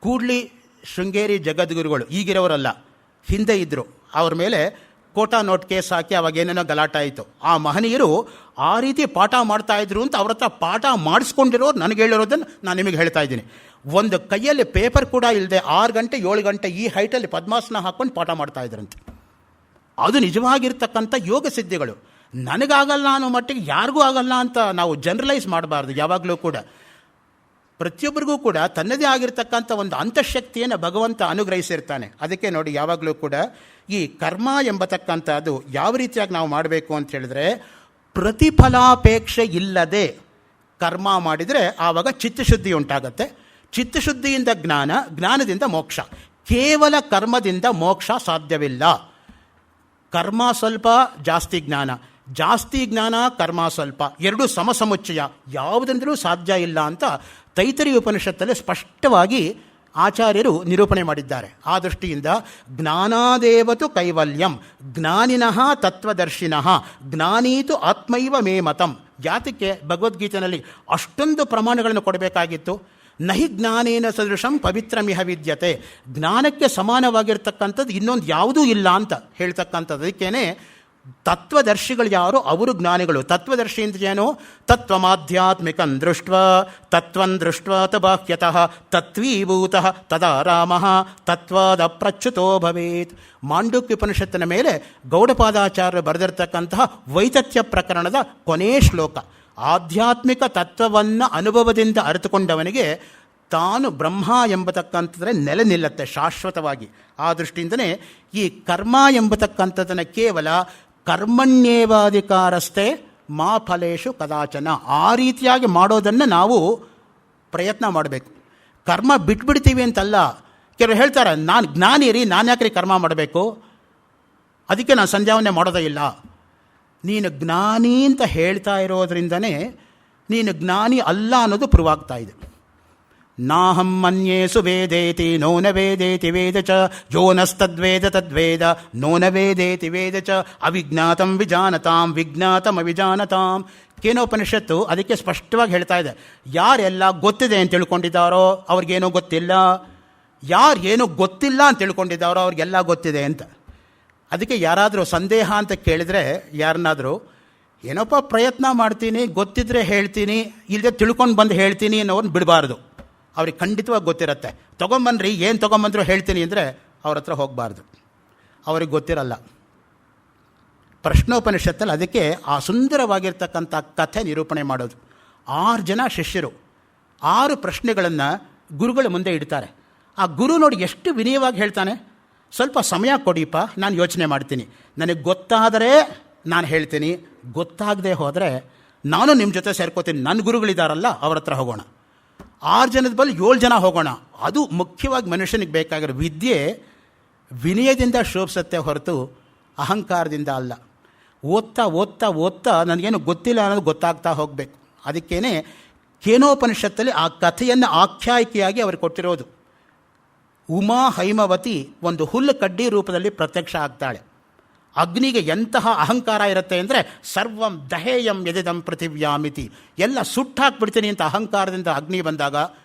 ಕೂಡ್ಲಿ ಶೃಂಗೇರಿ ಜಗದ್ಗುರುಗಳು ಈಗಿರೋರಲ್ಲ, ಹಿಂದೆ ಇದ್ದರು. ಅವ್ರ ಮೇಲೆ ಕೋಟಾ ನೋಟ್ ಕೇಸ್ ಹಾಕಿ ಅವಾಗ ಏನೇನೋ ಗಲಾಟೆ ಆಯಿತು. ಆ ಮಹನೀಯರು ಆ ರೀತಿ ಪಾಠ ಮಾಡ್ತಾ ಇದ್ರು ಅಂತ ಅವ್ರ ಹತ್ರ ಪಾಠ ಮಾಡಿಸ್ಕೊಂಡಿರೋರು ನನಗೆ ಹೇಳಿರೋದನ್ನು ನಾನು ನಿಮಗೆ ಹೇಳ್ತಾ ಇದ್ದೀನಿ. ಒಂದು ಕೈಯಲ್ಲಿ ಪೇಪರ್ ಕೂಡ ಇಲ್ಲದೆ 6 ಗಂಟೆ 7 ಗಂಟೆ ಈ ಹೈಟಲ್ಲಿ ಪದ್ಮಾಸನ ಹಾಕ್ಕೊಂಡು ಪಾಠ ಮಾಡ್ತಾ ಇದ್ರಂತೆ. ಅದು ನಿಜವಾಗಿರ್ತಕ್ಕಂಥ ಯೋಗ ಸಿದ್ಧಿಗಳು. ನನಗಾಗಲ್ಲ ಅನ್ನೋ ಮಟ್ಟಿಗೆ ಯಾರಿಗೂ ಆಗಲ್ಲ ಅಂತ ನಾವು ಜನರಲೈಸ್ ಮಾಡಬಾರ್ದು. ಯಾವಾಗಲೂ ಕೂಡ ಪ್ರತಿಯೊಬ್ಬರಿಗೂ ಕೂಡ ತನ್ನದೇ ಆಗಿರ್ತಕ್ಕಂಥ ಒಂದು ಅಂತಃಶಕ್ತಿಯನ್ನು ಭಗವಂತ ಅನುಗ್ರಹಿಸಿರ್ತಾನೆ. ಅದಕ್ಕೆ ನೋಡಿ, ಯಾವಾಗಲೂ ಕೂಡ ಈ ಕರ್ಮ ಎಂಬತಕ್ಕಂಥದ್ದು ಯಾವ ರೀತಿಯಾಗಿ ನಾವು ಮಾಡಬೇಕು ಅಂತ ಹೇಳಿದ್ರೆ, ಪ್ರತಿಫಲಾಪೇಕ್ಷೆ ಇಲ್ಲದೆ ಕರ್ಮ ಮಾಡಿದರೆ ಆವಾಗ ಚಿತ್ತಶುದ್ಧಿ ಉಂಟಾಗತ್ತೆ. ಚಿತ್ತಶುದ್ಧಿಯಿಂದ ಜ್ಞಾನ, ಜ್ಞಾನದಿಂದ ಮೋಕ್ಷ. ಕೇವಲ ಕರ್ಮದಿಂದ ಮೋಕ್ಷ ಸಾಧ್ಯವಿಲ್ಲ. ಕರ್ಮ ಸ್ವಲ್ಪ, ಜಾಸ್ತಿ ಜ್ಞಾನ, ಜಾಸ್ತಿ ಜ್ಞಾನ, ಕರ್ಮ ಸ್ವಲ್ಪ, ಎರಡೂ ಸಮಸಮುಚ್ಚಯ, ಯಾವುದರಿಂದಲೂ ಸಾಧ್ಯ ಇಲ್ಲ ಅಂತ ತೈತರೀಯ ಉಪನಿಷತ್ತಲ್ಲಿ ಸ್ಪಷ್ಟವಾಗಿ ಆಚಾರ್ಯರು ನಿರೂಪಣೆ ಮಾಡಿದ್ದಾರೆ. ಆ ದೃಷ್ಟಿಯಿಂದ ಜ್ಞಾನಾದೇವತು ಕೈವಲ್ಯಂ, ಜ್ಞಾನಿನಃ ತತ್ವದರ್ಶಿನಃ, ಜ್ಞಾನೀತು ಆತ್ಮೈವ ಮೇ ಮತಂ. ಯಾತಕ್ಕೆ ಭಗವದ್ಗೀತೆಯಲ್ಲಿ ಅಷ್ಟೊಂದು ಪ್ರಮಾಣಗಳನ್ನು ಕೊಡಬೇಕಾಗಿತ್ತು? ನಹಿ ಜ್ಞಾನೇನ ಸದೃಶಂ ಪವಿತ್ರಮಿಹ ವಿದ್ಯತೆ, ಜ್ಞಾನಕ್ಕೆ ಸಮಾನವಾಗಿರ್ತಕ್ಕಂಥದ್ದು ಇನ್ನೊಂದು ಯಾವುದೂ ಇಲ್ಲ ಅಂತ ಹೇಳ್ತಕ್ಕಂಥದ್ದು. ಅದಕ್ಕೇನೆ ತತ್ವದರ್ಶಿಗಳು ಯಾರು, ಅವರು ಜ್ಞಾನಿಗಳು. ತತ್ವದರ್ಶಿ ಅಂತ ಏನು? ತತ್ವಮಾಧ್ಯಾತ್ಮಿಕಂ ದೃಷ್ಟ ತತ್ವಂ ದೃಷ್ಟ ತಬಾಹ್ಯತಃ ತತ್ವೀಭೂತಃ ತದಾ ರಾಮಃ ತತ್ವಾದಪ್ರಚ್ಯುತೋ ಭವೇತ್. ಮಾಂಡುಕ್ಯೋಪನಿಷತ್ತಿನ ಮೇಲೆ ಗೌಡಪಾದಾಚಾರ್ಯರು ಬರೆದಿರ್ತಕ್ಕಂತಹ ವೈತಥ್ಯ ಪ್ರಕರಣದ ಕೊನೆಯ ಶ್ಲೋಕ. ಆಧ್ಯಾತ್ಮಿಕ ತತ್ವವನ್ನು ಅನುಭವದಿಂದ ಅರಿತುಕೊಂಡವನಿಗೆ ತಾನು ಬ್ರಹ್ಮ ಎಂಬತಕ್ಕಂಥದ್ರೆ ನೆಲೆ ನಿಲ್ಲತ್ತೆ ಶಾಶ್ವತವಾಗಿ. ಆ ದೃಷ್ಟಿಯಿಂದಲೇ ಈ ಕರ್ಮ ಎಂಬತಕ್ಕಂಥದ್ದನ್ನು ಕೇವಲ ಕರ್ಮಣ್ಯೇವಾಧಿಕಾರಸ್ಥೆ ಮಾ ಫಲೇಶು ಕದಾಚನ, ಆ ರೀತಿಯಾಗಿ ಮಾಡೋದನ್ನು ನಾವು ಪ್ರಯತ್ನ ಮಾಡಬೇಕು. ಕರ್ಮ ಬಿಟ್ಬಿಡ್ತೀವಿ ಅಂತಲ್ಲ. ಕೆಲವರು ಹೇಳ್ತಾರೆ, ನಾನು ಜ್ಞಾನಿ ರೀ, ನಾನು ಯಾಕ್ರಿ ಕರ್ಮ ಮಾಡಬೇಕು, ಅದಕ್ಕೆ ನಾನು ಸಂಧ್ಯಾವನೆ ಮಾಡೋದೇ ಇಲ್ಲ. ನೀನು ಜ್ಞಾನಿ ಅಂತ ಹೇಳ್ತಾ ಇರೋದ್ರಿಂದನೇ ನೀನು ಜ್ಞಾನಿ ಅಲ್ಲ ಅನ್ನೋದು ಪ್ರೂವ್ ಆಗ್ತಾ ಇದೆ. ನಾಹಂ ಮನ್ಯೇಸು ವೇದೇತಿ ನೋ ನ ವೇದೇತಿ ವೇದ ಚ ಯೋ ನಸ್ತದ್ವೇದ ತದ್ವೇದ ನೋ ನ ವೇದೇತಿ ವೇದ ಚ ಅವಿಜ್ಞಾತಂ ವಿಜಾನತಾಂ ವಿಜ್ಞಾತಂ ಅವಿಜಾನತಾಂ. ಕೇನೋಪನಿಷತ್ತು ಅದಕ್ಕೆ ಸ್ಪಷ್ಟವಾಗಿ ಹೇಳ್ತಾ ಇದೆ. ಯಾರೆಲ್ಲ ಗೊತ್ತಿದೆ ಅಂತ ತಿಳ್ಕೊಂಡಿದ್ದಾರೋ ಅವ್ರಿಗೇನೋ ಗೊತ್ತಿಲ್ಲ, ಯಾರು ಏನೋ ಗೊತ್ತಿಲ್ಲ ಅಂತ ತಿಳ್ಕೊಂಡಿದ್ದಾರೋ ಅವ್ರಿಗೆಲ್ಲ ಗೊತ್ತಿದೆ ಅಂತ. ಅದಕ್ಕೆ ಯಾರಾದರೂ ಸಂದೇಹ ಅಂತ ಕೇಳಿದರೆ ಯಾರನ್ನಾದರೂ, ಏನಪ್ಪ ಪ್ರಯತ್ನ ಮಾಡ್ತೀನಿ, ಗೊತ್ತಿದ್ರೆ ಹೇಳ್ತೀನಿ, ಇಲ್ಲದೆ ತಿಳ್ಕೊಂಡು ಬಂದು ಹೇಳ್ತೀನಿ ಅನ್ನೋರನ್ನ ಬಿಡಬಾರ್ದು. ಅವ್ರಿಗೆ ಖಂಡಿತವಾಗಿ ಗೊತ್ತಿರುತ್ತೆ. ತೊಗೊಂಬನ್ರಿ, ಏನು ತೊಗೊಂಬಂದ್ರು ಹೇಳ್ತೀನಿ ಅಂದರೆ ಅವ್ರ ಹತ್ರ ಹೋಗಬಾರ್ದು, ಅವ್ರಿಗೆ ಗೊತ್ತಿರಲ್ಲ. ಪ್ರಶ್ನೋಪನಿಷತ್ತಲ್ಲಿ ಅದಕ್ಕೆ ಆ ಸುಂದರವಾಗಿರ್ತಕ್ಕಂಥ ಕಥೆ ನಿರೂಪಣೆ ಮಾಡೋದು. 6 ಜನ ಶಿಷ್ಯರು 6 ಪ್ರಶ್ನೆಗಳನ್ನು ಗುರುಗಳ ಮುಂದೆ ಇಡ್ತಾರೆ. ಆ ಗುರು ನೋಡಿ ಎಷ್ಟು ವಿನಯವಾಗಿ ಹೇಳ್ತಾನೆ, ಸ್ವಲ್ಪ ಸಮಯ ಕೊಡಿಪ್ಪ, ನಾನು ಯೋಚನೆ ಮಾಡ್ತೀನಿ, ನನಗೆ ಗೊತ್ತಾದರೆ ನಾನು ಹೇಳ್ತೀನಿ, ಗೊತ್ತಾಗದೆ ಹೋದರೆ ನಾನು ನಿಮ್ಮ ಜೊತೆ ಸೇರ್ಕೋತೀನಿ, ನನ್ನ ಗುರುಗಳಿದ್ದಾರಲ್ಲ ಅವ್ರ ಹತ್ರ ಹೋಗೋಣ. 6 ಜನದ ಬಳಿ 7 ಜನ ಹೋಗೋಣ. ಅದು ಮುಖ್ಯವಾಗಿ ಮನುಷ್ಯನಿಗೆ ಬೇಕಾಗಿರೋ ವಿದ್ಯೆ ವಿನಯದಿಂದ ಶೋಭಿಸುತ್ತೆ ಹೊರತು ಅಹಂಕಾರದಿಂದ ಅಲ್ಲ. ಓದ್ತಾ ಓದ್ತಾ ಓದ್ತಾ ನನಗೇನು ಗೊತ್ತಿಲ್ಲ ಅನ್ನೋದು ಗೊತ್ತಾಗ್ತಾ ಹೋಗಬೇಕು. ಅದಕ್ಕೇನೆ ಕೇನೋಪನಿಷತ್ತಲ್ಲಿ ಆ ಕಥೆಯನ್ನು ಆಖ್ಯಾಯಿಕೆಯಾಗಿ ಅವರು ಕೊಟ್ಟಿರೋದು. ಉಮಾ ಹೈಮವತಿ ಒಂದು ಹುಲ್ಲು ಕಡ್ಡಿ ರೂಪದಲ್ಲಿ ಪ್ರತ್ಯಕ್ಷ ಆಗ್ತಾಳೆ. ಅಗ್ನಿಗೆ ಎಂತಹ ಅಹಂಕಾರ ಇರುತ್ತೆ ಅಂದರೆ ಸರ್ವಂ ದಹೇಯಂ ಯದಿದಂ ಪೃಥಿವ್ಯಾಮಿತಿ, ಎಲ್ಲ ಸುಟ್ಟಾಕ್ಬಿಡ್ತೀನಿ ಅಂತ ಅಹಂಕಾರದಿಂದ ಅಗ್ನಿ ಬಂದಾಗ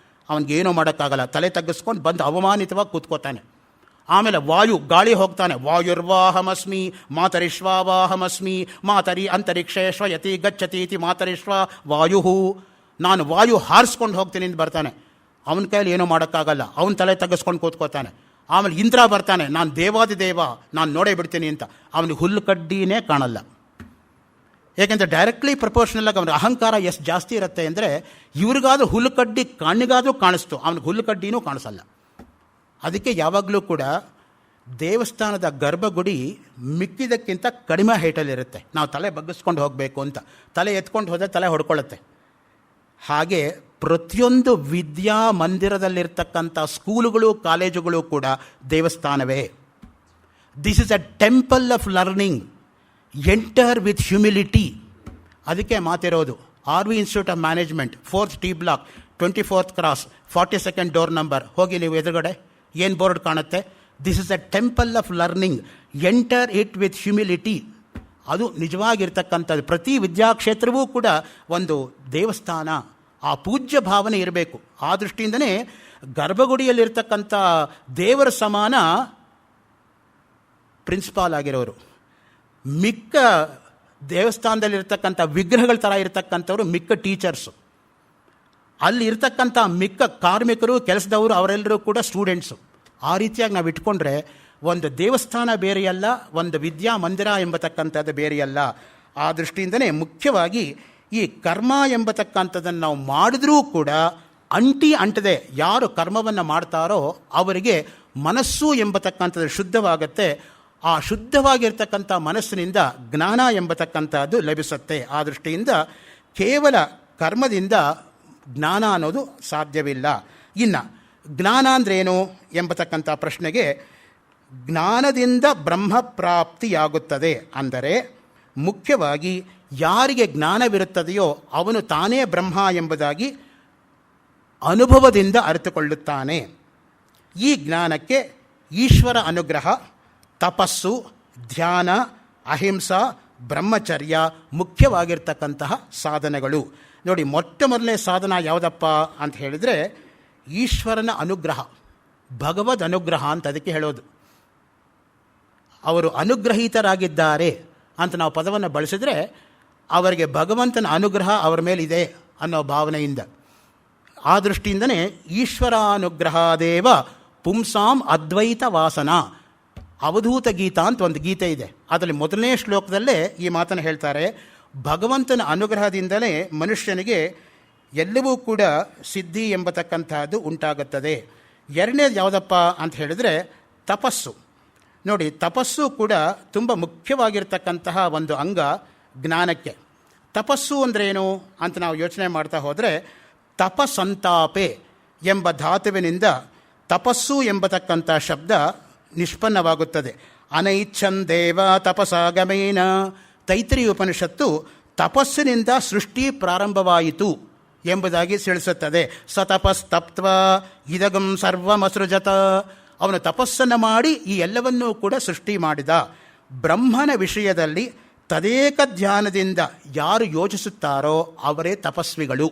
ಅವನಿಗೇನೂ ಮಾಡೋಕ್ಕಾಗಲ್ಲ. ತಲೆ ತಗ್ಗಿಸ್ಕೊಂಡು ಬಂದು ಅವಮಾನಿತವಾಗಿ ಕೂತ್ಕೋತಾನೆ. ಆಮೇಲೆ ವಾಯು, ಗಾಳಿ ಹೋಗ್ತಾನೆ, ವಾಯುರ್ವಾಹಮಸ್ಮಿ ಮಾತರಿಶ್ವಾವಾಹಮಸ್ಮಿ ಮಾತರಿ ಅಂತರಿಕ್ಷೇಶ್ವ ಯತಿ ಗಚ್ಚತೀತಿ ಮಾತರಿಶ್ವ ವಾಯು, ನಾನು ವಾಯು ಹಾರಿಸ್ಕೊಂಡು ಹೋಗ್ತೀನಿ ಅಂತ ಬರ್ತಾನೆ. ಅವನ ಕೈಯಲ್ಲಿ ಏನೂ ಮಾಡೋಕ್ಕಾಗಲ್ಲ, ಅವನ ತಲೆ ತಗ್ಗಿಸ್ಕೊಂಡು ಕೂತ್ಕೋತಾನೆ. ಆಮೇಲೆ ಇಂದ್ರ ಬರ್ತಾನೆ, ನಾನು ದೇವಾದಿದೇವ, ನಾನು ನೋಡೇ ಬಿಡ್ತೀನಿ ಅಂತ. ಅವನಿಗೆ ಹುಲ್ಲು ಕಡ್ಡಿನೇ ಕಾಣಲ್ಲ. ಏಕೆಂದರೆ ಡೈರೆಕ್ಟ್ಲಿ ಪ್ರಪೋರ್ಷನಲ್ಲಾಗಿ ಅವನ ಅಹಂಕಾರ ಎಷ್ಟು ಜಾಸ್ತಿ ಇರುತ್ತೆ ಅಂದರೆ, ಇವ್ರಿಗಾದ್ರೂ ಹುಲ್ಲು ಕಡ್ಡಿ ಕಣ್ಣಿಗಾದರೂ ಕಾಣಿಸ್ತು, ಅವನಿಗೆ ಹುಲ್ಲು ಕಡ್ಡಿನೂ ಕಾಣಿಸಲ್ಲ. ಅದಕ್ಕೆ ಯಾವಾಗಲೂ ಕೂಡ ದೇವಸ್ಥಾನದ ಗರ್ಭಗುಡಿ ಮಿಕ್ಕಿದಕ್ಕಿಂತ ಕಡಿಮೆ ಹೈಟಲ್ಲಿರುತ್ತೆ. ನಾವು ತಲೆ ಬಗ್ಗಿಸ್ಕೊಂಡು ಹೋಗಬೇಕು ಅಂತ, ತಲೆ ಎತ್ಕೊಂಡು ಹೋದರೆ ತಲೆ ಹೊಡ್ಕೊಳ್ಳುತ್ತೆ. ಹಾಗೆ ಪ್ರತಿಯೊಂದು ವಿದ್ಯಾ ಮಂದಿರದಲ್ಲಿರ್ತಕ್ಕಂಥ ಸ್ಕೂಲುಗಳು ಕಾಲೇಜುಗಳು ಕೂಡ ದೇವಸ್ಥಾನವೇ. This is a temple of learning, enter with humility. ಅದಕ್ಕೆ ಮಾತಿರೋದು. RV institute of management, 4th T block, 24th cross, 42nd door number. ಹೋಗಿ ನೀವು ಎದುರುಗಡೆ ಏನು ಬೋರ್ಡ್ ಕಾಣುತ್ತೆ? This is a temple of learning, enter it with humility. ಅದು ನಿಜವಾಗಿರ್ತಕ್ಕಂಥದ್ದು. ಪ್ರತಿ ವಿದ್ಯಾಕ್ಷೇತ್ರವೂ ಕೂಡ ಒಂದು ದೇವಸ್ಥಾನ. ಆ ಪೂಜ್ಯ ಭಾವನೆ ಇರಬೇಕು. ಆ ದೃಷ್ಟಿಯಿಂದನೇ ಗರ್ಭಗುಡಿಯಲ್ಲಿರ್ತಕ್ಕಂಥ ದೇವರ ಸಮಾನ ಪ್ರಿನ್ಸಿಪಾಲ್ ಆಗಿರೋರು, ಮಿಕ್ಕ ದೇವಸ್ಥಾನದಲ್ಲಿರ್ತಕ್ಕಂಥ ವಿಗ್ರಹಗಳ ಥರ ಇರತಕ್ಕಂಥವ್ರು ಮಿಕ್ಕ ಟೀಚರ್ಸು, ಅಲ್ಲಿ ಇರ್ತಕ್ಕಂಥ ಮಿಕ್ಕ ಕಾರ್ಮಿಕರು, ಕೆಲಸದವರು ಅವರೆಲ್ಲರೂ ಕೂಡ ಸ್ಟೂಡೆಂಟ್ಸು. ಆ ರೀತಿಯಾಗಿ ನಾವು ಇಟ್ಕೊಂಡ್ರೆ ಒಂದು ದೇವಸ್ಥಾನ ಬೇರೆಯಲ್ಲ, ಒಂದು ವಿದ್ಯಾಮಂದಿರ ಎಂಬತಕ್ಕಂಥದ್ದು ಬೇರೆಯಲ್ಲ. ಆ ದೃಷ್ಟಿಯಿಂದನೇ ಮುಖ್ಯವಾಗಿ ಈ ಕರ್ಮ ಎಂಬತಕ್ಕಂಥದ್ದನ್ನು ನಾವು ಮಾಡಿದ್ರೂ ಕೂಡ ಅಂಟದೆ ಯಾರು ಕರ್ಮವನ್ನು ಮಾಡ್ತಾರೋ ಅವರಿಗೆ ಮನಸ್ಸು ಎಂಬತಕ್ಕಂಥದ್ದು ಶುದ್ಧವಾಗುತ್ತೆ. ಆ ಶುದ್ಧವಾಗಿರ್ತಕ್ಕಂಥ ಮನಸ್ಸಿನಿಂದ ಜ್ಞಾನ ಎಂಬತಕ್ಕಂಥದ್ದು ಲಭಿಸುತ್ತೆ. ಆ ದೃಷ್ಟಿಯಿಂದ ಕೇವಲ ಕರ್ಮದಿಂದ ಜ್ಞಾನ ಅನ್ನೋದು ಸಾಧ್ಯವಿಲ್ಲ. ಇನ್ನು ಜ್ಞಾನ ಅಂದ್ರೇನು ಎಂಬತಕ್ಕಂಥ ಪ್ರಶ್ನೆಗೆ, ಜ್ಞಾನದಿಂದ ಬ್ರಹ್ಮಪ್ರಾಪ್ತಿಯಾಗುತ್ತದೆ ಅಂದರೆ ಮುಖ್ಯವಾಗಿ ಯಾರಿಗೆ ಜ್ಞಾನವಿರುತ್ತದೆಯೋ ಅವನು ತಾನೇ ಬ್ರಹ್ಮ ಎಂಬುದಾಗಿ ಅನುಭವದಿಂದ ಅರಿತುಕೊಳ್ಳುತ್ತಾನೆ. ಈ ಜ್ಞಾನಕ್ಕೆ ಈಶ್ವರ ಅನುಗ್ರಹ, ತಪಸ್ಸು, ಧ್ಯಾನ, ಅಹಿಂಸಾ, ಬ್ರಹ್ಮಚರ್ಯ ಮುಖ್ಯವಾಗಿರ್ತಕ್ಕಂತಹ ಸಾಧನೆಗಳು. ನೋಡಿ, ಮೊದಲನೇ ಸಾಧನ ಯಾವುದಪ್ಪ ಅಂತ ಹೇಳಿದರೆ ಈಶ್ವರನ ಅನುಗ್ರಹ, ಭಗವದ್ ಅನುಗ್ರಹ ಅಂತ ಅದಕ್ಕೆ ಹೇಳೋದು. ಅವರು ಅನುಗ್ರಹೀತರಾಗಿದ್ದಾರೆ ಅಂತ ನಾವು ಪದವನ್ನು ಬಳಸಿದರೆ ಅವರಿಗೆ ಭಗವಂತನ ಅನುಗ್ರಹ ಅವರ ಮೇಲಿದೆ ಅನ್ನೋ ಭಾವನೆಯಿಂದ. ಆ ದೃಷ್ಟಿಯಿಂದನೇ ಈಶ್ವರಾನುಗ್ರಹದೇವ ಪುಂಸಾಂ ಅದ್ವೈತ ವಾಸನ, ಅವಧೂತ ಗೀತಾ ಅಂತ ಒಂದು ಗೀತೆ ಇದೆ. ಅದರಲ್ಲಿ ಮೊದಲನೇ ಶ್ಲೋಕದಲ್ಲೇ ಈ ಮಾತನ್ನು ಹೇಳ್ತಾರೆ. ಭಗವಂತನ ಅನುಗ್ರಹದಿಂದಲೇ ಮನುಷ್ಯನಿಗೆ ಎಲ್ಲವೂ ಕೂಡ ಸಿದ್ಧಿ ಎಂಬತಕ್ಕಂತಹದ್ದು ಉಂಟಾಗುತ್ತದೆ. ಎರಡನೇದು ಯಾವುದಪ್ಪ ಅಂತ ಹೇಳಿದರೆ ತಪಸ್ಸು. ನೋಡಿ, ತಪಸ್ಸು ಕೂಡ ತುಂಬ ಮುಖ್ಯವಾಗಿರ್ತಕ್ಕಂತಹ ಒಂದು ಅಂಗ ಜ್ಞಾನಕ್ಕೆ. ತಪಸ್ಸು ಅಂದ್ರೇನು ಅಂತ ನಾವು ಯೋಚನೆ ಮಾಡ್ತಾ ಹೋದರೆ, ತಪಸಂತಾಪೆ ಎಂಬ ಧಾತುವಿನಿಂದ ತಪಸ್ಸು ಎಂಬತಕ್ಕಂಥ ಶಬ್ದ ನಿಷ್ಪನ್ನವಾಗುತ್ತದೆ. ಅನೈಚ್ಛನ್ ದೇವ ತಪಸಾಗಮೇನ, ತೈತ್ರಿಯ ಉಪನಿಷತ್ತು ತಪಸ್ಸಿನಿಂದ ಸೃಷ್ಟಿ ಪ್ರಾರಂಭವಾಯಿತು ಎಂಬುದಾಗಿ ತಿಳಿಸುತ್ತದೆ. ಸ ತಪಸ್ತಪ್ತ್ವ ಇದಗಂ ಸರ್ವಮಸೃಜತ, ಅವನು ತಪಸ್ಸನ್ನು ಮಾಡಿ ಈ ಎಲ್ಲವನ್ನೂ ಕೂಡ ಸೃಷ್ಟಿ ಮಾಡಿದ. ಬ್ರಹ್ಮನ ವಿಷಯದಲ್ಲಿ ತದೇಕ ಧ್ಯಾನದಿಂದ ಯಾರು ಯೋಚಿಸುತ್ತಾರೋ ಅವರೇ ತಪಸ್ವಿಗಳು.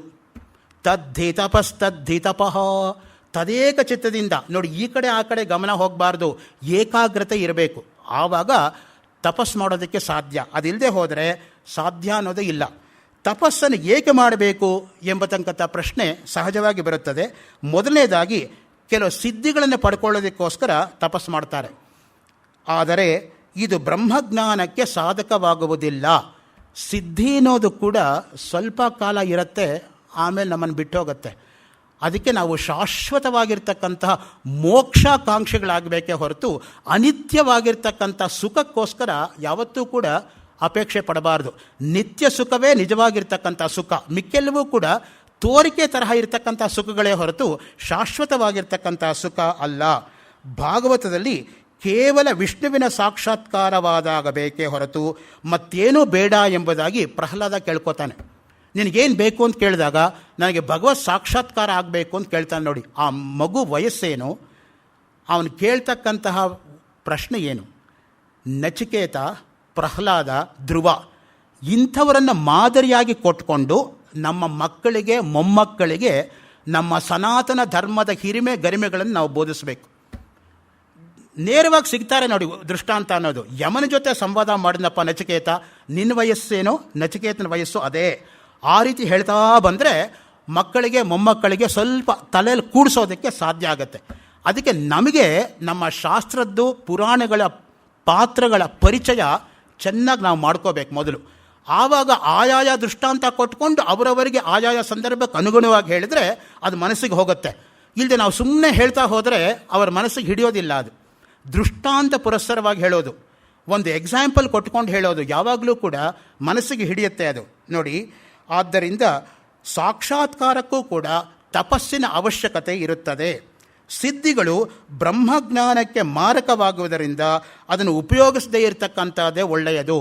ತದ್ಧಿ ತಪಸ್ತದ್ಧಿ ತಪಃ, ತದೇಕ ಚಿತ್ತದಿಂದ. ನೋಡಿ, ಈ ಕಡೆ ಆ ಕಡೆ ಗಮನ ಹೋಗಬಾರ್ದು, ಏಕಾಗ್ರತೆ ಇರಬೇಕು. ಆವಾಗ ತಪಸ್ಸು ಮಾಡೋದಕ್ಕೆ ಸಾಧ್ಯ. ಅದಿಲ್ಲದೆ ಹೋದರೆ ಸಾಧ್ಯ ಅನ್ನೋದೇ ಇಲ್ಲ. ತಪಸ್ಸನ್ನು ಏಕೆ ಮಾಡಬೇಕು ಎಂಬತಕ್ಕಂಥ ಪ್ರಶ್ನೆ ಸಹಜವಾಗಿ ಬರುತ್ತದೆ. ಮೊದಲನೇದಾಗಿ ಕೆಲವು ಸಿದ್ಧಿಗಳನ್ನು ಪಡ್ಕೊಳ್ಳೋದಕ್ಕೋಸ್ಕರ ತಪಸ್ಸು ಮಾಡ್ತಾರೆ. ಆದರೆ ಇದು ಬ್ರಹ್ಮಜ್ಞಾನಕ್ಕೆ ಸಾಧಕವಾಗುವುದಿಲ್ಲ. ಸಿದ್ಧಿ ಅನ್ನೋದು ಕೂಡ ಸ್ವಲ್ಪ ಕಾಲ ಇರುತ್ತೆ, ಆಮೇಲೆ ನಮ್ಮನ್ನು ಬಿಟ್ಟು ಹೋಗುತ್ತೆ. ಅದಕ್ಕೆ ನಾವು ಶಾಶ್ವತವಾಗಿರ್ತಕ್ಕಂತಹ ಮೋಕ್ಷಾಕಾಂಕ್ಷಿಗಳಾಗಬೇಕೇ ಹೊರತು ಅನಿತ್ಯವಾಗಿರ್ತಕ್ಕಂಥ ಸುಖಕ್ಕೋಸ್ಕರ ಯಾವತ್ತೂ ಕೂಡ ಅಪೇಕ್ಷೆ ಪಡಬಾರ್ದು. ನಿತ್ಯ ಸುಖವೇ ನಿಜವಾಗಿರ್ತಕ್ಕಂಥ ಸುಖ, ಮಿಕ್ಕೆಲ್ಲವೂ ಕೂಡ ತೋರಿಕೆ ತರಹ ಇರತಕ್ಕಂಥ ಸುಖಗಳೇ ಹೊರತು ಶಾಶ್ವತವಾಗಿರ್ತಕ್ಕಂಥ ಸುಖ ಅಲ್ಲ. ಭಾಗವತದಲ್ಲಿ ಕೇವಲ ವಿಷ್ಣುವಿನ ಸಾಕ್ಷಾತ್ಕಾರವಾದಾಗ ಬೇಕೇ ಹೊರತು ಮತ್ತೇನೂ ಬೇಡ ಎಂಬುದಾಗಿ ಪ್ರಹ್ಲಾದ ಕೇಳ್ಕೊತಾನೆ. ನಿನಗೇನು ಬೇಕು ಅಂತ ಕೇಳಿದಾಗ ನನಗೆ ಭಗವತ್ ಸಾಕ್ಷಾತ್ಕಾರ ಆಗಬೇಕು ಅಂತ ಕೇಳ್ತಾನೆ. ನೋಡಿ, ಆ ಮಗು ವಯಸ್ಸೇನು, ಅವನು ಕೇಳ್ತಕ್ಕಂತಹ ಪ್ರಶ್ನೆ ಏನು. ನಚಿಕೇತ, ಪ್ರಹ್ಲಾದ, ಧ್ರುವ ಇಂಥವರನ್ನು ಮಾದರಿಯಾಗಿ ಕೊಟ್ಕೊಂಡು ನಮ್ಮ ಮಕ್ಕಳಿಗೆ ಮೊಮ್ಮಕ್ಕಳಿಗೆ ನಮ್ಮ ಸನಾತನ ಧರ್ಮದ ಹಿರಿಮೆ ಗರಿಮೆಗಳನ್ನು ನಾವು ಬೋಧಿಸಬೇಕು. ನೇರವಾಗಿ ಸಿಗ್ತಾರೆ ನೋಡಿ ದೃಷ್ಟಾಂತ ಅನ್ನೋದು. ಯಮನ ಜೊತೆ ಸಂವಾದ ಮಾಡಿದಪ್ಪ ನಚಿಕೇತ, ನಿನ್ನ ವಯಸ್ಸೇನೋ ನಚಿಕೇತನ ವಯಸ್ಸು ಅದೇ. ಆ ರೀತಿ ಹೇಳ್ತಾ ಬಂದರೆ ಮಕ್ಕಳಿಗೆ ಮೊಮ್ಮಕ್ಕಳಿಗೆ ಸ್ವಲ್ಪ ತಲೆಯಲ್ಲಿ ಕೂಡಿಸೋದಕ್ಕೆ ಸಾಧ್ಯ ಆಗುತ್ತೆ. ಅದಕ್ಕೆ ನಮಗೆ ನಮ್ಮ ಶಾಸ್ತ್ರದ್ದು ಪುರಾಣಗಳ ಪಾತ್ರಗಳ ಪರಿಚಯ ಚೆನ್ನಾಗಿ ನಾವು ಮಾಡ್ಕೋಬೇಕು ಮೊದಲು. ಆವಾಗ ಆಯಾಯ ದೃಷ್ಟಾಂತ ಕೊಟ್ಕೊಂಡು ಅವರವರಿಗೆ ಆಯಾಯ ಸಂದರ್ಭಕ್ಕೆ ಅನುಗುಣವಾಗಿ ಹೇಳಿದರೆ ಅದು ಮನಸ್ಸಿಗೆ ಹೋಗುತ್ತೆ. ಇಲ್ಲದೆ ನಾವು ಸುಮ್ಮನೆ ಹೇಳ್ತಾ ಹೋದರೆ ಅವರ ಮನಸ್ಸಿಗೆ ಹಿಡಿಯೋದಿಲ್ಲ. ಅದು ದೃಷ್ಟಾಂತ ಪುರಸ್ಸರವಾಗಿ ಹೇಳೋದು, ಒಂದು ಎಕ್ಸಾಂಪಲ್ ಕೊಟ್ಕೊಂಡು ಹೇಳೋದು ಯಾವಾಗಲೂ ಕೂಡ ಮನಸ್ಸಿಗೆ ಹಿಡಿಯುತ್ತೆ ಅದು. ನೋಡಿ, ಆದ್ದರಿಂದ ಸಾಕ್ಷಾತ್ಕಾರಕ್ಕೂ ಕೂಡ ತಪಸ್ಸಿನ ಅವಶ್ಯಕತೆ ಇರುತ್ತದೆ. ಸಿದ್ಧಿಗಳು ಬ್ರಹ್ಮಜ್ಞಾನಕ್ಕೆ ಮಾರಕವಾಗುವುದರಿಂದ ಅದನ್ನು ಉಪಯೋಗಿಸದೇ ಇರತಕ್ಕಂಥದ್ದೇ ಒಳ್ಳೆಯದು.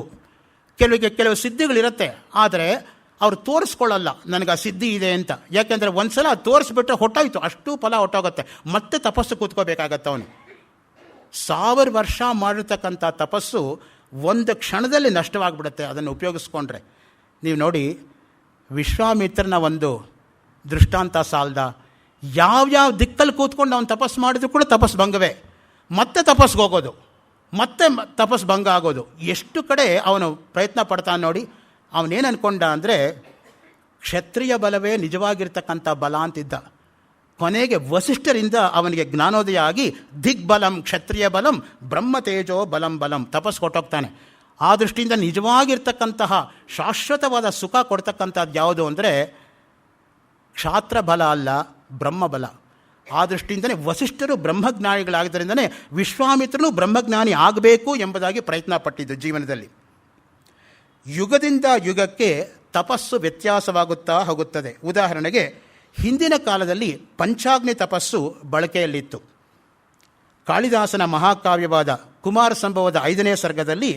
ಕೆಲವು ಸಿದ್ಧಿಗಳಿರುತ್ತೆ, ಆದರೆ ಅವರು ತೋರಿಸ್ಕೊಳ್ಳಲ್ಲ ನನಗೆ ಆ ಸಿದ್ಧಿ ಇದೆ ಅಂತ. ಯಾಕೆಂದರೆ ಒಂದು ಸಲ ತೋರಿಸ್ಬಿಟ್ರೆ ಹೊಟ್ಟೋಯ್ತು, ಅಷ್ಟು ಫಲ ಹೊಟ್ಟೋಗುತ್ತೆ. ಮತ್ತೆ ತಪಸ್ಸು ಕೂತ್ಕೋಬೇಕಾಗತ್ತೆ. ಅವನು 1000 ವರ್ಷ ಮಾಡಿರ್ತಕ್ಕಂಥ ತಪಸ್ಸು ಒಂದು ಕ್ಷಣದಲ್ಲಿ ನಷ್ಟವಾಗಿಬಿಡುತ್ತೆ ಅದನ್ನು ಉಪಯೋಗಿಸ್ಕೊಂಡ್ರೆ. ನೀವು ನೋಡಿ, ವಿಶ್ವಾಮಿತ್ರನ ಒಂದು ದೃಷ್ಟಾಂತ ಸಾಲ್ದ? ಯಾವ್ಯಾವ ದಿಕ್ಕಲ್ಲಿ ಕೂತ್ಕೊಂಡು ಅವನು ತಪಸ್ಸು ಮಾಡಿದ್ರು ಕೂಡ ತಪಸ್ಸು ಭಂಗವೇ. ಮತ್ತೆ ತಪಸ್ಸಿಗೆ ಹೋಗೋದು, ಮತ್ತೆ ತಪಸ್ಸು ಭಂಗ ಆಗೋದು. ಎಷ್ಟು ಕಡೆ ಅವನು ಪ್ರಯತ್ನ ಪಡ್ತಾನೆ ನೋಡಿ. ಅವನೇನು ಅಂದ್ಕೊಂಡ ಅಂದರೆ ಕ್ಷತ್ರಿಯ ಬಲವೇ ನಿಜವಾಗಿರ್ತಕ್ಕಂಥ ಬಲ ಅಂತಿದ್ದ. ಕೊನೆಗೆ ವಸಿಷ್ಠರಿಂದ ಅವನಿಗೆ ಜ್ಞಾನೋದಯ ಆಗಿ ದಿಗ್ಬಲಂ ಕ್ಷತ್ರಿಯ ಬಲಂ ಬ್ರಹ್ಮ ತೇಜೋ ಬಲಂ ಬಲಂ ತಪಸ್ಸು ಕೊಟ್ಟೋಗ್ತಾನೆ. ಆ ದೃಷ್ಟಿಯಿಂದ ನಿಜವಾಗಿರ್ತಕ್ಕಂತಹ ಶಾಶ್ವತವಾದ ಸುಖ ಕೊಡ್ತಕ್ಕಂಥದ್ದು ಯಾವುದು ಅಂದರೆ ಕ್ಷಾತ್ರ ಬಲ ಅಲ್ಲ, ಬ್ರಹ್ಮಬಲ. ಆ ದೃಷ್ಟಿಯಿಂದಲೇ ವಸಿಷ್ಠರು ಬ್ರಹ್ಮಜ್ಞಾನಿಗಳಾಗಿದ್ದರಿಂದಲೇ ವಿಶ್ವಾಮಿತ್ರನು ಬ್ರಹ್ಮಜ್ಞಾನಿ ಆಗಬೇಕು ಎಂಬುದಾಗಿ ಪ್ರಯತ್ನ ಪಟ್ಟಿದ್ದು ಜೀವನದಲ್ಲಿ. ಯುಗದಿಂದ ಯುಗಕ್ಕೆ ತಪಸ್ಸು ವ್ಯತ್ಯಾಸವಾಗುತ್ತಾ ಹೋಗುತ್ತದೆ. ಉದಾಹರಣೆಗೆ ಹಿಂದಿನ ಕಾಲದಲ್ಲಿ ಪಂಚಾಗ್ನಿ ತಪಸ್ಸು ಬಳಕೆಯಲ್ಲಿತ್ತು. ಕಾಳಿದಾಸನ ಮಹಾಕಾವ್ಯವಾದ ಕುಮಾರ ಸಂಭವದ 5ನೇ ಸರ್ಗದಲ್ಲಿ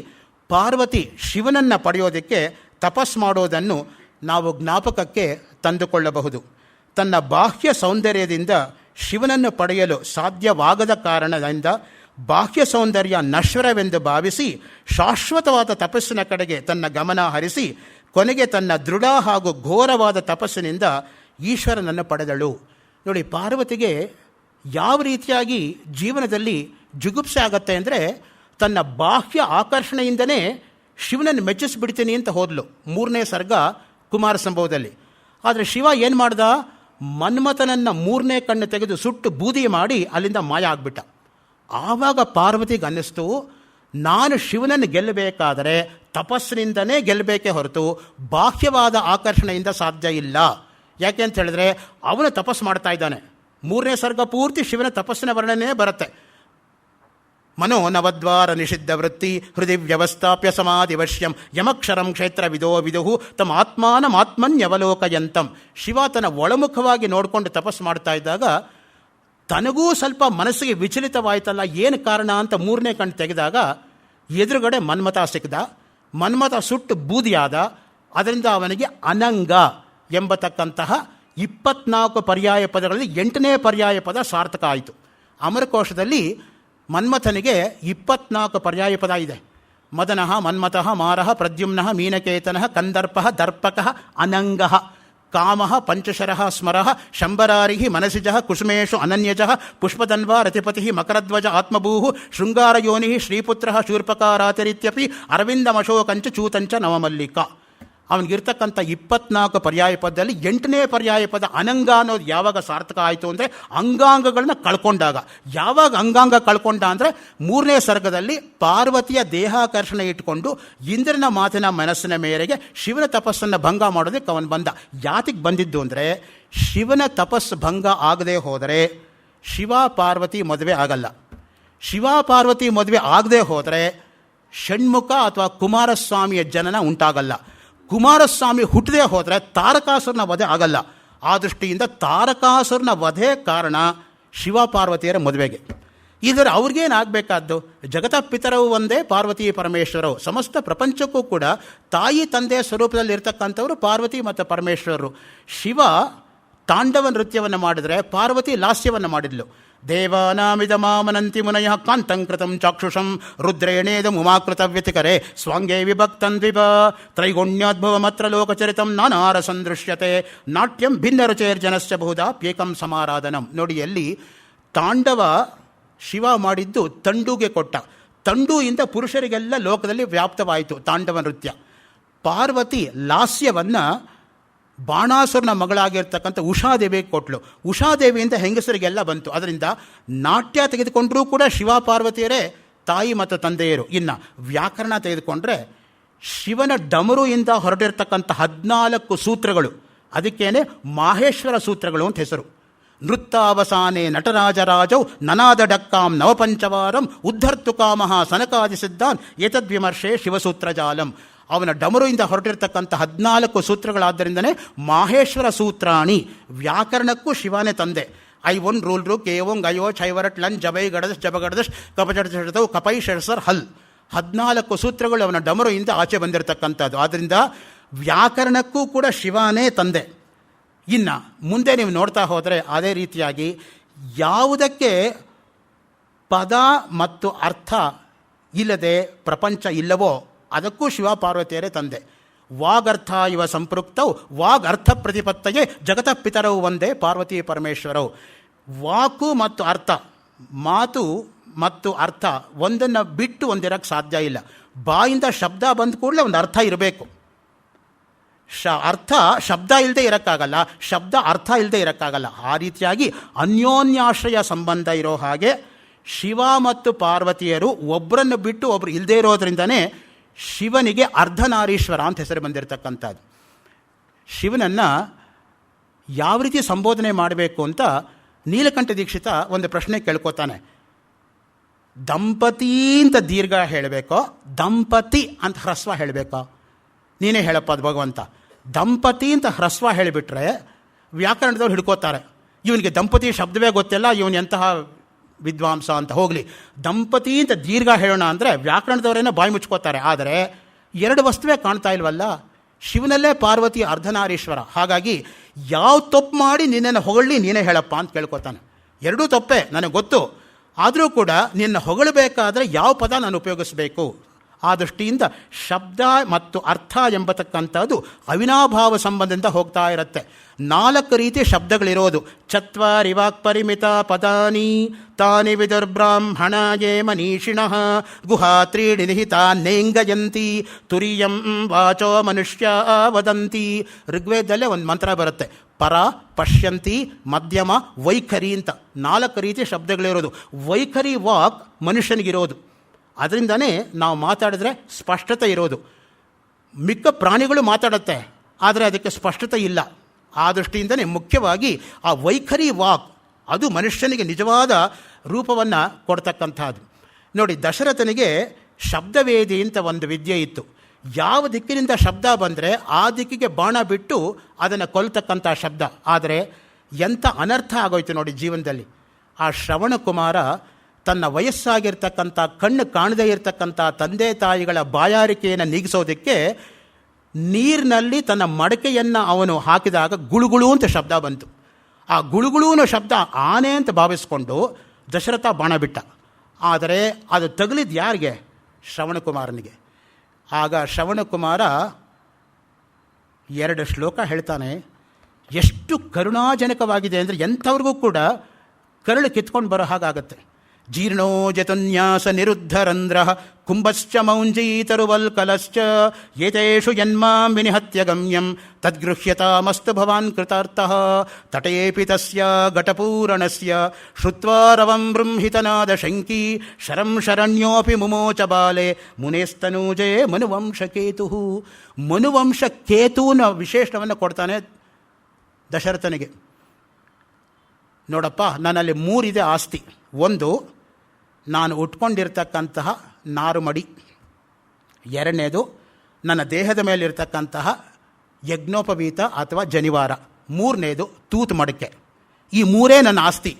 ಪಾರ್ವತಿ ಶಿವನನ್ನು ಪಡೆಯೋದಕ್ಕೆ ತಪಸ್ಸು ಮಾಡೋದನ್ನು ನಾವು ಜ್ಞಾಪಕಕ್ಕೆ ತಂದುಕೊಳ್ಳಬಹುದು. ತನ್ನ ಬಾಹ್ಯ ಸೌಂದರ್ಯದಿಂದ ಶಿವನನ್ನು ಪಡೆಯಲು ಸಾಧ್ಯವಾಗದ ಕಾರಣದಿಂದ ಬಾಹ್ಯ ಸೌಂದರ್ಯ ನಶ್ವರವೆಂದು ಭಾವಿಸಿ ಶಾಶ್ವತವಾದ ತಪಸ್ಸಿನ ಕಡೆಗೆ ತನ್ನ ಗಮನ ಹರಿಸಿ ಕೊನೆಗೆ ತನ್ನ ದೃಢ ಹಾಗೂ ಘೋರವಾದ ತಪಸ್ಸಿನಿಂದ ಈಶ್ವರನನ್ನು ಪಡೆದಳು. ನೋಡಿ, ಪಾರ್ವತಿಗೆ ಯಾವ ರೀತಿಯಾಗಿ ಜೀವನದಲ್ಲಿ ಜುಗುಪ್ಸೆ ಆಗತ್ತೆ ಅಂದರೆ ತನ್ನ ಬಾಹ್ಯ ಆಕರ್ಷಣೆಯಿಂದನೇ ಶಿವನನ್ನು ಮೆಚ್ಚಿಸ್ಬಿಡ್ತೀನಿ ಅಂತ ಹೋದ್ಲು 3ನೇ ಸರ್ಗ ಕುಮಾರ ಸಂಭವದಲ್ಲಿ. ಆದರೆ ಶಿವ ಏನು ಮಾಡ್ದ? ಮನ್ಮಥನನ್ನು 3ನೇ ಕಣ್ಣು ತೆಗೆದು ಸುಟ್ಟು ಬೂದಿ ಮಾಡಿ ಅಲ್ಲಿಂದ ಮಾಯ ಆಗಿಬಿಟ್ಟ. ಆವಾಗ ಪಾರ್ವತಿಗೆ ಅನ್ನಿಸ್ತು, ನಾನು ಶಿವನನ್ನು ಗೆಲ್ಲಬೇಕಾದರೆ ತಪಸ್ಸಿನಿಂದನೇ ಗೆಲ್ಲಬೇಕೇ ಹೊರತು ಬಾಹ್ಯವಾದ ಆಕರ್ಷಣೆಯಿಂದ ಸಾಧ್ಯ ಇಲ್ಲ. ಯಾಕೆ ಅಂತ ಹೇಳಿದ್ರೆ ಅವನು ತಪಸ್ಸು ಮಾಡ್ತಾ ಇದ್ದಾನೆ. 3ನೇ ಸರ್ಗ ಪೂರ್ತಿ ಶಿವನ ತಪಸ್ಸಿನ ವರ್ಣನೆ ಬರುತ್ತೆ. ಮನೋ ನವದ್ವಾರ ನಿಷಿದ್ಧ ವೃತ್ತಿ ಹೃದಯ ವ್ಯವಸ್ಥಾಪ್ಯ ಸಮಾಧಿವಶ್ಯಂ ಯಮಕ್ಷರಂ ಕ್ಷೇತ್ರ ವಿದೋ ವಿದುಹು ತಮ್ಮ ಆತ್ಮಾನಮಾತ್ಮನ್ಯವಲೋಕಯಂತಂ. ಶಿವ ತನ್ನ ಒಳಮುಖವಾಗಿ ನೋಡಿಕೊಂಡು ತಪಸ್ಸು ಮಾಡ್ತಾ ಇದ್ದಾಗ ತನಗೂ ಸ್ವಲ್ಪ ಮನಸ್ಸಿಗೆ ವಿಚಲಿತವಾಯ್ತಲ್ಲ, ಏನು ಕಾರಣ ಅಂತ 3ನೇ ಕಣ್ಣು ತೆಗೆದಾಗ ಎದುರುಗಡೆ ಮನ್ಮಥ ಸಿಕ್ಕಿದ. ಮನ್ಮಥ ಸುಟ್ಟು ಬೂದಿಯಾದ. ಅದರಿಂದ ಅವನಿಗೆ ಅನಂಗ ಎಂಬತಕ್ಕಂತಹ 24 ಪರ್ಯಾಯ ಪದಗಳಲ್ಲಿ 8ನೇ ಪರ್ಯಾಯ ಪದ ಸಾರ್ಥಕ ಆಯಿತು. ಅಮರಕೋಶದಲ್ಲಿ ಮನ್ಮಥನಿಗೆ 24 ಪರ್ಯಾಯ ಪದ ಇದೆ. ಮದನಃ ಮನ್ಮಥಃ ಮಾರಃ ಪ್ರದ್ಯುಮ್ನಃ ಮೀನಕೇತನಃ ಕಂದರ್ಪಃ ದರ್ಪಕಃ ಅನಂಗಃ ಕಾಮಃ ಪಂಚಶರಃ ಸ್ಮರಃ ಶಂಬರಾರಿಃ ಮನಸಿಜಃ ಕುಸುಮೇಶು ಅನನ್ಯಜಃ ಪುಷ್ಪಧನ್ವಾ ರತಿಪತಿಃ ಮಕರಧ್ವಜ ಆತ್ಮಭೂಃ ಶೃಂಗಾರಯೋನಿಃ ಶ್ರೀಪುತ್ರಃ ಶೂರ್ಪಕಾರಾತಿರಿತ್ಯಪಿ ಅರವಿಂದಮಶೋಕಂಚ ಚೂತಂಚ ನವಮಲ್ಲಿಕ. ಅವನಿಗಿರ್ತಕ್ಕಂಥ 24 ಪರ್ಯಾಯ ಪದದಲ್ಲಿ 8ನೇ ಪರ್ಯಾಯ ಪದ ಅನಂಗ ಅನ್ನೋದು ಯಾವಾಗ ಸಾರ್ಥಕ ಆಯಿತು ಅಂದರೆ ಅಂಗಾಂಗಗಳನ್ನ ಕಳ್ಕೊಂಡಾಗ. ಯಾವಾಗ ಅಂಗಾಂಗ ಕಳ್ಕೊಂಡ ಅಂದರೆ 3ನೇ ಸರ್ಗದಲ್ಲಿ ಪಾರ್ವತಿಯ ದೇಹಾಕರ್ಷಣೆ ಇಟ್ಕೊಂಡು ಇಂದ್ರನ ಮಾತಿನ ಮನಸ್ಸಿನ ಮೇರೆಗೆ ಶಿವನ ತಪಸ್ಸನ್ನು ಭಂಗ ಮಾಡೋದಕ್ಕೆ ಅವನು ಬಂದ. ಯಾತಿಗೆ ಬಂದಿದ್ದು ಅಂದರೆ ಶಿವನ ತಪಸ್ಸು ಭಂಗ ಆಗದೆ ಹೋದರೆ ಶಿವ ಪಾರ್ವತಿ ಮದುವೆ ಆಗಲ್ಲ. ಶಿವ ಪಾರ್ವತಿ ಮದುವೆ ಆಗದೆ ಹೋದರೆ ಷಣ್ಮುಖ ಅಥವಾ ಕುಮಾರಸ್ವಾಮಿಯ ಜನನ ಉಂಟಾಗಲ್ಲ. ಕುಮಾರಸ್ವಾಮಿ ಹುಟ್ಟದೆ ಹೋದರೆ ತಾರಕಾಸುರನ ವಧೆ ಆಗಲ್ಲ. ಆ ದೃಷ್ಟಿಯಿಂದ ತಾರಕಾಸುರನ ವಧೆ ಕಾರಣ ಶಿವ ಪಾರ್ವತಿಯರ ಮದುವೆಗೆ. ಇದರ ಅವ್ರಿಗೇನಾಗಬೇಕಾದ್ದು? ಜಗತಪಿತರವು ಒಂದೇ ಪಾರ್ವತಿ ಪರಮೇಶ್ವರವು. ಸಮಸ್ತ ಪ್ರಪಂಚಕ್ಕೂ ಕೂಡ ತಾಯಿ ತಂದೆ ಸ್ವರೂಪದಲ್ಲಿರ್ತಕ್ಕಂಥವರು ಪಾರ್ವತಿ ಮತ್ತು ಪರಮೇಶ್ವರರು. ಶಿವ ತಾಂಡವ ನೃತ್ಯವನ್ನು ಮಾಡಿದರೆ ಪಾರ್ವತಿ ಲಾಸ್ಯವನ್ನು ಮಾಡಿದ್ಲು. ದೇವಾನಾಮಿದಮಾಮನಂತಿ ಮುನಯ ಕಾಂತಂಕೃತಂ ಚಾಕ್ಷುಷಂ ರುದ್ರೇಣೇದಂ ಉಮಾಕೃತವ್ಯತಿಕರೆ ಸ್ವಾಂಗೇ ವಿಭಕ್ತಂದ್ವಿಭ ತ್ರೈಗುಣ್ಯೋದ್ಭವಮತ್ರ ಲೋಕಚರಿತಂ ನಾನಾರಸಂದೃಶ್ಯತೆ ನಾಟ್ಯಂ ಭಿನ್ನರುಚೇರ್ಜನಸ್ಯ ಬಹುಧಾಪ್ಯೇಕಂ ಸಮಾರಾಧನಂ. ನೋಡಿ, ಎಲ್ಲಿ ತಾಂಡವ ಶಿವ ಮಾಡಿದ್ದು ತಂಡುಗೆ ಕೊಟ್ಟ. ತಂಡುಯಿಂದ ಪುರುಷರಿಗೆಲ್ಲ ಲೋಕದಲ್ಲಿ ವ್ಯಾಪ್ತವಾಯಿತು ತಾಂಡವ ನೃತ್ಯ. ಪಾರ್ವತಿ ಲಾಸ್ಯವನ್ನು ಬಾಣಾಸುರನ ಮಗಳಾಗಿರ್ತಕ್ಕಂಥ ಉಷಾದೇವಿಗೆ ಕೊಟ್ಟಳು. ಉಷಾದೇವಿಯಿಂದ ಹೆಂಗಸರಿಗೆಲ್ಲ ಬಂತು. ಅದರಿಂದ ನಾಟ್ಯ ತೆಗೆದುಕೊಂಡರೂ ಕೂಡ ಶಿವ ಪಾರ್ವತಿಯರೇ ತಾಯಿ ಮತ್ತು ತಂದೆಯರು. ಇನ್ನು ವ್ಯಾಕರಣ ತೆಗೆದುಕೊಂಡ್ರೆ ಶಿವನ ಡಮರುಯಿಂದ ಹೊರಟಿರ್ತಕ್ಕಂಥ 14 ಸೂತ್ರಗಳು, ಅದಕ್ಕೇನೆ ಮಾಹೇಶ್ವರ ಸೂತ್ರಗಳು ಅಂತ ಹೆಸರು. ನೃತ್ತಾವಸಾನೆ ನಟರಾಜರಾಜೌ ನನಾದ ಡಕ್ಕಾಂ ನವಪಂಚವಾರಂ ಉದ್ಧರ್ತು ಕಾಮಃ ಸನಕಾದಿಸಿದ್ದಾನ್ ಏತದ್ವಿಮರ್ಶೆ ಶಿವಸೂತ್ರಜಾಲಂ. ಅವನ ಡಮರುಯಿಂದ ಹೊರಟಿರ್ತಕ್ಕಂಥ 14 ಸೂತ್ರಗಳಾದ್ದರಿಂದನೇ ಮಾಹೇಶ್ವರ ಸೂತ್ರಾಣಿ. ವ್ಯಾಕರಣಕ್ಕೂ ಶಿವನೇ ತಂದೆ. ಐ ಒನ್ ರೂಲ್ರು ಕೇವಂಗ್ ಅಯೋ ಚೈವರಟ್ ಲನ್ ಜಬೈ ಗಡದಶ್ ಜಬಗಡದಶ್ ಕಪಚಡತವು ಕಪೈ ಶರ್ಸರ್ ಹಲ್. 14 ಸೂತ್ರಗಳು ಅವನ ಡಮರುಯಿಂದ ಆಚೆ ಬಂದಿರತಕ್ಕಂಥದ್ದು. ಆದ್ದರಿಂದ ವ್ಯಾಕರಣಕ್ಕೂ ಕೂಡ ಶಿವನೇ ತಂದೆ. ಇನ್ನು ಮುಂದೆ ನೀವು ನೋಡ್ತಾ ಹೋದರೆ ಅದೇ ರೀತಿಯಾಗಿ ಯಾವುದಕ್ಕೆ ಪದ ಮತ್ತು ಅರ್ಥ ಇಲ್ಲದೆ ಪ್ರಪಂಚ ಇಲ್ಲವೋ ಅದಕ್ಕೂ ಶಿವ ಪಾರ್ವತಿಯರೇ ತಂದೆ. ವಾಗರ್ಥ ಇವ ಸಂಪೃಕ್ತವು ವಾಗರ್ಥ ಪ್ರತಿಪತ್ತಯೇ ಜಗತಃ ಪಿತರವು ಒಂದೇ ಪಾರ್ವತಿ ಪರಮೇಶ್ವರವು. ವಾಕು ಮತ್ತು ಅರ್ಥ, ಮಾತು ಮತ್ತು ಅರ್ಥ ಒಂದನ್ನು ಬಿಟ್ಟು ಒಂದಿರಕ್ಕೆ ಸಾಧ್ಯ ಇಲ್ಲ. ಬಾಯಿಂದ ಶಬ್ದ ಬಂದ ಕೂಡಲೇ ಒಂದು ಅರ್ಥ ಇರಬೇಕು. ಅರ್ಥ ಶಬ್ದ ಇಲ್ಲದೆ ಇರೋಕ್ಕಾಗಲ್ಲ, ಶಬ್ದ ಅರ್ಥ ಇಲ್ಲದೆ ಇರೋಕ್ಕಾಗಲ್ಲ. ಆ ರೀತಿಯಾಗಿ ಅನ್ಯೋನ್ಯಾಶ್ರಯ ಸಂಬಂಧ ಇರೋ ಹಾಗೆ ಶಿವ ಮತ್ತು ಪಾರ್ವತಿಯರು ಒಬ್ಬರನ್ನು ಬಿಟ್ಟು ಒಬ್ಬರು ಇಲ್ಲದೇ ಇರೋದ್ರಿಂದನೇ ಶಿವನಿಗೆ ಅರ್ಧನಾರೀಶ್ವರ ಅಂತ ಹೆಸರು ಬಂದಿರತಕ್ಕಂಥದ್ದು. ಶಿವನನ್ನು ಯಾವ ರೀತಿ ಸಂಬೋಧನೆ ಮಾಡಬೇಕು ಅಂತ ನೀಲಕಂಠ ದೀಕ್ಷಿತ ಒಂದು ಪ್ರಶ್ನೆ ಕೇಳ್ಕೊತಾನೆ. ದಂಪತಿ ಅಂತ ದೀರ್ಘ ಹೇಳಬೇಕೋ, ದಂಪತಿ ಅಂತ ಹ್ರಸ್ವ ಹೇಳಬೇಕೋ? ನೀನೇ ಹೇಳಪ್ಪ ಅದು ಭಗವಂತ. ದಂಪತಿ ಅಂತ ಹ್ರಸ್ವ ಹೇಳಿಬಿಟ್ರೆ ವ್ಯಾಕರಣದವ್ರು ಹಿಡ್ಕೋತಾರೆ, ಇವನಿಗೆ ದಂಪತಿ ಶಬ್ದವೇ ಗೊತ್ತಿಲ್ಲ, ಇವನು ಎಂತಹ ವಿದ್ವಾಂಸ ಅಂತ. ಹೋಗಲಿ, ದಂಪತಿ ಅಂತ ದೀರ್ಘ ಹೇಳೋಣ ಅಂದರೆ ವ್ಯಾಕರಣದವರೇನೋ ಬಾಯಿ ಮುಚ್ಕೋತಾರೆ. ಆದರೆ ಎರಡು ವಸ್ತುವೇ ಕಾಣ್ತಾ ಇಲ್ವಲ್ಲ. ಶಿವನಲ್ಲೇ ಪಾರ್ವತಿ ಅರ್ಧನಾರೀಶ್ವರ. ಹಾಗಾಗಿ ಯಾವ ತಪ್ಪು ಮಾಡಿ ನಿನ್ನನ್ನು ಹೊಗಳಿ ನೀನೇ ಹೇಳಪ್ಪ ಅಂತ ಕೇಳ್ಕೊತಾನೆ. ಎರಡೂ ತಪ್ಪೇ ನನಗೆ ಗೊತ್ತು, ಆದರೂ ಕೂಡ ನಿನ್ನ ಹೊಗಳಬೇಕಾದ್ರೆ ಯಾವ ಪದ ನಾನು ಉಪಯೋಗಿಸಬೇಕು? ಆ ದೃಷ್ಟಿಯಿಂದ ಶಬ್ದ ಮತ್ತು ಅರ್ಥ ಎಂಬತಕ್ಕಂಥದ್ದು ಅವಿನಾಭಾವ ಸಂಬಂಧದಿಂದ ಹೋಗ್ತಾ ಇರುತ್ತೆ. 4 ರೀತಿ ಶಬ್ದಗಳಿರೋದು. ಚತ್ವಾರಿ ವಾಕ್ಪರಿಮಿತ ಪದಾನಿ ತಾನಿ ವಿದುರ್ಬ್ರಾಹ್ಮಣಯೇ ಮನೀಷಿಣಃ ಗುಹಾ ತ್ರೀಡಿ ನಿಹಿತಾ ನೇಂಗಯಂತಿ ತುರಿಯಂ ವಾಚೋ ಮನುಷ್ಯ ವದಂತಿ. ಋಗ್ವೇದದಲ್ಲೇ ಒಂದು ಮಂತ್ರ ಬರುತ್ತೆ, ಪರ, ಪಶ್ಯಂತಿ, ಮಧ್ಯಮ, ವೈಖರಿ ಅಂತ 4 ರೀತಿ ಶಬ್ದಗಳಿರೋದು. ವೈಖರಿ ವಾಕ್ ಮನುಷ್ಯನಿಗಿರೋದು. ಅದರಿಂದನೇ ನಾವು ಮಾತಾಡಿದ್ರೆ ಸ್ಪಷ್ಟತೆ ಇರೋದು. ಮಿಕ್ಕ ಪ್ರಾಣಿಗಳು ಮಾತಾಡುತ್ತೆ, ಆದರೆ ಅದಕ್ಕೆ ಸ್ಪಷ್ಟತೆ ಇಲ್ಲ. ಆ ದೃಷ್ಟಿಯಿಂದನೇ ಮುಖ್ಯವಾಗಿ ಆ ವೈಖರಿ ವಾಕ್ ಅದು ಮನುಷ್ಯನಿಗೆ ನಿಜವಾದ ರೂಪವನ್ನು ಕೊಡ್ತಕ್ಕಂಥದ್ದು. ನೋಡಿ, ದಶರಥನಿಗೆ ಶಬ್ದವೇದಿ ಅಂತ ಒಂದು ವಿದ್ಯೆ ಇತ್ತು. ಯಾವ ದಿಕ್ಕಿನಿಂದ ಶಬ್ದ ಬಂದರೆ ಆ ದಿಕ್ಕಿಗೆ ಬಾಣ ಬಿಟ್ಟು ಅದನ್ನು ಕೊಲ್ತಕ್ಕಂಥ ಶಬ್ದ. ಆದರೆ ಎಂಥ ಅನರ್ಥ ಆಗೋಯ್ತು ನೋಡಿ ಜೀವನದಲ್ಲಿ. ಆ ಶ್ರವಣಕುಮಾರ ತನ್ನ ವಯಸ್ಸಾಗಿರ್ತಕ್ಕಂಥ ಕಣ್ಣು ಕಾಣದೇ ಇರತಕ್ಕಂಥ ತಂದೆ ತಾಯಿಗಳ ಬಾಯಾರಿಕೆಯನ್ನು ನೀಗಿಸೋದಕ್ಕೆ ನೀರಿನಲ್ಲಿ ತನ್ನ ಮಡಕೆಯನ್ನು ಅವನು ಹಾಕಿದಾಗ ಗುಳುಗುಳು ಅಂತ ಶಬ್ದ ಬಂತು. ಆ ಗುಳುಗುಳುನ ಶಬ್ದ ಆನೆ ಅಂತ ಭಾವಿಸ್ಕೊಂಡು ದಶರಥ ಬಾಣ ಬಿಟ್ಟ. ಆದರೆ ಅದು ತಗಲಿದ್ದು ಯಾರಿಗೆ? ಶ್ರವಣಕುಮಾರನಿಗೆ. ಆಗ ಶ್ರವಣಕುಮಾರ 2 ಶ್ಲೋಕ ಹೇಳ್ತಾನೆ. ಎಷ್ಟು ಕರುಣಾಜನಕವಾಗಿದೆ ಅಂದರೆ ಎಂಥವ್ರಿಗೂ ಕೂಡ ಕರುಳು ಕಿತ್ಕೊಂಡು ಬರೋ ಹಾಗಾಗತ್ತೆ. ಜೀರ್ಣೋ ಜತುನ್ಯಾಸ ನಿರುದ್ಧರಂಧ್ರ ಕುಂಭಶ್ಚ ಮೌಂಜೀತರುವಲ್ಕಲಶ್ಚ ಏತೇಷು ಜನ್ಮಾಂ ವಿನಿಹತ್ಯ ಗಮ್ಯಂ ತದ್ಗೃಹ್ಯತಾಮಸ್ತು ಭವಾನ್ ಕೃತಾರ್ಥಃ ತಟೇಪಿ ತಸ್ಯ ಘಟಪೂರಣಸ್ಯ ಶ್ರುತ್ವಾ ರವಂ ಬೃಂಹಿತನಾದ ಶಂಕಿ ಶರಂ ಶರಣ್ಯೋಪಿ ಮುಮೋಚ ಬಾಲೆ ಮುನೇಸ್ತನೂಜೆ ಮನುವಂಶಕೇತು. ಮನುವಂಶಕೇತುವಿನ ವಿಶೇಷಣವನ್ನು ಕೊಡ್ತಾನೆ ದಶರಥನಿಗೆ. ನೋಡಪ್ಪ, ನನ್ನಲ್ಲಿ 3 ಇದೆ ಆಸ್ತಿ. ಒಂದು, ನಾನು ಉಟ್ಕೊಂಡಿರ್ತಕ್ಕಂತಹ ನಾರುಮಡಿ. 2ನೇದು, ನನ್ನ ದೇಹದ ಮೇಲಿರ್ತಕ್ಕಂತಹ ಯಜ್ಞೋಪವೀತ ಅಥವಾ ಜನಿವಾರ. 3ನೇದು ತೂತು ಮಡಕೆ. ಈ 3 ನನ್ನ ಆಸ್ತಿ.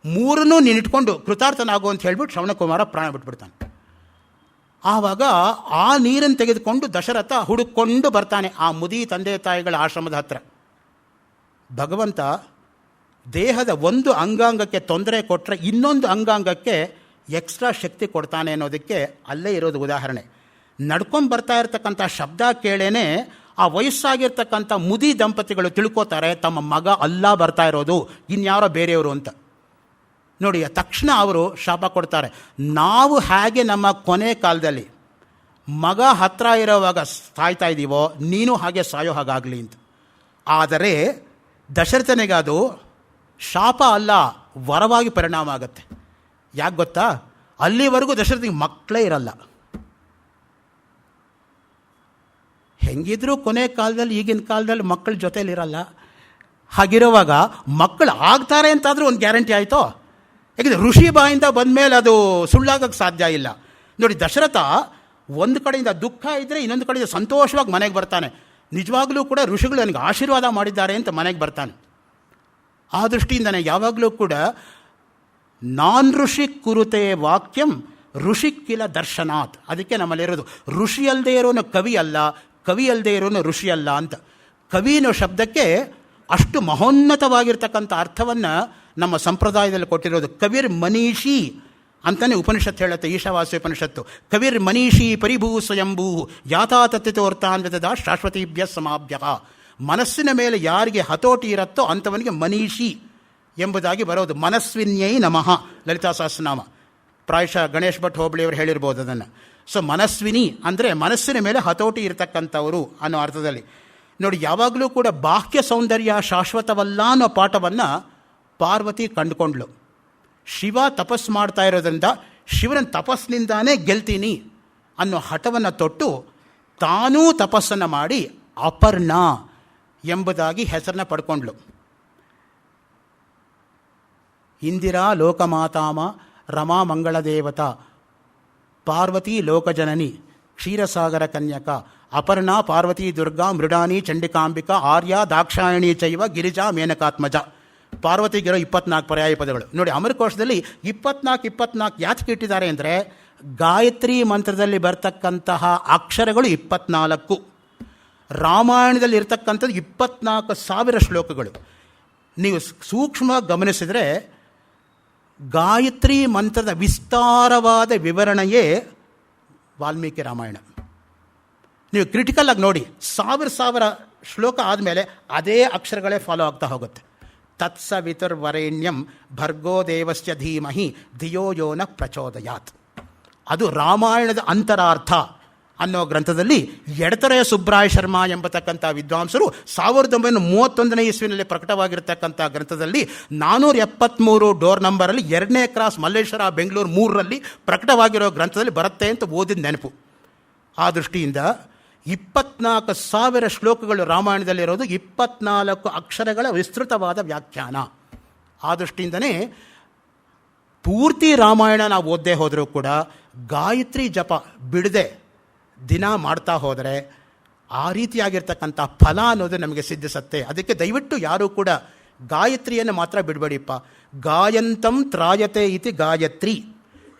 3 ನೀನು ಇಟ್ಕೊಂಡು ಕೃತಾರ್ಥನಾಗು ಅಂತ ಹೇಳ್ಬಿಟ್ಟು ಶ್ರವಣಕುಮಾರ ಪ್ರಾಣ ಬಿಟ್ಬಿಡ್ತಾನೆ. ಆವಾಗ ಆ ನೀರನ್ನು ತೆಗೆದುಕೊಂಡು ದಶರಥ ಹುಡುಕೊಂಡು ಬರ್ತಾನೆ ಆ ಮುದಿ ತಂದೆ ತಾಯಿಗಳ ಆಶ್ರಮದ ಹತ್ರ. ಭಗವಂತ ದೇಹದ ಒಂದು ಅಂಗಾಂಗಕ್ಕೆ ತೊಂದರೆ ಕೊಟ್ಟರೆ ಇನ್ನೊಂದು ಅಂಗಾಂಗಕ್ಕೆ ಎಕ್ಸ್ಟ್ರಾ ಶಕ್ತಿ ಕೊಡ್ತಾನೆ ಅನ್ನೋದಕ್ಕೆ ಅಲ್ಲೇ ಇರೋದು ಉದಾಹರಣೆ. ನಡ್ಕೊಂಡು ಬರ್ತಾ ಇರ್ತಕ್ಕಂಥ ಶಬ್ದ ಕೇಳೇನೆ ಆ ವಯಸ್ಸಾಗಿರ್ತಕ್ಕಂಥ ಮುದಿ ದಂಪತಿಗಳು ತಿಳ್ಕೋತಾರೆ ತಮ್ಮ ಮಗ ಅಲ್ಲ ಬರ್ತಾ ಇರೋದು, ಇನ್ಯಾರೋ ಬೇರೆಯವರು ಅಂತ. ನೋಡಿ, ತಕ್ಷಣ ಅವರು ಶಾಪ ಕೊಡ್ತಾರೆ. ನಾವು ಹೇಗೆ ನಮ್ಮ ಕೊನೆ ಕಾಲದಲ್ಲಿ ಮಗ ಹತ್ರ ಇರೋವಾಗ ಸಾಯ್ತಾ ಇದ್ದೀವೋ, ನೀನು ಹಾಗೆ ಸಾಯೋ ಹಾಗಾಗಲಿ ಅಂತ. ಆದರೆ ದಶರಥನಿಗೆ ಅದು ಶಾಪ ಅಲ್ಲ, ವರವಾಗಿ ಪರಿಣಾಮ ಆಗುತ್ತೆ. ಯಾಕೆ ಗೊತ್ತಾ? ಅಲ್ಲಿವರೆಗೂ ದಶರಥನಿಗೆ ಮಕ್ಕಳೇ ಇರಲ್ಲ. ಹೆಂಗಿದ್ರೂ ಕೊನೆ ಕಾಲದಲ್ಲಿ, ಈಗಿನ ಕಾಲದಲ್ಲಿ ಮಕ್ಕಳ ಜೊತೆಲಿರಲ್ಲ. ಹಾಗಿರುವಾಗ ಮಕ್ಕಳು ಆಗ್ತಾರೆ ಅಂತಾದರೂ ಒಂದು ಗ್ಯಾರಂಟಿ ಆಯಿತೋ? ಯಾಕೆಂದರೆ ಋಷಿ ಬಾಯಿಂದ ಬಂದಮೇಲೆ ಅದು ಸುಳ್ಳಾಗಕ್ಕೆ ಸಾಧ್ಯ ಇಲ್ಲ. ನೋಡಿ, ದಶರಥ ಒಂದು ಕಡೆಯಿಂದ ದುಃಖ ಇದ್ದರೆ ಇನ್ನೊಂದು ಕಡೆಯಿಂದ ಸಂತೋಷವಾಗಿ ಮನೆಗೆ ಬರ್ತಾನೆ. ನಿಜವಾಗಲೂ ಕೂಡ ಋಷಿಗಳು ನನಗೆ ಆಶೀರ್ವಾದ ಮಾಡಿದ್ದಾರೆ ಅಂತ ಮನೆಗೆ ಬರ್ತಾನೆ. ಆ ದೃಷ್ಟಿಯಿಂದನೇ ಯಾವಾಗಲೂ ಕೂಡ ನಾನ್ ಋಷಿ ಕುರುತೆ ವಾಕ್ಯಂ ಋಷಿಕ್ಕಿಲ ದರ್ಶನಾತ್. ಅದಕ್ಕೆ ನಮ್ಮಲ್ಲಿರೋದು ಋಷಿ ಅಲ್ಲದೆ ಇರೋನು ಕವಿ ಅಲ್ಲ, ಕವಿ ಅಲ್ಲದೆ ಇರೋನು ಋಷಿ ಅಲ್ಲ ಅಂತ. ಕವಿ ಅನ್ನೋ ಶಬ್ದಕ್ಕೆ ಅಷ್ಟು ಮಹೋನ್ನತವಾಗಿರ್ತಕ್ಕಂಥ ಅರ್ಥವನ್ನು ನಮ್ಮ ಸಂಪ್ರದಾಯದಲ್ಲಿ ಕೊಟ್ಟಿರೋದು. ಕವಿರ್ ಮನೀಷಿ ಅಂತಾನೆ ಉಪನಿಷತ್ತು ಹೇಳುತ್ತೆ, ಈಶಾವಾಸ್ಯ ಉಪನಿಷತ್ತು. ಕವಿರ್ ಮನೀಷಿ ಪರಿಭೂ ಸ್ವಯಂಭೂ ಯಾತಾತತ್ವೋರ್ಥಾನ್ವಿತದ ಶಾಶ್ವತೀಭ್ಯ ಸಮಾಭ್ಯ. ಮನಸ್ಸಿನ ಮೇಲೆ ಯಾರಿಗೆ ಹತೋಟಿ ಇರುತ್ತೋ ಅಂಥವನಿಗೆ ಮನೀಷಿ ಎಂಬುದಾಗಿ ಬರೋದು. ಮನಸ್ವಿನ್ಯೈ ನಮಃ ಲಲಿತಾ ಸಹಸ್ರನಾಮ. ಪ್ರಾಯಶಃ ಗಣೇಶ್ ಭಟ್ ಹೋಬಳಿಯವರು ಹೇಳಿರ್ಬೋದು ಅದನ್ನು. ಸೊ ಮನಸ್ವಿನಿ ಅಂದರೆ ಮನಸ್ಸಿನ ಮೇಲೆ ಹತೋಟಿ ಇರತಕ್ಕಂಥವರು ಅನ್ನೋ ಅರ್ಥದಲ್ಲಿ. ನೋಡಿ, ಯಾವಾಗಲೂ ಕೂಡ ಬಾಹ್ಯ ಸೌಂದರ್ಯ ಶಾಶ್ವತವಲ್ಲ ಅನ್ನೋ ಪಾಠವನ್ನು ಪಾರ್ವತಿ ಕಂಡುಕೊಂಡ್ಳು. ಶಿವ ತಪಸ್ಸು ಮಾಡ್ತಾ ಇರೋದ್ರಿಂದ ಶಿವನ ತಪಸ್ಸಿನಿಂದಾನೇ ಗೆಲ್ತೀನಿ ಅನ್ನೋ ಹಠವನ್ನು ತೊಟ್ಟು ತಾನೂ ತಪಸ್ಸನ್ನು ಮಾಡಿ ಅಪರ್ಣ ಎಂಬುದಾಗಿ ಹೆಸರನ್ನ ಪಡ್ಕೊಂಡ್ಳು. ಇಂದಿರಾ ಲೋಕಮಾತಾಮ ರಮಾ ಮಂಗಳ ದೇವತಾ ಪಾರ್ವತಿ ಲೋಕಜನನಿ ಕ್ಷೀರಸಾಗರ ಕನ್ಯಕ ಅಪರ್ಣಾ ಪಾರ್ವತಿ ದುರ್ಗಾ ಮೃಡಾನಿ ಚಂಡಿಕಾಂಬಿಕಾ ಆರ್ಯ ದಾಕ್ಷಾಯಣಿ ಚೈವ ಗಿರಿಜಾ ಮೇನಕಾತ್ಮಜ. ಪಾರ್ವತಿಗಿರೋ 24 ಪರ್ಯಾಯ ಪದಗಳು. ನೋಡಿ, ಅಮರಕೋಶದಲ್ಲಿ 24 ಯಾತಕ್ಕೆ ಇಟ್ಟಿದ್ದಾರೆ ಅಂದರೆ ಗಾಯತ್ರಿ ಮಂತ್ರದಲ್ಲಿ ಬರ್ತಕ್ಕಂತಹ ಅಕ್ಷರಗಳು 24, ರಾಮಾಯಣದಲ್ಲಿ ಇರ್ತಕ್ಕಂಥದ್ದು 24,000 ಶ್ಲೋಕಗಳು. ನೀವು ಸೂಕ್ಷ್ಮವಾಗಿ ಗಮನಿಸಿದರೆ ಗಾಯತ್ರಿ ಮಂತ್ರದ ವಿಸ್ತಾರವಾದ ವಿವರಣೆಯೇ ವಾಲ್ಮೀಕಿ ರಾಮಾಯಣ. ನೀವು ಕ್ರಿಟಿಕಲ್ ಆಗಿ ನೋಡಿ, 1000 ಶ್ಲೋಕ ಆದಮೇಲೆ ಅದೇ ಅಕ್ಷರಗಳೇ ಫಾಲೋ ಆಗ್ತಾ ಹೋಗುತ್ತೆ. ತತ್ಸವಿತುರ್ವರೆಣ್ಯಂ ಭರ್ಗೋ ದೇವಸ್ಯ ಧೀಮಹಿ ಧಿಯೋ ಯೋ ನ ಪ್ರಚೋದಯಾತ್. ಅದು ರಾಮಾಯಣದ ಅಂತರಾರ್ಥ ಅನ್ನೋ ಗ್ರಂಥದಲ್ಲಿ ಎಡತೊರೆಯ ಸುಬ್ರಾಯ ಶರ್ಮಾ ಎಂಬತಕ್ಕಂಥ ವಿದ್ವಾಂಸರು 1931ನೇ ಇಸ್ವಿನಲ್ಲಿ ಪ್ರಕಟವಾಗಿರ್ತಕ್ಕಂಥ ಗ್ರಂಥದಲ್ಲಿ 473 ಡೋರ್ ನಂಬರಲ್ಲಿ 2ನೇ ಕ್ರಾಸ್ ಮಲ್ಲೇಶ್ವರ ಬೆಂಗಳೂರು 3ರಲ್ಲಿ ಪ್ರಕಟವಾಗಿರೋ ಗ್ರಂಥದಲ್ಲಿ ಬರುತ್ತೆ ಅಂತ ಓದಿದ ನೆನಪು. ಆ ದೃಷ್ಟಿಯಿಂದ 24,000 ಶ್ಲೋಕಗಳು ರಾಮಾಯಣದಲ್ಲಿರೋದು, 24 ಅಕ್ಷರಗಳ ವಿಸ್ತೃತವಾದ ವ್ಯಾಖ್ಯಾನ. ಆ ದೃಷ್ಟಿಯಿಂದನೇ ಪೂರ್ತಿ ರಾಮಾಯಣ ನಾವು ಓದದೇ ಹೋದರೂ ಕೂಡ ಗಾಯತ್ರಿ ಜಪ ಬಿಡದೆ ದಿನ ಮಾಡ್ತಾ ಹೋದರೆ ಆ ರೀತಿಯಾಗಿರ್ತಕ್ಕಂಥ ಫಲ ಅನ್ನೋದು ನಮಗೆ ಸಿದ್ಧಿಸುತ್ತೆ. ಅದಕ್ಕೆ ದಯವಿಟ್ಟು ಯಾರೂ ಕೂಡ ಗಾಯತ್ರಿಯನ್ನು ಮಾತ್ರ ಬಿಡಬೇಡಿಪ್ಪ. ಗಾಯಂತಂ ತ್ರಾಯತೆ ಇತಿ ಗಾಯತ್ರಿ.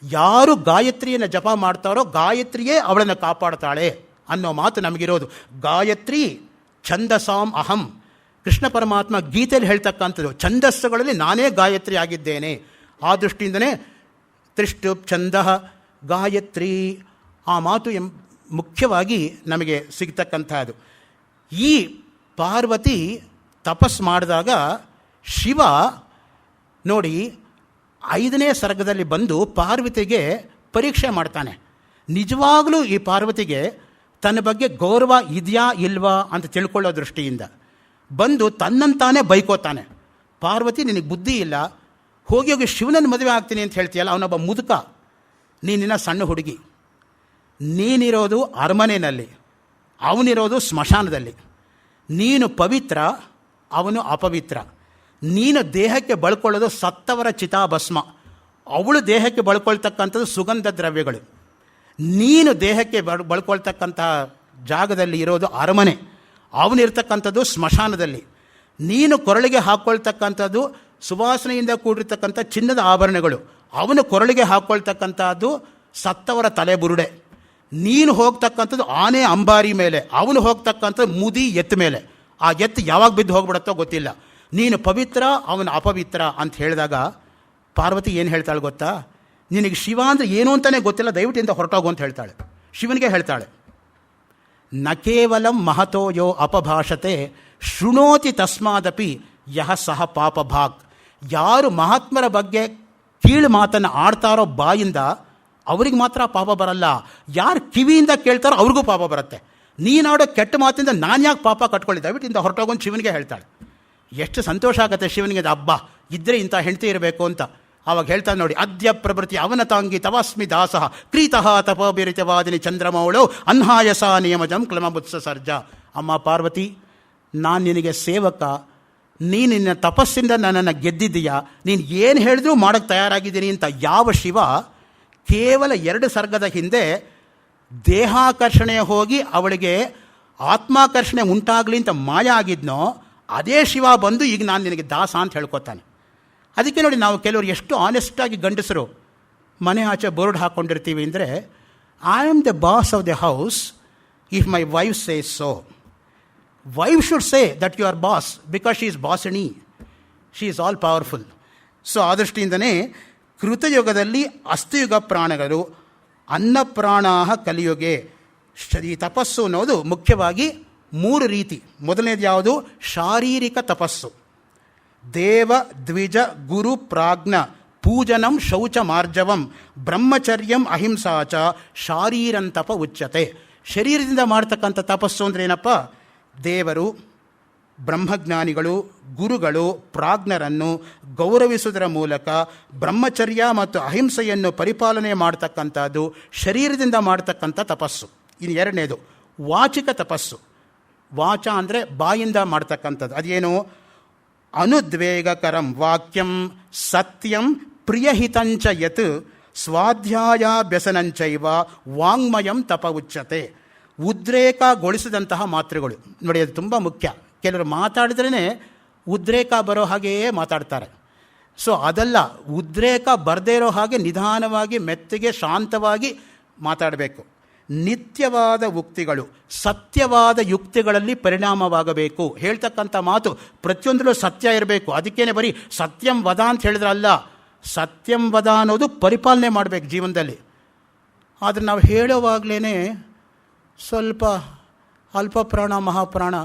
ಯಾರು ಗಾಯತ್ರಿಯನ್ನು ಜಪ ಮಾಡ್ತಾರೋ ಗಾಯತ್ರಿಯೇ ಅವಳನ್ನು ಕಾಪಾಡ್ತಾಳೆ ಅನ್ನೋ ಮಾತು ನಮಗಿರೋದು. ಗಾಯತ್ರಿ ಛಂದಸಾಂ ಅಹಂ. ಕೃಷ್ಣ ಪರಮಾತ್ಮ ಗೀತೆಯಲ್ಲಿ ಹೇಳ್ತಕ್ಕಂಥದ್ದು ಛಂದಸ್ಸುಗಳಲ್ಲಿ ನಾನೇ ಗಾಯತ್ರಿ ಆಗಿದ್ದೇನೆ. ಆ ದೃಷ್ಟಿಯಿಂದನೇ ತ್ರಿಷ್ಟು ಛಂದ ಗಾಯತ್ರಿ ಆ ಮಾತು ಮುಖ್ಯವಾಗಿ ನಮಗೆ ಸಿಗ್ತಕ್ಕಂಥದ್ದು. ಈ ಪಾರ್ವತಿ ತಪಸ್ ಮಾಡಿದಾಗ ಶಿವ ನೋಡಿ 5ನೇ ಸರ್ಗದಲ್ಲಿ ಬಂದು ಪಾರ್ವತಿಗೆ ಪರೀಕ್ಷೆ ಮಾಡ್ತಾನೆ. ನಿಜವಾಗಲೂ ಈ ಪಾರ್ವತಿಗೆ ತನ್ನ ಬಗ್ಗೆ ಗೌರವ ಇದೆಯಾ ಇಲ್ವಾ ಅಂತ ತಿಳ್ಕೊಳ್ಳೋ ದೃಷ್ಟಿಯಿಂದ ಬಂದು ತನ್ನಂತಾನೇ ಬೈಕೋತಾನೆ. ಪಾರ್ವತಿ, ನಿನಗೆ ಬುದ್ಧಿ ಇಲ್ಲ, ಹೋಗಿ ಹೋಗಿ ಶಿವನನ್ನು ಮದುವೆ ಆಗ್ತೀನಿ ಅಂತ ಹೇಳ್ತೀಯಲ್ಲ, ಅವನೊಬ್ಬ ಮುದುಕ, ನೀನಿನ್ನ ಸಣ್ಣ ಹುಡುಗಿ, ನೀನಿರೋದು ಅರಮನೆಯಲ್ಲಿ, ಅವನಿರೋದು ಸ್ಮಶಾನದಲ್ಲಿ, ನೀನು ಪವಿತ್ರ, ಅವನು ಅಪವಿತ್ರ. ನೀನು ದೇಹಕ್ಕೆ ಬಳ್ಕೊಳ್ಳೋದು ಸತ್ತವರ ಚಿತಾಭಸ್ಮ, ಅವಳು ದೇಹಕ್ಕೆ ಬಳ್ಕೊಳ್ತಕ್ಕಂಥದ್ದು ಸುಗಂಧ ದ್ರವ್ಯಗಳು. ನೀನು ದೇಹಕ್ಕೆ ಬಳ್ಕೊಳ್ತಕ್ಕಂತಹ ಜಾಗದಲ್ಲಿ ಇರೋದು ಅರಮನೆ, ಅವನಿರ್ತಕ್ಕಂಥದ್ದು ಸ್ಮಶಾನದಲ್ಲಿ. ನೀನು ಕೊರಳಿಗೆ ಹಾಕ್ಕೊಳ್ತಕ್ಕಂಥದ್ದು ಸುವಾಸನೆಯಿಂದ ಕೂಡಿರ್ತಕ್ಕಂಥ ಚಿನ್ನದ ಆಭರಣಗಳು, ಅವನು ಕೊರಳಿಗೆ ಹಾಕ್ಕೊಳ್ತಕ್ಕಂಥದ್ದು ಸತ್ತವರ ತಲೆ ಬುರುಡೆ. ನೀನು ಹೋಗ್ತಕ್ಕಂಥದ್ದು ಆನೆ ಅಂಬಾರಿ ಮೇಲೆ, ಅವನು ಹೋಗ್ತಕ್ಕಂಥದ್ದು ಮುದಿ ಎತ್ತ ಮೇಲೆ. ಆ ಎತ್ತು ಯಾವಾಗ ಬಿದ್ದು ಹೋಗ್ಬಿಡುತ್ತೋ ಗೊತ್ತಿಲ್ಲ. ನೀನು ಪವಿತ್ರ, ಅವನು ಅಪವಿತ್ರ ಅಂತ ಹೇಳಿದಾಗ ಪಾರ್ವತಿ ಏನು ಹೇಳ್ತಾಳೆ ಗೊತ್ತಾ? ನಿನಗೆ ಶಿವ ಅಂದರೆ ಏನು ಅಂತಲೇ ಗೊತ್ತಿಲ್ಲ, ದಯವಿಟ್ಟಿಂದ ಹೊರಟೋಗು ಅಂತ ಹೇಳ್ತಾಳೆ. ಶಿವನಿಗೆ ಹೇಳ್ತಾಳೆ, ನ ಕೇವಲಂ ಮಹತೋ ಯೋ ಅಪಭಾಷತೆ ಶೃಣೋತಿ ತಸ್ಮಾದಪಿ ಯಹ ಸಹ ಪಾಪಭಾಗ್. ಯಾರು ಮಹಾತ್ಮರ ಬಗ್ಗೆ ಕೀಳು ಮಾತನ್ನು ಆಡ್ತಾರೋ ಬಾಯಿಂದ ಅವ್ರಿಗೆ ಮಾತ್ರ ಪಾಪ ಬರಲ್ಲ, ಯಾರು ಕಿವಿಯಿಂದ ಕೇಳ್ತಾರೋ ಅವ್ರಿಗೂ ಪಾಪ ಬರುತ್ತೆ. ನೀನಾಡೋ ಕೆಟ್ಟ ಮಾತಿಂದ ನಾನು ಯಾಕೆ ಪಾಪ ಕಟ್ಕೊಳ್ಳಿ, ದಯವಿಟ್ಟಿಂದ ಹೊರಟೋಗೊಂಡು ಶಿವನಿಗೆ ಹೇಳ್ತಾಳೆ. ಎಷ್ಟು ಸಂತೋಷ ಆಗುತ್ತೆ ಶಿವನಿಗೆ, ಹಬ್ಬ ಇದ್ದರೆ ಇಂಥ ಹೆಂಡತಿ ಇರಬೇಕು ಅಂತ. ಆವಾಗ ಹೇಳ್ತಾನೆ ನೋಡಿ, ಅದ್ಯ ಪ್ರಭೃತಿ ಅವನತಾಂಗಿ ತವಾಸ್ಮಿ ದಾಸಃ ಕ್ರೀತಃ ತಪೋಬಿರಿತವಾದಿನಿ ಚಂದ್ರಮೌಳೋ ಅನ್ಹಾಯಸ ನಿಯಮಜಂ ಕ್ಲಮಬುತ್ಸ ಸರ್ಜ. ಅಮ್ಮ ಪಾರ್ವತಿ, ನಾನು ನಿನಗೆ ಸೇವಕ, ನೀನು ನಿನ್ನ ತಪಸ್ಸಿಂದ ನನ್ನನ್ನು ಗೆದ್ದಿದ್ದೀಯಾ, ನೀನು ಏನು ಹೇಳಿದ್ರೂ ಮಾಡೋಕ್ಕೆ ತಯಾರಾಗಿದ್ದೀನಿ ಅಂತ ಯಾವ ಶಿವ ಕೇವಲ 2 ಸರ್ಗದ ಹಿಂದೆ ದೇಹಾಕರ್ಷಣೆ ಹೋಗಿ ಅವಳಿಗೆ ಆತ್ಮಾಕರ್ಷಣೆ ಉಂಟಾಗಲಿ ಅಂತ ಮಾಯ ಆಗಿದ್ನೋ, ಅದೇ ಶಿವ ಬಂದು ಈಗ ನಾನು ನಿನಗೆ ದಾಸ ಅಂತ ಹೇಳ್ಕೊತಾನೆ. ಅದಕ್ಕೆ ನೋಡಿ, ನಾವು ಕೆಲವರು ಎಷ್ಟು ಆನೆಸ್ಟಾಗಿ ಗಂಡಸರು ಮನೆ ಆಚೆ ಬೋರ್ಡ್ ಹಾಕ್ಕೊಂಡಿರ್ತೀವಿ ಅಂದರೆ, I am the boss of the house if my wife says so. Wife should say that you are boss because she is ಬಾಸಿಣಿ, she is all powerful. So ಆ ದೃಷ್ಟಿಯಿಂದನೇ ಕೃತಯುಗದಲ್ಲಿ ಅಸ್ಥಿಯುಗ ಪ್ರಾಣಗಳು, ಅನ್ನಪ್ರಾಣಾಹ ಕಲಿಯುಗೆ. ಈ ತಪಸ್ಸು ಅನ್ನೋದು ಮುಖ್ಯವಾಗಿ 3 ರೀತಿ. ಮೊದಲನೇದು ಯಾವುದು? ಶಾರೀರಿಕ ತಪಸ್ಸು. ದೇವ ದ್ವಿಜ ಗುರು ಪ್ರಾಜ್ಞ ಪೂಜನಂ ಶೌಚ ಮಾರ್ಜವಂ ಬ್ರಹ್ಮಚರ್ಯಂ ಅಹಿಂಸಾಚ ಶಾರೀರಂತಪ ಉಚ್ಯತೆ. ಶರೀರದಿಂದ ಮಾಡ್ತಕ್ಕಂಥ ತಪಸ್ಸು ಅಂದರೆ ಏನಪ್ಪ? ದೇವರು, ಬ್ರಹ್ಮಜ್ಞಾನಿಗಳು, ಗುರುಗಳು, ಪ್ರಾಜ್ಞರನ್ನು ಗೌರವಿಸುವುದರ ಮೂಲಕ ಬ್ರಹ್ಮಚರ್ಯ ಮತ್ತು ಅಹಿಂಸೆಯನ್ನು ಪರಿಪಾಲನೆ ಮಾಡ್ತಕ್ಕಂಥದ್ದು ಶರೀರದಿಂದ ಮಾಡ್ತಕ್ಕಂಥ ತಪಸ್ಸು. ಇನ್ನು ಎರಡನೇದು ವಾಚಿಕ ತಪಸ್ಸು. ವಾಚ ಅಂದರೆ ಬಾಯಿಂದ ಮಾಡ್ತಕ್ಕಂಥದ್ದು. ಅದೇನು? ಅನುದ್ವೇಗಕರಂ ವಾಕ್ಯಂ ಸತ್ಯಂ ಪ್ರಿಯಹಿತಂಚ ಯತ್ ಸ್ವಾಧ್ಯಾಯಾಭ್ಯಸನಂಚೈವ ವಾಂಗ್ಮಯಂ ತಪ ಉಚ್ಯತೆ. ಉದ್ರೇಕಗೊಳಿಸಿದಂತಹ ಮಾತುಗಳು ನೋಡಿ, ಅದು ತುಂಬ ಮುಖ್ಯ. ಕೆಲವರು ಮಾತಾಡಿದ್ರೇ ಉದ್ರೇಕ ಬರೋ ಹಾಗೆಯೇ ಮಾತಾಡ್ತಾರೆ. ಸೊ ಅದಲ್ಲ, ಉದ್ರೇಕ ಬರದೇ ಇರೋ ಹಾಗೆ ನಿಧಾನವಾಗಿ ಮೆತ್ತಗೆ ಶಾಂತವಾಗಿ ಮಾತಾಡಬೇಕು. ನಿತ್ಯವಾದ ಉಕ್ತಿಗಳು, ಸತ್ಯವಾದ ಯುಕ್ತಿಗಳಲ್ಲಿ ಪರಿಣಾಮವಾಗಬೇಕು. ಹೇಳ್ತಕ್ಕಂಥ ಮಾತು ಪ್ರತಿಯೊಂದರಲ್ಲೂ ಸತ್ಯ ಇರಬೇಕು. ಅದಕ್ಕೇನೆ ಬರೀ ಸತ್ಯಂ ವದ ಅಂತ ಹೇಳಿದ್ರಲ್ಲ, ಸತ್ಯಂ ವದ ಅನ್ನೋದು ಪರಿಪಾಲನೆ ಮಾಡಬೇಕು ಜೀವನದಲ್ಲಿ. ಆದರೆ ನಾವು ಹೇಳೋವಾಗಲೇ ಸ್ವಲ್ಪ ಅಲ್ಪ ಪ್ರಾಣ ಮಹಾಪ್ರಾಣ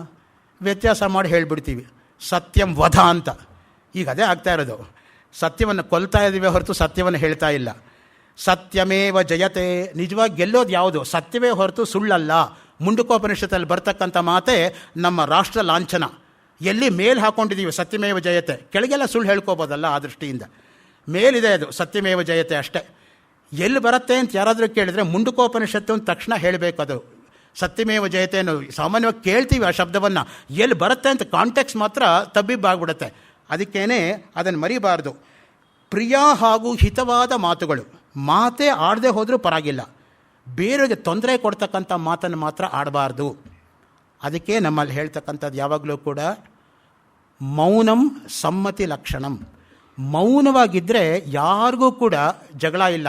ವ್ಯತ್ಯಾಸ ಮಾಡಿ ಹೇಳಿಬಿಡ್ತೀವಿ, ಸತ್ಯಂ ವಧ ಅಂತ. ಈಗ ಅದೇ ಆಗ್ತಾ ಇರೋದು. ಸತ್ಯವನ್ನು ಕೊಲ್ತಾ ಇದ್ದೀವಿ ಹೊರತು ಸತ್ಯವನ್ನು ಹೇಳ್ತಾ ಇಲ್ಲ. ಸತ್ಯಮೇವ ಜಯತೆ. ನಿಜವಾಗಿ ಗೆಲ್ಲೋದು ಯಾವುದು? ಸತ್ಯವೇ ಹೊರತು ಸುಳ್ಳಲ್ಲ. ಮುಂಡಕೋಪನಿಷತ್ತಲ್ಲಿ ಬರ್ತಕ್ಕಂಥ ಮಾತೆ ನಮ್ಮ ರಾಷ್ಟ್ರ ಲಾಂಛನ. ಎಲ್ಲಿ ಮೇಲ್ ಹಾಕ್ಕೊಂಡಿದ್ದೀವಿ ಸತ್ಯಮೇವ ಜಯತೆ, ಕೆಳಗೆಲ್ಲ ಸುಳ್ಳು ಹೇಳ್ಕೋಬೋದಲ್ಲ. ಆ ದೃಷ್ಟಿಯಿಂದ ಮೇಲಿದೆ ಅದು ಸತ್ಯಮೇವ ಜಯತೆ ಅಷ್ಟೇ. ಎಲ್ಲಿ ಬರುತ್ತೆ ಅಂತ ಯಾರಾದರೂ ಕೇಳಿದರೆ ಮುಂಡಕೋಪನಿಷತ್ತು ಅಂತ ತಕ್ಷಣ ಹೇಳಬೇಕು. ಅದು ಸತ್ಯಮೇವ ಜಯತೆ ಅನ್ನೋ ಸಾಮಾನ್ಯವಾಗಿ ಕೇಳ್ತೀವಿ ಆ ಶಬ್ದವನ್ನು, ಎಲ್ಲಿ ಬರುತ್ತೆ ಅಂತ ಕಾಂಟೆಕ್ಸ್ ಮಾತ್ರ ತಬ್ಬಿಬ್ಬಾಗ್ಬಿಡುತ್ತೆ. ಅದಕ್ಕೇನೆ ಅದನ್ನು ಮರಿಬಾರ್ದು. ಪ್ರಿಯ ಹಾಗೂ ಹಿತವಾದ ಮಾತುಗಳು. ಮಾತೇ ಆಡದೆ ಹೋದರೂ ಪರವಾಗಿಲ್ಲ, ಬೇರೆಯವರಿಗೆ ತೊಂದರೆ ಕೊಡ್ತಕ್ಕಂಥ ಮಾತನ್ನು ಮಾತ್ರ ಆಡಬಾರ್ದು. ಅದಕ್ಕೆ ನಮ್ಮಲ್ಲಿ ಹೇಳ್ತಕ್ಕಂಥದ್ದು ಯಾವಾಗಲೂ ಕೂಡ ಮೌನಂ ಸಮ್ಮತಿ ಲಕ್ಷಣಂ. ಮೌನವಾಗಿದ್ದರೆ ಯಾರಿಗೂ ಕೂಡ ಜಗಳ ಇಲ್ಲ.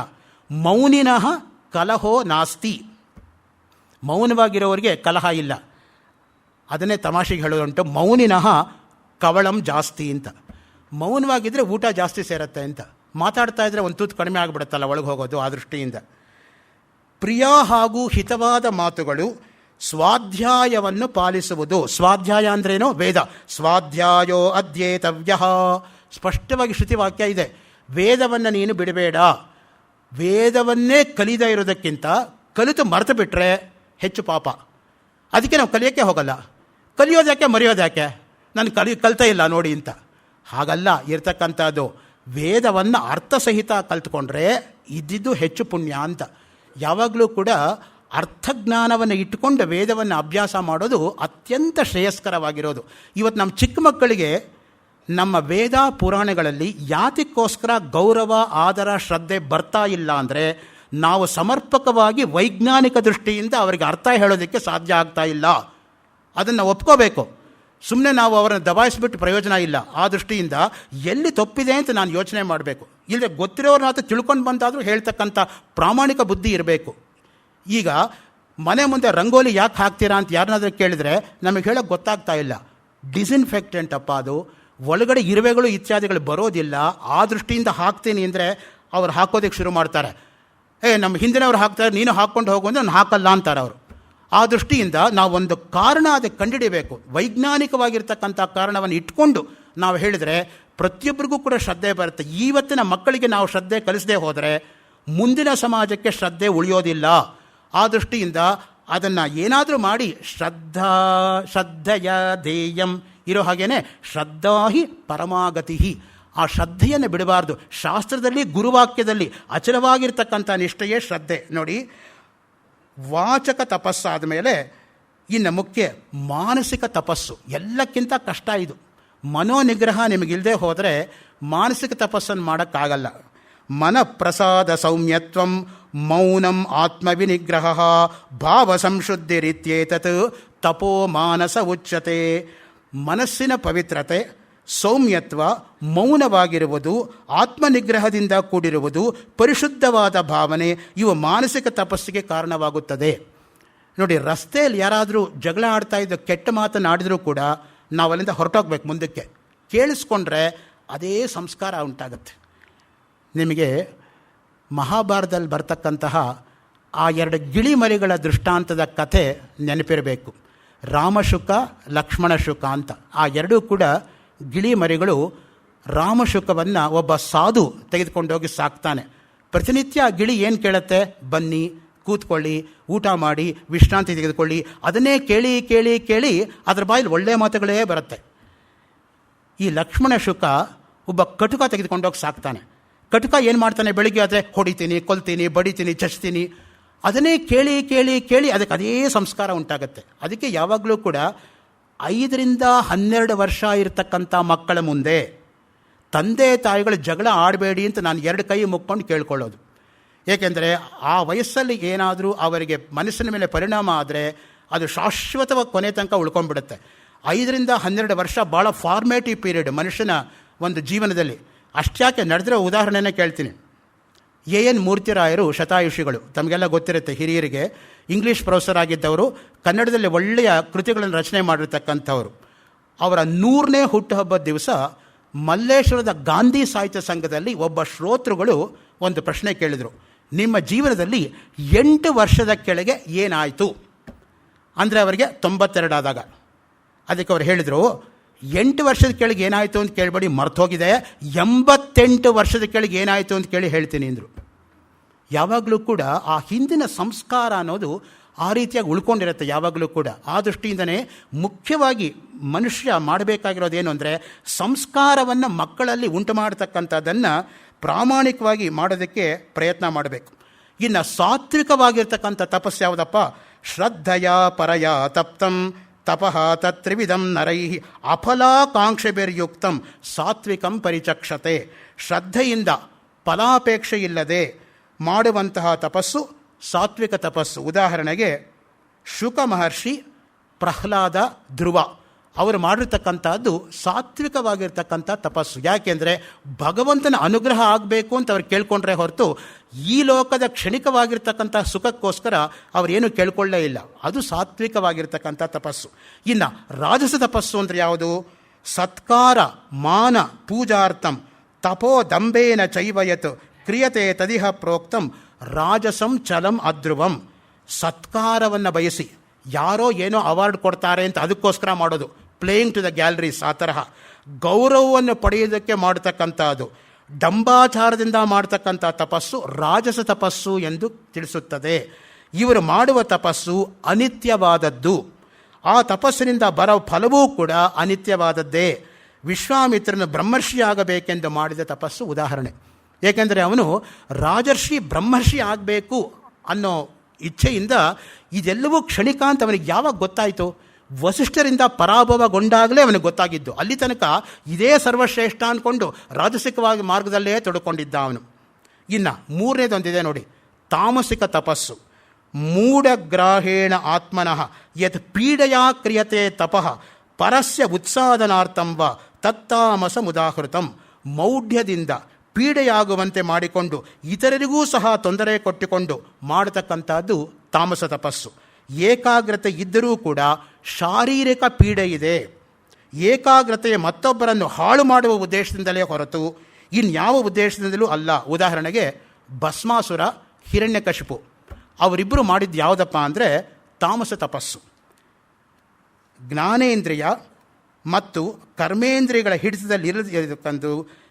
ಮೌನಿನಃ ಕಲಹೋ ನಾಸ್ತಿ. ಮೌನವಾಗಿರೋರಿಗೆ ಕಲಹ ಇಲ್ಲ. ಅದನ್ನೇ ತಮಾಷೆಗೆ ಹೇಳೋದುಂಟು, ಮೌನಿನಃ ಕವಳಂ ಜಾಸ್ತಿ ಅಂತ. ಮೌನವಾಗಿದ್ದರೆ ಊಟ ಜಾಸ್ತಿ ಸೇರುತ್ತೆ ಅಂತ. ಮಾತಾಡ್ತಾ ಇದ್ದರೆ ಒಂದು ತೂತು ಕಡಿಮೆ ಆಗಿಬಿಡುತ್ತಲ್ಲ ಒಳಗೆ ಹೋಗೋದು. ಆ ದೃಷ್ಟಿಯಿಂದ ಪ್ರಿಯ ಹಾಗೂ ಹಿತವಾದ ಮಾತುಗಳು, ಸ್ವಾಧ್ಯಾಯವನ್ನು ಪಾಲಿಸುವುದು. ಸ್ವಾಧ್ಯಾಯ ಅಂದ್ರೇನು? ವೇದ. ಸ್ವಾಧ್ಯಾಯೋ ಅಧ್ಯೇತವ್ಯ. ಸ್ಪಷ್ಟವಾಗಿ ಶ್ರುತಿವಾಕ್ಯ ಇದೆ. ವೇದವನ್ನು ನೀನು ಬಿಡಬೇಡ. ವೇದವನ್ನೇ ಕಲಿಯದೇ ಇರೋದಕ್ಕಿಂತ ಕಲಿತು ಮರೆತು ಬಿಟ್ಟರೆ ಹೆಚ್ಚು ಪಾಪ. ಅದಕ್ಕೆ ನಾವು ಕಲಿಯೋಕ್ಕೆ ಹೋಗಲ್ಲ. ಕಲಿಯೋದ್ಯಾಕೆ ಮರೆಯೋದ್ಯಾಕೆ? ನಾನು ಕಲಿತಾ ಇಲ್ಲ ನೋಡಿ ಅಂತ. ಹಾಗಲ್ಲ ಇರ್ತಕ್ಕಂಥದ್ದು. ವೇದವನ್ನು ಅರ್ಥಸಹಿತ ಕಲ್ತ್ಕೊಂಡ್ರೆ ಇದ್ದಿದ್ದು ಹೆಚ್ಚು ಪುಣ್ಯ ಅಂತ. ಯಾವಾಗಲೂ ಕೂಡ ಅರ್ಥಜ್ಞಾನವನ್ನು ಇಟ್ಟುಕೊಂಡು ವೇದವನ್ನು ಅಭ್ಯಾಸ ಮಾಡೋದು ಅತ್ಯಂತ ಶ್ರೇಯಸ್ಕರವಾಗಿರೋದು. ಇವತ್ತು ನಮ್ಮ ಚಿಕ್ಕ ಮಕ್ಕಳಿಗೆ ನಮ್ಮ ವೇದ ಪುರಾಣಗಳಲ್ಲಿ ಯಾತಕ್ಕೋಸ್ಕರ ಗೌರವ, ಆದರ, ಶ್ರದ್ಧೆ ಬರ್ತಾ ಇಲ್ಲ ಅಂದರೆ ನಾವು ಸಮರ್ಪಕವಾಗಿ ವೈಜ್ಞಾನಿಕ ದೃಷ್ಟಿಯಿಂದ ಅವರಿಗೆ ಅರ್ಥ ಹೇಳೋದಕ್ಕೆ ಸಾಧ್ಯ ಆಗ್ತಾ ಇಲ್ಲ. ಅದನ್ನು ಒಪ್ಕೋಬೇಕು. ಸುಮ್ಮನೆ ನಾವು ಅವರನ್ನು ದಬಾಯಿಸಿಬಿಟ್ಟು ಪ್ರಯೋಜನ ಇಲ್ಲ. ಆ ದೃಷ್ಟಿಯಿಂದ ಎಲ್ಲಿ ತಪ್ಪಿದೆ ಅಂತ ನಾನು ಯೋಚನೆ ಮಾಡಬೇಕು. ಇಲ್ಲದೆ ಗೊತ್ತಿರೋರನ್ನ ತಿಳ್ಕೊಂಡು ಬಂದಾದರೂ ಹೇಳ್ತಕ್ಕಂಥ ಪ್ರಾಮಾಣಿಕ ಬುದ್ಧಿ ಇರಬೇಕು. ಈಗ ಮನೆ ಮುಂದೆ ರಂಗೋಲಿ ಯಾಕೆ ಹಾಕ್ತೀರಾ ಅಂತ ಯಾರನ್ನಾದ್ರೂ ಕೇಳಿದರೆ ನಮಗೆ ಹೇಳೋಕ್ಕೆ ಗೊತ್ತಾಗ್ತಾ ಇಲ್ಲ. ಡಿಸ್ಇನ್ಫೆಕ್ಟೆಂಟ್ ಅಪ್ಪ ಅದು, ಒಳಗಡೆ ಇರುವೆಗಳು ಇತ್ಯಾದಿಗಳು ಬರೋದಿಲ್ಲ. ಆ ದೃಷ್ಟಿಯಿಂದ ಹಾಕ್ತೀನಿ ಅಂದರೆ ಅವ್ರು ಹಾಕೋದಕ್ಕೆ ಶುರು ಮಾಡ್ತಾರೆ. ನಮ್ಮ ಹಿಂದಿನವ್ರು ಹಾಕ್ತಾರೆ, ನೀನು ಹಾಕ್ಕೊಂಡು ಹೋಗು ಅಂದರೆ ನಾನು ಹಾಕಲ್ಲ ಅಂತಾರೆ ಅವರು. ಆ ದೃಷ್ಟಿಯಿಂದ ನಾವೊಂದು ಕಾರಣ ಅದಕ್ಕೆ ಕಂಡುಹಿಡಿಯಬೇಕು. ವೈಜ್ಞಾನಿಕವಾಗಿರ್ತಕ್ಕಂಥ ಕಾರಣವನ್ನು ಇಟ್ಕೊಂಡು ನಾವು ಹೇಳಿದರೆ ಪ್ರತಿಯೊಬ್ಬರಿಗೂ ಕೂಡ ಶ್ರದ್ಧೆ ಬರುತ್ತೆ. ಇವತ್ತಿನ ಮಕ್ಕಳಿಗೆ ನಾವು ಶ್ರದ್ಧೆ ಕಲಿಸದೇ ಹೋದರೆ ಮುಂದಿನ ಸಮಾಜಕ್ಕೆ ಶ್ರದ್ಧೆ ಉಳಿಯೋದಿಲ್ಲ. ಆ ದೃಷ್ಟಿಯಿಂದ ಅದನ್ನು ಏನಾದರೂ ಮಾಡಿ ಶ್ರದ್ಧೆಯ ಧ್ಯೇಯಂ ಇರೋ ಹಾಗೇನೆ ಶ್ರದ್ಧಾಹಿ ಪರಮಾಗತಿ. ಆ ಶ್ರದ್ಧೆಯನ್ನು ಬಿಡಬಾರ್ದು. ಶಾಸ್ತ್ರದಲ್ಲಿ ಗುರುವಾಕ್ಯದಲ್ಲಿ ಅಚಲವಾಗಿರ್ತಕ್ಕಂಥ ನಿಷ್ಠೆಯೇ ಶ್ರದ್ಧೆ. ನೋಡಿ, ವಾಚಕ ತಪಸ್ಸಾದ ಮೇಲೆ ಇನ್ನು ಮುಖ್ಯ ಮಾನಸಿಕ ತಪಸ್ಸು. ಎಲ್ಲಕ್ಕಿಂತ ಕಷ್ಟ ಇದು. ಮನೋನಿಗ್ರಹ ನಿಮಗಿಲ್ಲದೆ ಹೋದರೆ ಮಾನಸಿಕ ತಪಸ್ಸನ್ನು ಮಾಡೋಕ್ಕಾಗಲ್ಲ. ಮನಃಪ್ರಸಾದ ಸೌಮ್ಯತ್ವಂ ಮೌನಂ ಆತ್ಮವಿನಿಗ್ರಹ ಭಾವ ಸಂಶುದ್ಧಿರಿತ್ಯೇತತ್ ತಪೋ ಮಾನಸ ಉಚ್ಯತೆ. ಮನಸ್ಸಿನ ಪವಿತ್ರತೆ, ಸೌಮ್ಯತ್ವ, ಮೌನವಾಗಿರುವುದು, ಆತ್ಮನಿಗ್ರಹದಿಂದ ಕೂಡಿರುವುದು, ಪರಿಶುದ್ಧವಾದ ಭಾವನೆ, ಇವು ಮಾನಸಿಕ ತಪಸ್ಸಿಗೆ ಕಾರಣವಾಗುತ್ತದೆ. ನೋಡಿ, ರಸ್ತೆಯಲ್ಲಿ ಯಾರಾದರೂ ಜಗಳ ಆಡ್ತಾ ಇದ್ದು ಕೆಟ್ಟ ಮಾತನ್ನು ಆಡಿದರೂ ಕೂಡ ನಾವು ಅಲ್ಲಿಂದ ಹೊರಟೋಗ್ಬೇಕು. ಮುಂದಕ್ಕೆ ಕೇಳಿಸ್ಕೊಂಡ್ರೆ ಅದೇ ಸಂಸ್ಕಾರ ಉಂಟಾಗುತ್ತೆ. ನಿಮಗೆ ಮಹಾಭಾರತದಲ್ಲಿ ಬರ್ತಕ್ಕಂತಹ ಆ 2 ಗಿಳಿಮರಿಗಳ ದೃಷ್ಟಾಂತದ ಕಥೆ ನೆನಪಿರಬೇಕು. ರಾಮಶುಕ, ಲಕ್ಷ್ಮಣಶುಕ ಅಂತ. ಆ ಎರಡೂ ಕೂಡ ಗಿಳಿಮರಿಗಳು ರಾಮಶುಕವನ್ನು ಒಬ್ಬ ಸಾಧು ತೆಗೆದುಕೊಂಡೋಗಿ ಸಾಕ್ತಾನೆ. ಪ್ರತಿನಿತ್ಯ ಆ ಗಿಳಿ ಏನು ಕೇಳುತ್ತೆ? ಬನ್ನಿ, ಕೂತ್ಕೊಳ್ಳಿ, ಊಟ ಮಾಡಿ, ವಿಶ್ರಾಂತಿ ತೆಗೆದುಕೊಳ್ಳಿ. ಅದನ್ನೇ ಕೇಳಿ ಕೇಳಿ ಕೇಳಿ ಅದರ ಬಾಯಲ್ಲಿ ಒಳ್ಳೆಯ ಮಾತುಗಳೇ ಬರುತ್ತೆ. ಈ ಲಕ್ಷ್ಮಣ ಶುಕ ಒಬ್ಬ ಕಟುಕ ತೆಗೆದುಕೊಂಡೋಗಿ ಸಾಕ್ತಾನೆ. ಕಟುಕ ಏನು ಮಾಡ್ತಾನೆ? ಬೆಳಿಗ್ಗೆ ಆದರೆ ಹೊಡಿತೀನಿ, ಕೊಲ್ತೀನಿ, ಬಡಿತೀನಿ, ಚಚ್ತೀನಿ. ಅದನ್ನೇ ಕೇಳಿ ಕೇಳಿ ಕೇಳಿ ಅದಕ್ಕೆ ಅದೇ ಸಂಸ್ಕಾರ ಉಂಟಾಗುತ್ತೆ. ಅದಕ್ಕೆ ಯಾವಾಗಲೂ ಕೂಡ 5 ರಿಂದ 12 ವರ್ಷ ಇರತಕ್ಕಂಥ ಮಕ್ಕಳ ಮುಂದೆ ತಂದೆ ತಾಯಿಗಳು ಜಗಳ ಆಡಬೇಡಿ ಅಂತ ನಾನು 2 ಕೈ ಮುಕ್ಕೊಂಡು ಕೇಳ್ಕೊಳ್ಳೋದು. ಏಕೆಂದರೆ ಆ ವಯಸ್ಸಲ್ಲಿ ಏನಾದರೂ ಅವರಿಗೆ ಮನಸ್ಸಿನ ಮೇಲೆ ಪರಿಣಾಮ ಆದರೆ ಅದು ಶಾಶ್ವತವಾಗಿ ಕೊನೆ ತನಕ ಉಳ್ಕೊಂಡ್ಬಿಡುತ್ತೆ. 5 ರಿಂದ 12 ವರ್ಷ ಭಾಳ ಫಾರ್ಮೇಟಿವ್ ಪೀರಿಯಡ್ ಮನುಷ್ಯನ ಒಂದು ಜೀವನದಲ್ಲಿ. ಅಷ್ಟ್ಯಾಕೆ ನಡೆದಿರೋ ಉದಾಹರಣೆನೇ ಕೇಳ್ತೀನಿ. ಎನ್ ಮೂರ್ತಿರಾಯರು ಶತಾಯುಷಿಗಳು, ತಮಗೆಲ್ಲ ಗೊತ್ತಿರುತ್ತೆ, ಹಿರಿಯರಿಗೆ ಇಂಗ್ಲೀಷ್ ಪ್ರೊಫೆಸರ್ ಆಗಿದ್ದವರು, ಕನ್ನಡದಲ್ಲಿ ಒಳ್ಳೆಯ ಕೃತಿಗಳನ್ನು ರಚನೆ ಮಾಡಿರ್ತಕ್ಕಂಥವರು. ಅವರ 100ನೇ ಹುಟ್ಟುಹಬ್ಬದ ದಿವಸ ಮಲ್ಲೇಶ್ವರದ ಗಾಂಧಿ ಸಾಹಿತ್ಯ ಸಂಘದಲ್ಲಿ ಒಬ್ಬ ಶ್ರೋತೃಗಳು ಒಂದು ಪ್ರಶ್ನೆ ಕೇಳಿದರು. ನಿಮ್ಮ ಜೀವನದಲ್ಲಿ 8 ವರ್ಷದ ಕೆಳಗೆ ಏನಾಯಿತು ಅಂದರೆ ಅವರಿಗೆ 92 ಆದಾಗ. ಅದಕ್ಕೆ ಅವರು ಹೇಳಿದರು, 8 ವರ್ಷದ ಕೆಳಗೆ ಏನಾಯಿತು ಅಂತ ಕೇಳಬೇಡಿ, ಮರ್ತೋಗಿದೆ. 88 ವರ್ಷದ ಕೆಳಗೆ ಏನಾಯಿತು ಅಂತ ಕೇಳಿ ಹೇಳ್ತೀನಿ ಅಂದರು. ಯಾವಾಗಲೂ ಕೂಡ ಆ ಹಿಂದಿನ ಸಂಸ್ಕಾರ ಅನ್ನೋದು ಆ ರೀತಿಯಾಗಿ ಉಳ್ಕೊಂಡಿರುತ್ತೆ ಯಾವಾಗಲೂ ಕೂಡ. ಆ ದೃಷ್ಟಿಯಿಂದನೇ ಮುಖ್ಯವಾಗಿ ಮನುಷ್ಯ ಮಾಡಬೇಕಾಗಿರೋದೇನು ಅಂದರೆ ಸಂಸ್ಕಾರವನ್ನು ಮಕ್ಕಳಲ್ಲಿ ಉಂಟು ಮಾಡತಕ್ಕಂಥದ್ದನ್ನು ಪ್ರಾಮಾಣಿಕವಾಗಿ ಮಾಡೋದಕ್ಕೆ ಪ್ರಯತ್ನ ಮಾಡಬೇಕು. ಇನ್ನು ಸಾತ್ವಿಕವಾಗಿರ್ತಕ್ಕಂಥ ತಪಸ್ಸು ಯಾವುದಪ್ಪ? ಶ್ರದ್ಧೆಯ ಪರಯ ತಪ್ತಂ ತಪಃ ತತ್ರಿವಿಧಂ ನರೈ ಅಫಲಾಕಾಂಕ್ಷೆಭಿರ್ಯುಕ್ತಂ ಸಾತ್ವಿಕಂ ಪರಿಚಕ್ಷತೆ. ಶ್ರದ್ಧೆಯಿಂದ ಫಲಾಪೇಕ್ಷೆ ಇಲ್ಲದೆ ಮಾಡುವಂತಹ ತಪಸ್ಸು ಸಾತ್ವಿಕ ತಪಸ್ಸು. ಉದಾಹರಣೆಗೆ ಶುಕ ಮಹರ್ಷಿ, ಪ್ರಹ್ಲಾದ, ಧ್ರುವ ಅವರು ಮಾಡಿರ್ತಕ್ಕಂಥದ್ದು ಸಾತ್ವಿಕವಾಗಿರ್ತಕ್ಕಂಥ ತಪಸ್ಸು. ಯಾಕೆಂದರೆ ಭಗವಂತನ ಅನುಗ್ರಹ ಆಗಬೇಕು ಅಂತ ಅವ್ರು ಕೇಳ್ಕೊಂಡ್ರೆ ಹೊರತು ಈ ಲೋಕದ ಕ್ಷಣಿಕವಾಗಿರ್ತಕ್ಕಂಥ ಸುಖಕ್ಕೋಸ್ಕರ ಅವರೇನು ಕೇಳ್ಕೊಳ್ಳೇ ಇಲ್ಲ. ಅದು ಸಾತ್ವಿಕವಾಗಿರ್ತಕ್ಕಂಥ ತಪಸ್ಸು. ಇನ್ನು ರಾಜಸ ತಪಸ್ಸು ಅಂದರೆ ಯಾವುದು? ಸತ್ಕಾರ ಮಾನ ಪೂಜಾರ್ಥಂ ತಪೋ ದಂಬೇನ ಚೈವಯತ್ ಕ್ರಿಯತೆ ತದಿಹ ಪ್ರೋಕ್ತಂ ರಾಜಸಂ ಚಲಂ ಅಧ್ರುವಂ. ಸತ್ಕಾರವನ್ನು ಬಯಸಿ ಯಾರೋ ಏನೋ ಅವಾರ್ಡ್ ಕೊಡ್ತಾರೆ ಅಂತ ಅದಕ್ಕೋಸ್ಕರ ಮಾಡೋದು, ಪ್ಲೇಯಿಂಗ್ ಟು ದ ಗ್ಯಾಲರೀಸ್. ಆ ತರಹ ಗೌರವವನ್ನು ಪಡೆಯೋದಕ್ಕೆ ಮಾಡತಕ್ಕಂಥದ್ದು, ಡಂಬಾಚಾರದಿಂದ ಮಾಡ್ತಕ್ಕಂಥ ತಪಸ್ಸು ರಾಜಸ ತಪಸ್ಸು ಎಂದು ತಿಳಿಸುತ್ತದೆ. ಇವರು ಮಾಡುವ ತಪಸ್ಸು ಅನಿತ್ಯವಾದದ್ದು. ಆ ತಪಸ್ಸಿನಿಂದ ಬರೋ ಫಲವೂ ಕೂಡ ಅನಿತ್ಯವಾದದ್ದೇ. ವಿಶ್ವಾಮಿತ್ರನು ಬ್ರಹ್ಮರ್ಷಿ ಆಗಬೇಕೆಂದು ಮಾಡಿದ ತಪಸ್ಸು ಉದಾಹರಣೆ. ಏಕೆಂದರೆ ಅವನು ರಾಜರ್ಷಿ ಬ್ರಹ್ಮರ್ಷಿ ಆಗಬೇಕು ಅನ್ನೋ ಇಚ್ಛೆಯಿಂದ ಇದೆಲ್ಲವೂ ಕ್ಷಣಿಕ ಅಂತ ಅವನಿಗೆ ಯಾವಾಗ ಗೊತ್ತಾಯಿತು? ವಸಿಷ್ಠರಿಂದ ಪರಾಭವಗೊಂಡಾಗಲೇ ಅವನಿಗೆ ಗೊತ್ತಾಗಿದ್ದು. ಅಲ್ಲಿ ತನಕ ಇದೇ ಸರ್ವಶ್ರೇಷ್ಠ ಅಂದ್ಕೊಂಡು ರಾಜಸಿಕವಾಗಿ ಮಾರ್ಗದಲ್ಲೇ ತೊಡ್ಕೊಂಡಿದ್ದ ಅವನು. ಇನ್ನು 3ನೇದೊಂದಿದೆ ನೋಡಿ, ತಾಮಸಿಕ ತಪಸ್ಸು. ಮೂಢಗ್ರಾಹೇಣ ಆತ್ಮನಃ ಯತ್ ಪೀಡೆಯಾ ಕ್ರಿಯತೆ ತಪಃ ಪರಸ್ಯ ಉತ್ಸಾದನಾರ್ಥಂ ವ ತತ್ತಾಮಸ ಮುದಾಹೃತಂ. ಮೌಢ್ಯದಿಂದ ಪೀಡೆಯಾಗುವಂತೆ ಮಾಡಿಕೊಂಡು ಇತರರಿಗೂ ಸಹ ತೊಂದರೆ ಕೊಟ್ಟುಕೊಂಡು ಮಾಡತಕ್ಕಂಥದ್ದು ತಾಮಸ ತಪಸ್ಸು. ಏಕಾಗ್ರತೆ ಇದ್ದರೂ ಕೂಡ ಶಾರೀರಿಕ ಪೀಡೆ ಇದೆ. ಏಕಾಗ್ರತೆಯ ಮತ್ತೊಬ್ಬರನ್ನು ಹಾಳು ಮಾಡುವ ಉದ್ದೇಶದಿಂದಲೇ ಹೊರತು ಇನ್ಯಾವ ಉದ್ದೇಶದಿಂದಲೂ ಅಲ್ಲ. ಉದಾಹರಣೆಗೆ ಭಸ್ಮಾಸುರ, ಹಿರಣ್ಯಕಶಿಪು ಅವರಿಬ್ಬರು ಮಾಡಿದ್ದು ಯಾವುದಪ್ಪ ಅಂದರೆ ತಾಮಸ ತಪಸ್ಸು. ಜ್ಞಾನೇಂದ್ರಿಯ ಮತ್ತು ಕರ್ಮೇಂದ್ರಿಯಗಳ ಹಿಡಿತದಲ್ಲಿ ಇರತಕ್ಕಂಥ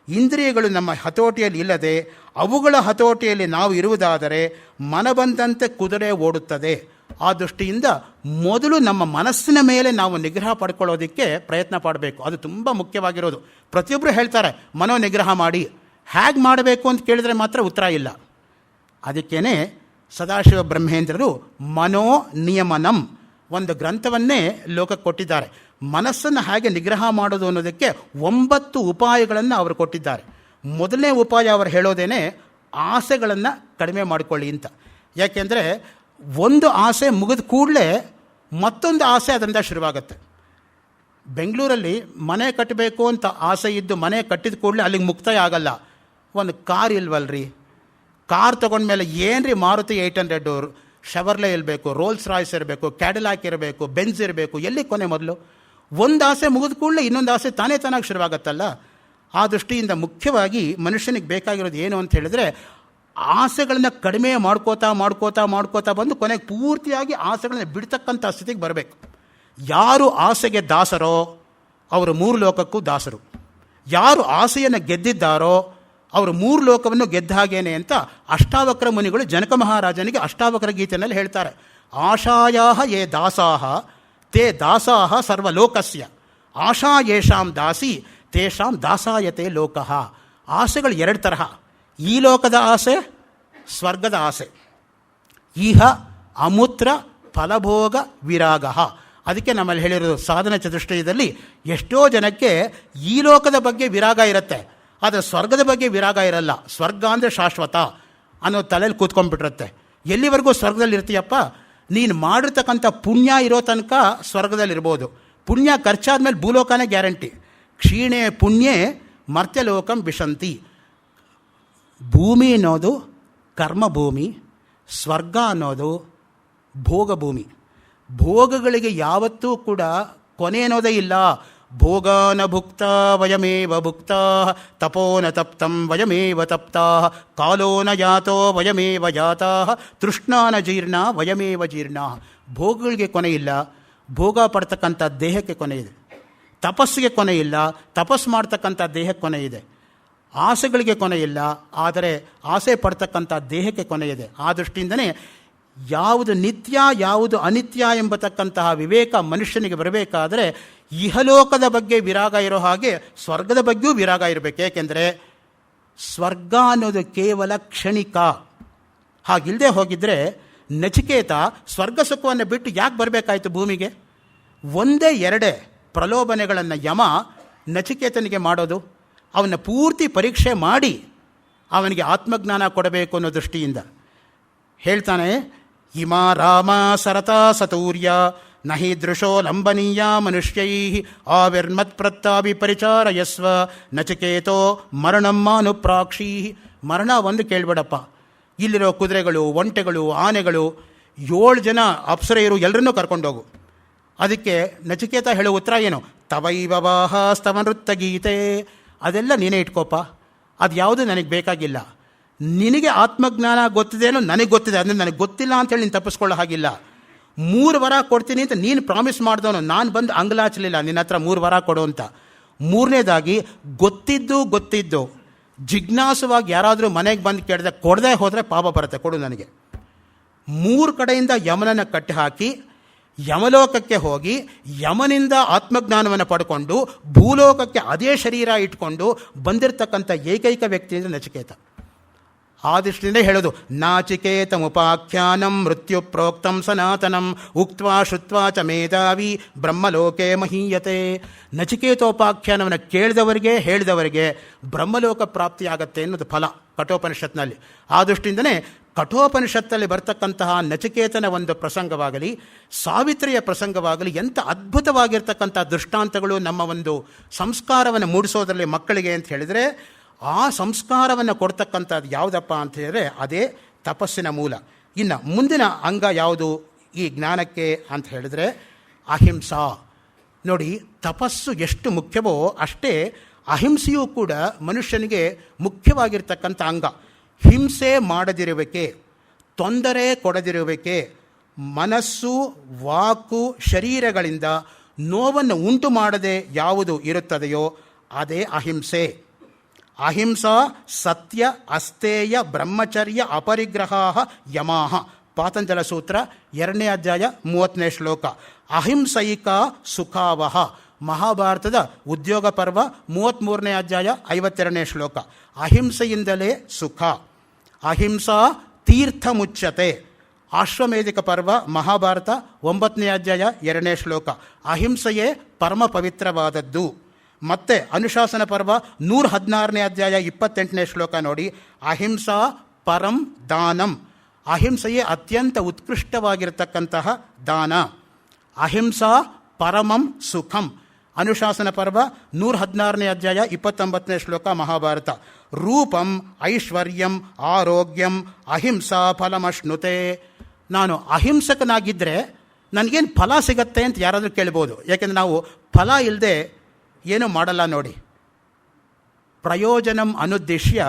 ಇಂದ್ರಿಯಗಳು ನಮ್ಮ ಹತೋಟಿಯಲ್ಲಿ ಇಲ್ಲದೆ ಅವುಗಳ ಹತೋಟಿಯಲ್ಲಿ ನಾವು ಇರುವುದಾದರೆ ಮನ ಬಂದಂತೆ ಕುದುರೆ ಓಡುತ್ತದೆ. ಆ ದೃಷ್ಟಿಯಿಂದ ಮೊದಲು ನಮ್ಮ ಮನಸ್ಸಿನ ಮೇಲೆ ನಾವು ನಿಗ್ರಹ ಪಡ್ಕೊಳ್ಳೋದಕ್ಕೆ ಪ್ರಯತ್ನ ಪಡಬೇಕು. ಅದು ತುಂಬ ಮುಖ್ಯವಾಗಿರೋದು. ಪ್ರತಿಯೊಬ್ಬರು ಹೇಳ್ತಾರೆ ಮನೋ ನಿಗ್ರಹ ಮಾಡಿ. ಹೇಗೆ ಮಾಡಬೇಕು ಅಂತ ಕೇಳಿದರೆ ಮಾತ್ರ ಉತ್ತರ ಇಲ್ಲ. ಅದಕ್ಕೇ ಸದಾಶಿವ ಬ್ರಹ್ಮೇಂದ್ರರು ಮನೋ ನಿಯಮನಂ ಒಂದು ಗ್ರಂಥವನ್ನೇ ಲೋಕಕ್ಕೆ ಕೊಟ್ಟಿದ್ದಾರೆ. ಮನಸ್ಸನ್ನು ಹೇಗೆ ನಿಗ್ರಹ ಮಾಡೋದು ಅನ್ನೋದಕ್ಕೆ 9 ಉಪಾಯಗಳನ್ನು ಅವರು ಕೊಟ್ಟಿದ್ದಾರೆ. ಮೊದಲನೇ ಉಪಾಯ ಅವರು ಹೇಳೋದೇನೆ ಆಸೆಗಳನ್ನು ಕಡಿಮೆ ಮಾಡಿಕೊಳ್ಳಿ ಅಂತ. ಯಾಕೆಂದರೆ ಒಂದು ಆಸೆ ಮುಗಿದ ಕೂಡಲೇ ಮತ್ತೊಂದು ಆಸೆ ಅದರಿಂದ ಶುರುವಾಗುತ್ತೆ. ಬೆಂಗಳೂರಲ್ಲಿ ಮನೆ ಕಟ್ಟಬೇಕು ಅಂತ ಆಸೆ ಇದ್ದು ಮನೆ ಕಟ್ಟಿದ ಕೂಡಲೇ ಅಲ್ಲಿಗೆ ಮುಕ್ತಾಯ ಆಗಲ್ಲ. ಒಂದು ಕಾರ್ ಇಲ್ವಲ್ರಿ, ಕಾರ್ ತೊಗೊಂಡ್ಮೇಲೆ ಏನ್ರಿ ಮಾರುತಿ 800, ಶವರ್ಲೆ ಇರಬೇಕು, ರೋಲ್ಸ್ ರಾಯ್ಸ್ ಇರಬೇಕು, ಕ್ಯಾಡಿಲಾಕ್ ಇರಬೇಕು, ಬೆಂಜ್ ಇರಬೇಕು, ಎಲ್ಲಿ ಕೊನೆ ಮೊದಲು? ಒಂದು ಆಸೆ ಮುಗಿದ ಕೂಡಲೇ ಇನ್ನೊಂದು ಆಸೆ ತಾನಾಗಿ ಶುರುವಾಗತ್ತಲ್ಲ. ಆ ದೃಷ್ಟಿಯಿಂದ ಮುಖ್ಯವಾಗಿ ಮನುಷ್ಯನಿಗೆ ಬೇಕಾಗಿರೋದು ಏನು ಅಂತ ಹೇಳಿದ್ರೆ, ಆಸೆಗಳನ್ನು ಕಡಿಮೆ ಮಾಡ್ಕೋತಾ ಬಂದು ಕೊನೆಗೆ ಪೂರ್ತಿಯಾಗಿ ಆಸೆಗಳನ್ನು ಬಿಡ್ತಕ್ಕಂಥ ಸ್ಥಿತಿಗೆ ಬರಬೇಕು. ಯಾರು ಆಸೆಗೆ ದಾಸರೋ ಅವರು 3 ಲೋಕಕ್ಕೂ ದಾಸರು. ಯಾರು ಆಸೆಯನ್ನು ಗೆದ್ದಿದ್ದಾರೋ ಅವರು 3 ಲೋಕವನ್ನು ಗೆದ್ದ ಹಾಗೇನೆ ಅಂತ ಅಷ್ಟಾವಕ್ರ ಮುನಿಗಳು ಜನಕ ಮಹಾರಾಜನಿಗೆ ಅಷ್ಟಾವಕ್ರ ಗೀತೆಯಲ್ಲಿ ಹೇಳ್ತಾರೆ. ಆಶಾಯಾಹ ಯೇ ದಾಸಾಹ ತೇ ದಾಸಾಹ ಸರ್ವಲೋಕಸ್ಯ, ಆಶಾ ಯೇಷಾಂ ದಾಸಿ ತೇಷಾಂ ದಾಸಾಯತೆ ಲೋಕಃ. ಆಸೆಗಳು 2 ತರಹ. ಈ ಲೋಕದ ಆಸೆ, ಸ್ವರ್ಗದ ಆಸೆ. ಈಹ ಅಮೂತ್ರ ಫಲಭೋಗ ವಿರಾಗ. ಅದಕ್ಕೆ ನಮ್ಮಲ್ಲಿ ಹೇಳಿರೋದು ಸಾಧನ ಚತುಷ್ಟಯದಲ್ಲಿ ಎಷ್ಟೋ ಜನಕ್ಕೆ ಈ ಲೋಕದ ಬಗ್ಗೆ ವಿರಾಗ ಇರುತ್ತೆ, ಆದರೆ ಸ್ವರ್ಗದ ಬಗ್ಗೆ ವಿರಾಗ ಇರಲ್ಲ. ಸ್ವರ್ಗ ಅಂದರೆ ಶಾಶ್ವತ ಅನ್ನೋ ತಲೆಯಲ್ಲಿ ಕೂತ್ಕೊಂಡ್ಬಿಟ್ಟಿರುತ್ತೆ. ಎಲ್ಲಿವರೆಗೂ ಸ್ವರ್ಗದಲ್ಲಿ ಇರ್ತೀಯಪ್ಪ, ನೀನು ಮಾಡಿರ್ತಕ್ಕಂಥ ಪುಣ್ಯ ಇರೋ ತನಕ ಸ್ವರ್ಗದಲ್ಲಿರ್ಬೋದು. ಪುಣ್ಯ ಖರ್ಚಾದ್ಮೇಲೆ ಭೂಲೋಕನೇ ಗ್ಯಾರಂಟಿ. ಕ್ಷೀಣೆ ಪುಣ್ಯೇ ಮರ್ತ್ಯಲೋಕಂ ವಿಶಂತಿ. ಭೂಮಿ ಅನ್ನೋದು ಕರ್ಮಭೂಮಿ, ಸ್ವರ್ಗ ಅನ್ನೋದು ಭೋಗಭೂಮಿ. ಭೋಗಗಳಿಗೆ ಯಾವತ್ತೂ ಕೂಡ ಕೊನೆ ಅನ್ನೋದೇ ಇಲ್ಲ. ಭೋಗಾನ ಭುಕ್ತ ವಯಮೇವ ಭುಕ್ತ, ತಪೋನ ತಪ್ತಂ ವಯಮೇವ ತಪ್ತ, ಕಾಲೋನ ಯಾತೋ ವಯಮೇವ ಜಾತ, ತೃಷ್ಣಾನ ಜೀರ್ಣ ವಯಮೇವ ಜೀರ್ಣ. ಭೋಗಗಳಿಗೆ ಕೊನೆ ಇಲ್ಲ, ಭೋಗ ಪಡ್ತಕ್ಕಂಥ ದೇಹಕ್ಕೆ ಕೊನೆ ಇದೆ. ತಪಸ್ಸಿಗೆ ಕೊನೆ ಇಲ್ಲ, ತಪಸ್ಸು ಮಾಡ್ತಕ್ಕಂಥ ದೇಹಕ್ಕೆ ಕೊನೆ ಇದೆ. ಆಸೆಗಳಿಗೆ ಕೊನೆ ಇಲ್ಲ, ಆದರೆ ಆಸೆ ಪಡ್ತಕ್ಕಂಥ ದೇಹಕ್ಕೆ ಕೊನೆ ಇದೆ. ಆ ದೃಷ್ಟಿಯಿಂದನೇ ಯಾವುದು ನಿತ್ಯ ಯಾವುದು ಅನಿತ್ಯ ಎಂಬತಕ್ಕಂತಹ ವಿವೇಕ ಮನುಷ್ಯನಿಗೆ ಬರಬೇಕಾದರೆ ಇಹಲೋಕದ ಬಗ್ಗೆ ವಿರಾಗ ಇರೋ ಹಾಗೆ ಸ್ವರ್ಗದ ಬಗ್ಗೆಯೂ ವಿರಾಗ ಇರಬೇಕು. ಏಕೆಂದರೆ ಸ್ವರ್ಗ ಅನ್ನೋದು ಕೇವಲ ಕ್ಷಣಿಕ. ಹಾಗಿಲ್ಲದೆ ಹೋಗಿದ್ರೆ ನಚಿಕೇತ ಸ್ವರ್ಗ ಸುಖವನ್ನು ಬಿಟ್ಟು ಯಾಕೆ ಬರಬೇಕಾಯಿತು ಭೂಮಿಗೆ? 1-2 ಪ್ರಲೋಭನೆಗಳನ್ನು ಯಮ ನಚಿಕೇತನಿಗೆ ಮಾಡೋದು, ಅವನ ಪೂರ್ತಿ ಪರೀಕ್ಷೆ ಮಾಡಿ ಅವನಿಗೆ ಆತ್ಮಜ್ಞಾನ ಕೊಡಬೇಕು ಅನ್ನೋ ದೃಷ್ಟಿಯಿಂದ ಹೇಳ್ತಾನೆ. ಇಮಾ ರಾಮ ಸರತಾ ಸತೂರ್ಯ ನಹಿ ದೃಶೋ ಲಂಬನೀಯ ಮನುಷ್ಯೈ ಆವಿರ್ಮತ್ಪ್ರತ್ತಾಪಿ ಪರಿಚಾರಯಸ್ವ ನಚಿಕೇತೋ ಮರಣಮ್ಮಾನುಪ್ರಾಕ್ಷೀ. ಮರಣ ಒಂದು ಕೇಳ್ಬೇಡಪ್ಪ, ಇಲ್ಲಿರೋ ಕುದುರೆಗಳು, ಒಂಟೆಗಳು, ಆನೆಗಳು, 7 ಜನ ಅಪ್ಸರೆಯರು ಎಲ್ಲರನ್ನೂ ಕರ್ಕೊಂಡೋಗು. ಅದಕ್ಕೆ ನಚಿಕೇತ ಹೇಳೋ ಉತ್ತರ ಏನು? ತವೈವ ವಾಹಸ್ತವ ನೃತ್ಯ ಗೀತೆ. ಅದೆಲ್ಲ ನೀನೇ ಇಟ್ಕೋಪ, ಅದು ಯಾವುದು ನನಗೆ ಬೇಕಾಗಿಲ್ಲ. ನಿನಗೆ ಆತ್ಮಜ್ಞಾನ ಗೊತ್ತಿದೆನೋ ನನಗೆ ಗೊತ್ತಿದೆ, ಅಂದರೆ ನನಗೆ ಗೊತ್ತಿಲ್ಲ ಅಂತೇಳಿ ನೀನು ತಪ್ಪಿಸ್ಕೊಳ್ಳೋ ಹಾಗಿಲ್ಲ. 3 ವರ ಕೊಡ್ತೀನಿ ಅಂತ ನೀನು ಪ್ರಾಮಿಸ್ ಮಾಡಿದವನು, ನಾನು ಬಂದು ಅಂಗಲಾಚಲಿಲ್ಲ ನಿನ್ನ ಹತ್ರ 3 ವರ ಕೊಡು ಅಂತ. 3ನೇದಾಗಿ ಗೊತ್ತಿದ್ದು ಜಿಜ್ಞಾಸವಾಗಿ ಯಾರಾದರೂ ಮನೆಗೆ ಬಂದು ಕೇಳಿದೆ ಕೊಡದೆ ಹೋದರೆ ಪಾಪ ಬರುತ್ತೆ, ಕೊಡು ನನಗೆ. 3 ಕಡೆಯಿಂದ ಯಮನನ್ನು ಕಟ್ಟಿ ಹಾಕಿ ಯಮಲೋಕಕ್ಕೆ ಹೋಗಿ ಯಮನಿಂದ ಆತ್ಮಜ್ಞಾನವನ್ನು ಪಡ್ಕೊಂಡು ಭೂಲೋಕಕ್ಕೆ ಅದೇ ಶರೀರ ಇಟ್ಕೊಂಡು ಬಂದಿರತಕ್ಕಂಥ ಏಕೈಕ ವ್ಯಕ್ತಿ ಅಂದರೆ ನಚಿಕೇತ. ಆ ದೃಷ್ಟಿಯಿಂದ ಹೇಳೋದು ನಾಚಿಕೇತಮುಪಾಖ್ಯಾನಂ ಮೃತ್ಯು ಪ್ರೋಕ್ತಂ ಸನಾತನಂ ಉಕ್ತ್ವಾ ಶುತ್ವಾ ಚ ಮೇಧಾವಿ ಬ್ರಹ್ಮಲೋಕೆ ಮಹೀಯತೆ. ನಚಿಕೇತೋಪಾಖ್ಯಾನವನ್ನು ಕೇಳಿದವರಿಗೆ ಹೇಳಿದವರಿಗೆ ಬ್ರಹ್ಮಲೋಕ ಪ್ರಾಪ್ತಿಯಾಗತ್ತೆ ಅನ್ನೋದು ಫಲ ಕಠೋಪನಿಷತ್ನಲ್ಲಿ. ಆ ದೃಷ್ಟಿಯಿಂದನೇ ಕಠೋಪನಿಷತ್ತಲ್ಲಿ ಬರ್ತಕ್ಕಂತಹ ನಚಿಕೇತನ ಒಂದು ಪ್ರಸಂಗವಾಗಲಿ, ಸಾವಿತ್ರಿಯ ಪ್ರಸಂಗವಾಗಲಿ ಎಂಥ ಅದ್ಭುತವಾಗಿರ್ತಕ್ಕಂಥ ದೃಷ್ಟಾಂತಗಳು ನಮ್ಮ ಒಂದು ಸಂಸ್ಕಾರವನ್ನು ಮೂಡಿಸೋದರಲ್ಲಿ ಮಕ್ಕಳಿಗೆ ಅಂತ ಹೇಳಿದರೆ, ಆ ಸಂಸ್ಕಾರವನ್ನು ಕೊಡ್ತಕ್ಕಂಥದ್ದು ಯಾವುದಪ್ಪ ಅಂತ ಹೇಳಿದ್ರೆ ಅದೇ ತಪಸ್ಸಿನ ಮೂಲ. ಇನ್ನು ಮುಂದಿನ ಅಂಗ ಯಾವುದು ಈ ಜ್ಞಾನಕ್ಕೆ ಅಂತ ಹೇಳಿದ್ರೆ ಅಹಿಂಸಾ. ನೋಡಿ, ತಪಸ್ಸು ಎಷ್ಟು ಮುಖ್ಯವೋ ಅಷ್ಟೇ ಅಹಿಂಸೆಯೂ ಕೂಡ ಮನುಷ್ಯನಿಗೆ ಮುಖ್ಯವಾಗಿರ್ತಕ್ಕಂಥ ಅಂಗ. ಹಿಂಸೆ ಮಾಡದಿರುವಿಕೆ, ತೊಂದರೆ ಕೊಡದಿರುವಿಕೆ, ಮನಸ್ಸು ವಾಕು ಶರೀರಗಳಿಂದ ನೋವನ್ನು ಉಂಟು ಮಾಡದೆ ಯಾವುದು ಇರುತ್ತದೆಯೋ ಅದೇ ಅಹಿಂಸೆ. ಅಹಿಂಸಾ ಸತ್ಯ ಅಸ್ತೇಯ ಬ್ರಹ್ಮಚರ್ಯ ಅಪರಿಗ್ರಹ ಯಮಾಹ. ಪಾತಂಜಲ ಸೂತ್ರ 2ನೇ ಅಧ್ಯಾಯ 30ನೇ ಶ್ಲೋಕ. ಅಹಿಂಸೈಕ ಸುಖಾವಹ. ಮಹಾಭಾರತದ ಉದ್ಯೋಗ ಪರ್ವ 33ನೇ ಅಧ್ಯಾಯ 52ನೇ ಶ್ಲೋಕ. ಅಹಿಂಸೆಯಿಂದಲೇ ಸುಖ. ಅಹಿಂಸಾ ತೀರ್ಥ ಮುಚ್ಚತೆ. ಆಶ್ವಮೇಧಿಕ ಪರ್ವ ಮಹಾಭಾರತ 9ನೇ ಅಧ್ಯಾಯ 2ನೇ ಶ್ಲೋಕ. ಅಹಿಂಸೆಯೇ ಪರಮ ಪವಿತ್ರವಾದದ್ದು. ಮತ್ತೆ ಅನುಶಾಸನ ಪರ್ವ 116ನೇ ಅಧ್ಯಾಯ 28ನೇ ಶ್ಲೋಕ ನೋಡಿ. ಅಹಿಂಸಾ ಪರಂ ದಾನಂ. ಅಹಿಂಸೆಯೇ ಅತ್ಯಂತ ಉತ್ಕೃಷ್ಟವಾಗಿರತಕ್ಕಂತಹ ದಾನ. ಅಹಿಂಸಾ ಪರಮಂ ಸುಖಂ. ಅನುಶಾಸನ ಪರ್ವ 116ನೇ ಅಧ್ಯಾಯ 29ನೇ ಶ್ಲೋಕ ಮಹಾಭಾರತ. ರೂಪಂ ಐಶ್ವರ್ಯಂ ಆರೋಗ್ಯಂ ಅಹಿಂಸಾ ಫಲಮಶ್ನುತೆ. ನಾನು ಅಹಿಂಸಕನಾಗಿದ್ದರೆ ನನಗೇನು ಫಲ ಸಿಗತ್ತೆ ಅಂತ ಯಾರಾದರೂ ಕೇಳ್ಬೋದು. ಯಾಕೆಂದರೆ ನಾವು ಫಲ ಇಲ್ಲದೆ ಏನೂ ಮಾಡಲ್ಲ ನೋಡಿ. ಪ್ರಯೋಜನಂ ಅನುದ್ದೇಶ್ಯ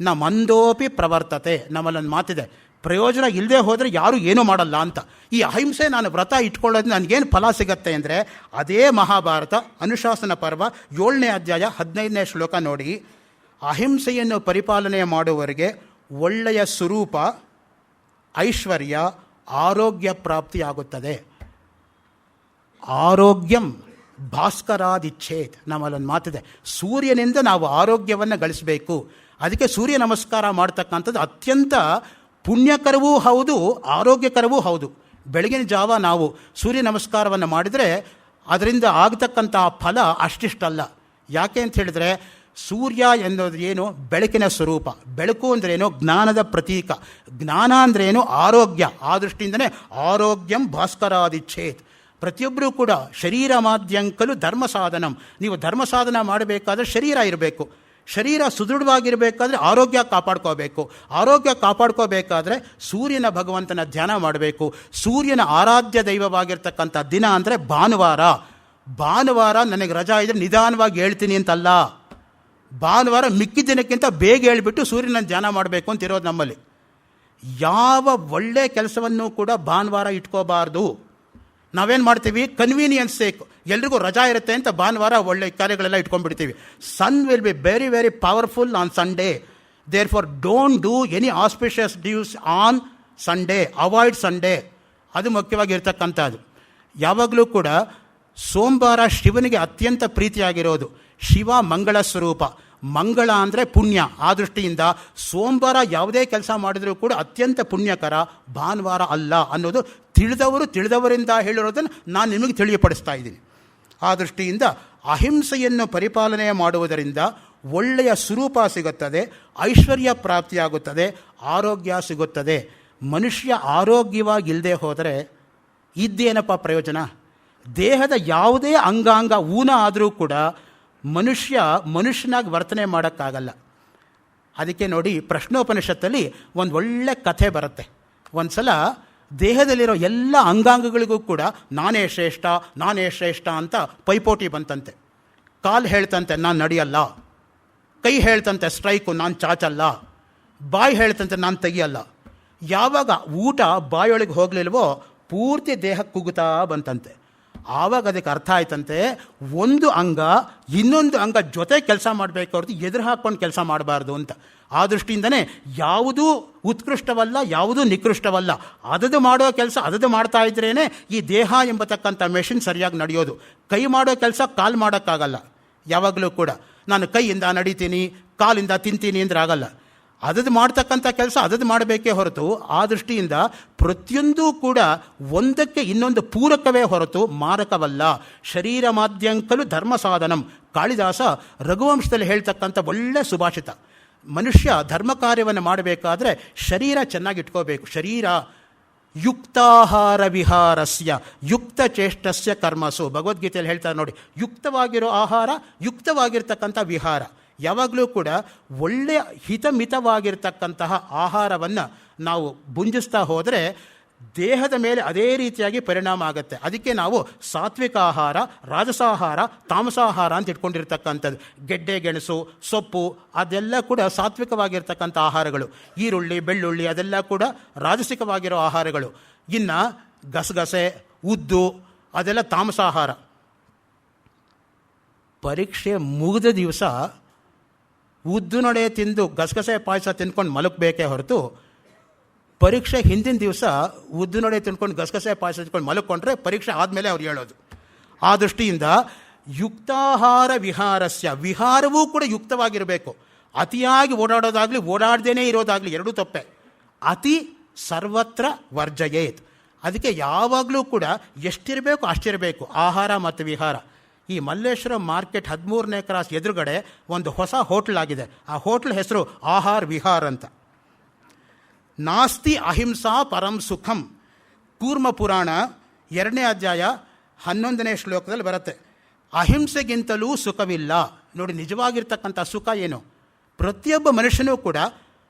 ನ ಮಂದೋಪಿ ಪ್ರವರ್ತತೆ. ನಮ್ಮಲ್ಲೊಂದು ಮಾತಿದೆ, ಪ್ರಯೋಜನ ಇಲ್ಲದೆ ಹೋದರೆ ಯಾರೂ ಏನೂ ಮಾಡಲ್ಲ ಅಂತ. ಈ ಅಹಿಂಸೆ ನಾನು ವ್ರತ ಇಟ್ಕೊಳ್ಳೋದು ನನಗೇನು ಫಲ ಸಿಗತ್ತೆ ಅಂದರೆ, ಅದೇ ಮಹಾಭಾರತ ಅನುಶಾಸನ ಪರ್ವ 7ನೇ ಅಧ್ಯಾಯ 15ನೇ ಶ್ಲೋಕ ನೋಡಿ. ಅಹಿಂಸೆಯನ್ನು ಪರಿಪಾಲನೆ ಮಾಡುವವರಿಗೆ ಒಳ್ಳೆಯ ಸ್ವರೂಪ, ಐಶ್ವರ್ಯ, ಆರೋಗ್ಯ ಪ್ರಾಪ್ತಿಯಾಗುತ್ತದೆ. ಆರೋಗ್ಯಂ ಭಾಸ್ಕರಾದಿಚ್ಛೇತ್. ನಮ್ಮಲ್ಲೊಂದು ಮಾತಿದೆ, ಸೂರ್ಯನಿಂದ ನಾವು ಆರೋಗ್ಯವನ್ನು ಗಳಿಸಬೇಕು. ಅದಕ್ಕೆ ಸೂರ್ಯ ನಮಸ್ಕಾರ ಮಾಡ್ತಕ್ಕಂಥದ್ದು ಅತ್ಯಂತ ಪುಣ್ಯಕರವೂ ಹೌದು, ಆರೋಗ್ಯಕರವೂ ಹೌದು. ಬೆಳಗಿನ ಜಾವ ನಾವು ಸೂರ್ಯ ನಮಸ್ಕಾರವನ್ನು ಮಾಡಿದರೆ ಅದರಿಂದ ಆಗತಕ್ಕಂಥ ಫಲ ಅಷ್ಟಿಷ್ಟಲ್ಲ. ಯಾಕೆ ಅಂತ ಹೇಳಿದ್ರೆ, ಸೂರ್ಯ ಎನ್ನುವುದು ಏನು? ಬೆಳಕಿನ ಸ್ವರೂಪ. ಬೆಳಕು ಅಂದ್ರೇನು? ಜ್ಞಾನದ ಪ್ರತೀಕ. ಜ್ಞಾನ ಅಂದ್ರೇನು? ಆರೋಗ್ಯ. ಆ ದೃಷ್ಟಿಯಿಂದಲೇ ಆರೋಗ್ಯಂ ಭಾಸ್ಕರಾದಿಚ್ಛೇತ್. ಪ್ರತಿಯೊಬ್ಬರೂ ಕೂಡ ಶರೀರ ಮಾಧ್ಯಂಕಲು ಧರ್ಮ ಸಾಧನಂ. ನೀವು ಧರ್ಮ ಸಾಧನ ಮಾಡಬೇಕಾದ್ರೆ ಶರೀರ ಇರಬೇಕು. ಶರೀರ ಸುದೃಢವಾಗಿರಬೇಕಾದ್ರೆ ಆರೋಗ್ಯ ಕಾಪಾಡ್ಕೋಬೇಕು. ಆರೋಗ್ಯ ಕಾಪಾಡ್ಕೋಬೇಕಾದ್ರೆ ಸೂರ್ಯನ ಭಗವಂತನ ಧ್ಯಾನ ಮಾಡಬೇಕು. ಸೂರ್ಯನ ಆರಾಧ್ಯ ದೈವವಾಗಿರ್ತಕ್ಕಂಥ ದಿನ ಅಂದರೆ ಭಾನುವಾರ. ಭಾನುವಾರ ನನಗೆ ರಜಾ ಇದ್ದರೆ ನಿಧಾನವಾಗಿ ಹೇಳ್ತೀನಿ ಅಂತಲ್ಲ, ಭಾನುವಾರ ಮಿಕ್ಕಿದ ದಿನಕ್ಕಿಂತ ಬೇಗ ಹೇಳ್ಬಿಟ್ಟು ಸೂರ್ಯನ ಧ್ಯಾನ ಮಾಡಬೇಕು ಅಂತ ಇರೋದು ನಮ್ಮಲ್ಲಿ. ಯಾವ ಒಳ್ಳೆಯ ಕೆಲಸವನ್ನು ಕೂಡ ಭಾನುವಾರ ಇಟ್ಕೋಬಾರ್ದು. ನಾವೇನು ಮಾಡ್ತೀವಿ? ಕನ್ವೀನಿಯನ್ಸ್ ಸೇಕ್, ಎಲ್ರಿಗೂ ರಜಾ ಇರುತ್ತೆ ಅಂತ ಭಾನುವಾರ ಒಳ್ಳೆ ಕಾರ್ಯಗಳೆಲ್ಲ ಇಟ್ಕೊಂಡ್ಬಿಡ್ತೀವಿ. Sun will be very very powerful on Sunday. Therefore don't do any auspicious deeds on Sunday. Avoid Sunday. ಅದು ಮುಖ್ಯವಾಗಿರ್ತಕ್ಕಂಥದ್ದು. ಯಾವಾಗಲೂ ಕೂಡ ಸೋಮವಾರ ಶಿವನಿಗೆ ಅತ್ಯಂತ ಪ್ರೀತಿಯಾಗಿರೋದು. ಶಿವ ಮಂಗಳ ಸ್ವರೂಪ. ಮಂಗಳ ಅಂದರೆ ಪುಣ್ಯ. ಆ ದೃಷ್ಟಿಯಿಂದ ಸೋಮವಾರ ಯಾವುದೇ ಕೆಲಸ ಮಾಡಿದರೂ ಕೂಡ ಅತ್ಯಂತ ಪುಣ್ಯಕರ, ಭಾನುವಾರ ಅಲ್ಲ ಅನ್ನೋದು ತಿಳಿದವರಿಂದ ಹೇಳಿರೋದನ್ನು ನಾನು ನಿಮಗೆ ತಿಳಿಯಪಡಿಸ್ತಾ ಇದ್ದೀನಿ. ಆ ದೃಷ್ಟಿಯಿಂದ ಅಹಿಂಸೆಯನ್ನು ಪರಿಪಾಲನೆ ಮಾಡುವುದರಿಂದ ಒಳ್ಳೆಯ ಸ್ವರೂಪ ಸಿಗುತ್ತದೆ, ಐಶ್ವರ್ಯ ಪ್ರಾಪ್ತಿಯಾಗುತ್ತದೆ, ಆರೋಗ್ಯ ಸಿಗುತ್ತದೆ. ಮನುಷ್ಯ ಆರೋಗ್ಯವಾಗಿಲ್ಲದೆ ಹೋದರೆ ಇದ್ದೇನಪ್ಪ ಪ್ರಯೋಜನ? ದೇಹದ ಯಾವುದೇ ಅಂಗಾಂಗ ಊನ ಆದರೂ ಕೂಡ ಮನುಷ್ಯನಾಗಿ ವರ್ತನೆ ಮಾಡೋಕ್ಕಾಗಲ್ಲ. ಅದಕ್ಕೆ ನೋಡಿ, ಪ್ರಶ್ನೋಪನಿಷತ್ತಲ್ಲಿ ಒಂದು ಒಳ್ಳೆ ಕಥೆ ಬರುತ್ತೆ. ಒಂದು ಸಲ ದೇಹದಲ್ಲಿರೋ ಎಲ್ಲ ಅಂಗಾಂಗಗಳಿಗೂ ಕೂಡ ನಾನೇ ಶ್ರೇಷ್ಠ ಅಂತ ಪೈಪೋಟಿ ಬಂತಂತೆ. ಕಾಲು ಹೇಳ್ತಂತೆ ನಾನು ನಡೆಯಲ್ಲ, ಕೈ ಹೇಳ್ತಂತೆ ಸ್ಟ್ರೈಕು ನಾನು ಚಾಚಲ್ಲ, ಬಾಯಿ ಹೇಳ್ತಂತೆ ನಾನು ತೆಗಿಯಲ್ಲ. ಯಾವಾಗ ಊಟ ಬಾಯೊಳಗೆ ಹೋಗಲಿಲ್ವೋ ಪೂರ್ತಿ ದೇಹಕ್ಕೆ ಕುಗ್ಗುತ್ತಾ ಬಂತಂತೆ. ಆವಾಗ ಅದಕ್ಕೆ ಅರ್ಥ ಆಯ್ತಂತೆ, ಒಂದು ಅಂಗ ಇನ್ನೊಂದು ಅಂಗ ಜೊತೆ ಕೆಲಸ ಮಾಡಬೇಕು ಹೊರತು ಎದುರು ಹಾಕ್ಕೊಂಡು ಕೆಲಸ ಮಾಡಬಾರ್ದು ಅಂತ. ಆ ದೃಷ್ಟಿಯಿಂದನೇ ಯಾವುದೂ ಉತ್ಕೃಷ್ಟವಲ್ಲ, ಯಾವುದೂ ನಿಕೃಷ್ಟವಲ್ಲ. ಅದದು ಮಾಡೋ ಕೆಲಸ ಅದದು ಮಾಡ್ತಾ ಇದ್ರೇ ಈ ದೇಹ ಎಂಬತಕ್ಕಂಥ ಮೆಷಿನ್ ಸರಿಯಾಗಿ ನಡೆಯೋದು. ಕೈ ಮಾಡೋ ಕೆಲಸ ಕಾಲು ಮಾಡೋಕ್ಕಾಗಲ್ಲ. ಯಾವಾಗಲೂ ಕೂಡ ನಾನು ಕೈಯಿಂದ ನಡಿತೀನಿ, ಕಾಲಿಂದ ತಿಂತೀನಿ ಅಂದ್ರೆ ಆಗಲ್ಲ. ಅದದು ಮಾಡ್ತಕ್ಕಂಥ ಕೆಲಸ ಅದದು ಮಾಡಬೇಕೇ ಹೊರತು, ಆ ದೃಷ್ಟಿಯಿಂದ ಪ್ರತಿಯೊಂದೂ ಕೂಡ ಒಂದಕ್ಕೆ ಇನ್ನೊಂದು ಪೂರಕವೇ ಹೊರತು ಮಾರಕವಲ್ಲ. ಶರೀರ ಮಾಧ್ಯಂಕಲು ಧರ್ಮ ಸಾಧನಂ. ಕಾಳಿದಾಸ ರಘುವಂಶದಲ್ಲಿ ಹೇಳ್ತಕ್ಕಂಥ ಒಳ್ಳೆ ಸುಭಾಷಿತ. ಮನುಷ್ಯ ಧರ್ಮ ಕಾರ್ಯವನ್ನು ಮಾಡಬೇಕಾದ್ರೆ ಶರೀರ ಚೆನ್ನಾಗಿಟ್ಕೋಬೇಕು. ಶರೀರ ಯುಕ್ತಾಹಾರ ವಿಹಾರಸ್ಯ ಯುಕ್ತ ಚೇಷ್ಟಸ್ಯ ಕರ್ಮಸು. ಭಗವದ್ಗೀತೆಯಲ್ಲಿ ಹೇಳ್ತಾರೆ ನೋಡಿ, ಯುಕ್ತವಾಗಿರೋ ಆಹಾರ, ಯುಕ್ತವಾಗಿರ್ತಕ್ಕಂಥ ವಿಹಾರ. ಯಾವಾಗಲೂ ಕೂಡ ಒಳ್ಳೆಯ ಹಿತಮಿತವಾಗಿರ್ತಕ್ಕಂತಹ ಆಹಾರವನ್ನು ನಾವು ಭುಂಜಿಸ್ತಾ ಹೋದರೆ ದೇಹದ ಮೇಲೆ ಅದೇ ರೀತಿಯಾಗಿ ಪರಿಣಾಮ ಆಗುತ್ತೆ. ಅದಕ್ಕೆ ನಾವು ಸಾತ್ವಿಕ ಆಹಾರ, ರಾಜಸಾಹಾರ, ತಾಮಸಾಹಾರ ಅಂತ ಇಟ್ಕೊಂಡಿರ್ತಕ್ಕಂಥದ್ದು. ಗೆಡ್ಡೆ ಗೆಣಸು, ಸೊಪ್ಪು ಅದೆಲ್ಲ ಕೂಡ ಸಾತ್ವಿಕವಾಗಿರ್ತಕ್ಕಂಥ ಆಹಾರಗಳು. ಈರುಳ್ಳಿ, ಬೆಳ್ಳುಳ್ಳಿ ಅದೆಲ್ಲ ಕೂಡ ರಾಜಸಿಕವಾಗಿರೋ ಆಹಾರಗಳು. ಇನ್ನು ಗಸಗಸೆ, ಉದ್ದು ಅದೆಲ್ಲ ತಾಮಸಾಹಾರ. ಪರೀಕ್ಷೆ ಮುಗಿದ ದಿವಸ ಉದ್ದು ನಡೆ ತಿಂದು ಗಸಗಸೆ ಪಾಯಸ ತಿಂದ್ಕೊಂಡು ಮಲಗಬೇಕೇ ಹೊರತು, ಪರೀಕ್ಷೆ ಹಿಂದಿನ ದಿವಸ ಉದ್ದು ನಡೆ ತಿಂದ್ಕೊಂಡು ಗಸಗಸೆ ಪಾಯಸ ತಿಂದ್ಕೊಂಡು ಮಲಕೊಂಡ್ರೆ ಪರೀಕ್ಷೆ ಆದಮೇಲೆ ಅವ್ರು ಹೇಳೋದು. ಆ ದೃಷ್ಟಿಯಿಂದ ಯುಕ್ತಾಹಾರ ವಿಹಾರಸ್ಯ, ವಿಹಾರವೂ ಕೂಡ ಯುಕ್ತವಾಗಿರಬೇಕು. ಅತಿಯಾಗಿ ಓಡಾಡೋದಾಗಲಿ ಓಡಾಡ್ದೇ ಇರೋದಾಗಲಿ ಎರಡೂ ತಪ್ಪೆ. ಅತಿ ಸರ್ವತ್ರ ವರ್ಜಯೇತ್. ಅದಕ್ಕೆ ಯಾವಾಗಲೂ ಕೂಡ ಎಷ್ಟಿರಬೇಕು ಅಷ್ಟಿರಬೇಕು ಆಹಾರ ಮತ್ತು ವಿಹಾರ. ಈ ಮಲ್ಲೇಶ್ವರ ಮಾರ್ಕೆಟ್ 13ನೇ ಕ್ರಾಸ್ ಎದುರುಗಡೆ ಒಂದು ಹೊಸ ಹೋಟ್ಲ್ ಆಗಿದೆ. ಆ ಹೋಟ್ಲ್ ಹೆಸರು ಆಹಾರ್ ವಿಹಾರ್ ಅಂತ. ನಾಸ್ತಿ ಅಹಿಂಸಾ ಪರಂ ಸುಖಂ. ಕೂರ್ಮ ಪುರಾಣ 2ನೇ ಅಧ್ಯಾಯ 11ನೇ ಶ್ಲೋಕದಲ್ಲಿ ಬರುತ್ತೆ. ಅಹಿಂಸೆಗಿಂತಲೂ ಸುಖವಿಲ್ಲ. ನೋಡಿ, ನಿಜವಾಗಿರ್ತಕ್ಕಂಥ ಸುಖ ಏನು? ಪ್ರತಿಯೊಬ್ಬ ಮನುಷ್ಯನೂ ಕೂಡ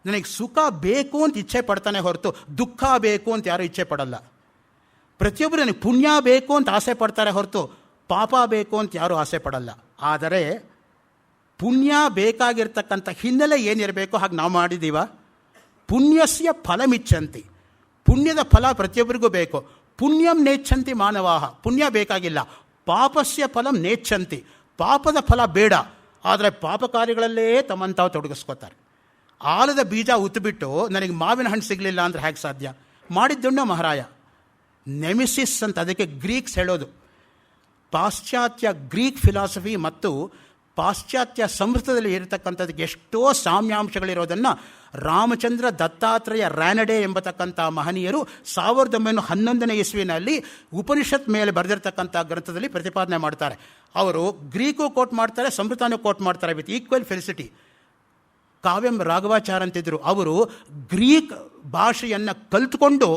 ನನಗೆ ಸುಖ ಬೇಕು ಅಂತ ಇಚ್ಛೆ ಪಡ್ತಾನೆ ಹೊರತು ದುಃಖ ಬೇಕು ಅಂತ ಯಾರೂ ಇಚ್ಛೆ ಪಡಲ್ಲ. ಪ್ರತಿಯೊಬ್ಬರು ನನಗೆ ಪುಣ್ಯ ಬೇಕು ಅಂತ ಆಸೆ ಪಡ್ತಾರೆ ಹೊರತು ಪಾಪ ಬೇಕು ಅಂತ ಯಾರೂ ಆಸೆ ಪಡಲ್ಲ. ಆದರೆ ಪುಣ್ಯ ಬೇಕಾಗಿರ್ತಕ್ಕಂಥ ಹಿನ್ನೆಲೆ ಏನಿರಬೇಕು ಹಾಗೆ ನಾವು ಮಾಡಿದ್ದೀವ. ಪುಣ್ಯಸ್ಯ ಫಲಮಿಚ್ಛಂತಿ, ಪುಣ್ಯದ ಫಲ ಪ್ರತಿಯೊಬ್ಬರಿಗೂ ಬೇಕು. ಪುಣ್ಯಂ ನೇಚ್ಛಂತಿ ಮಾನವಾಹ, ಪುಣ್ಯ ಬೇಕಾಗಿಲ್ಲ. ಪಾಪಸ್ಯ ಫಲಂ ನೇಚ್ಛಂತಿ, ಪಾಪದ ಫಲ ಬೇಡ. ಆದರೆ ಪಾಪ ಕಾರ್ಯಗಳಲ್ಲೇ ತಮ್ಮಂತಾವು ತೊಡಗಿಸ್ಕೋತಾರೆ. ಆಲದ ಬೀಜ ಉತ್ತುಬಿಟ್ಟು ನನಗೆ ಮಾವಿನ ಹಣ್ಣು ಸಿಗಲಿಲ್ಲ ಅಂದರೆ ಹೇಗೆ ಸಾಧ್ಯ? ಮಾಡಿದ್ದುಣ್ಣ ಮಹಾರಾಯ. ನೆಮಿಸಿಸ್ ಅಂತ ಅದಕ್ಕೆ ಗ್ರೀಕ್ಸ್ ಹೇಳೋದು. ಪಾಶ್ಚಾತ್ಯ ಗ್ರೀಕ್ ಫಿಲಾಸಫಿ ಮತ್ತು ಪಾಶ್ಚಾತ್ಯ ಸಂಸ್ಕೃತದಲ್ಲಿ ಇರತಕ್ಕಂಥದ್ದಕ್ಕೆ ಎಷ್ಟೋ ಸಾಮ್ಯಾಂಶಗಳಿರೋದನ್ನು ರಾಮಚಂದ್ರ ದತ್ತಾತ್ರೇಯ ರಾನಡೆ ಎಂಬತಕ್ಕಂಥ ಮಹನೀಯರು 1911ನೇ ಇಸ್ವಿನಲ್ಲಿ ಉಪನಿಷತ್ ಮೇಲೆ ಬರೆದಿರ್ತಕ್ಕಂಥ ಗ್ರಂಥದಲ್ಲಿ ಪ್ರತಿಪಾದನೆ ಮಾಡ್ತಾರೆ. ಅವರು ಗ್ರೀಕು ಕೋಟ್ ಮಾಡ್ತಾರೆ, ಸಂಸ್ಕೃತನೂ ಕೋಟ್ ಮಾಡ್ತಾರೆ ವಿತ್ ಈಕ್ವಲ್ ಫೆಲಿಸಿಟಿ. ಕಾವ್ಯಂ ರಾಘವಾಚಾರ ಅಂತಿದ್ರು. ಅವರು ಗ್ರೀಕ್ ಭಾಷೆಯನ್ನು ಕಲ್ತ್ಕೊಂಡು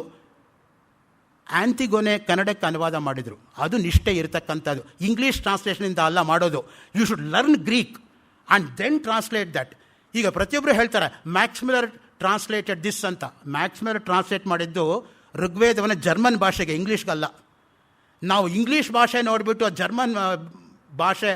ಆಂಟಿಗೊನೆ ಕನ್ನಡಕ್ಕೆ ಅನುವಾದ ಮಾಡಿದರು. ಅದು ನಿಷ್ಠೆ ಇರತಕ್ಕಂಥದ್ದು. ಇಂಗ್ಲೀಷ್ ಟ್ರಾನ್ಸ್ಲೇಷನಿಂದ ಅಲ್ಲ ಮಾಡೋದು. You should learn Greek and then translate that. ಈಗ ಪ್ರತಿಯೊಬ್ಬರು ಹೇಳ್ತಾರೆ ಮ್ಯಾಕ್ಸ್ ಮಿಲ್ಲರ್ ಟ್ರಾನ್ಸ್ಲೇಟೆಡ್ ದಿಸ್ ಅಂತ. ಮ್ಯಾಕ್ಸ್ ಮಿಲ್ಲರ್ ಟ್ರಾನ್ಸ್ಲೇಟ್ ಮಾಡಿದ್ದು ಋಗ್ವೇದವನ್ನು ಜರ್ಮನ್ ಭಾಷೆಗೆ, ಇಂಗ್ಲೀಷ್ಗಲ್ಲ. ನಾವು ಇಂಗ್ಲೀಷ್ ಭಾಷೆ ನೋಡಿಬಿಟ್ಟು ಜರ್ಮನ್ ಭಾಷೆ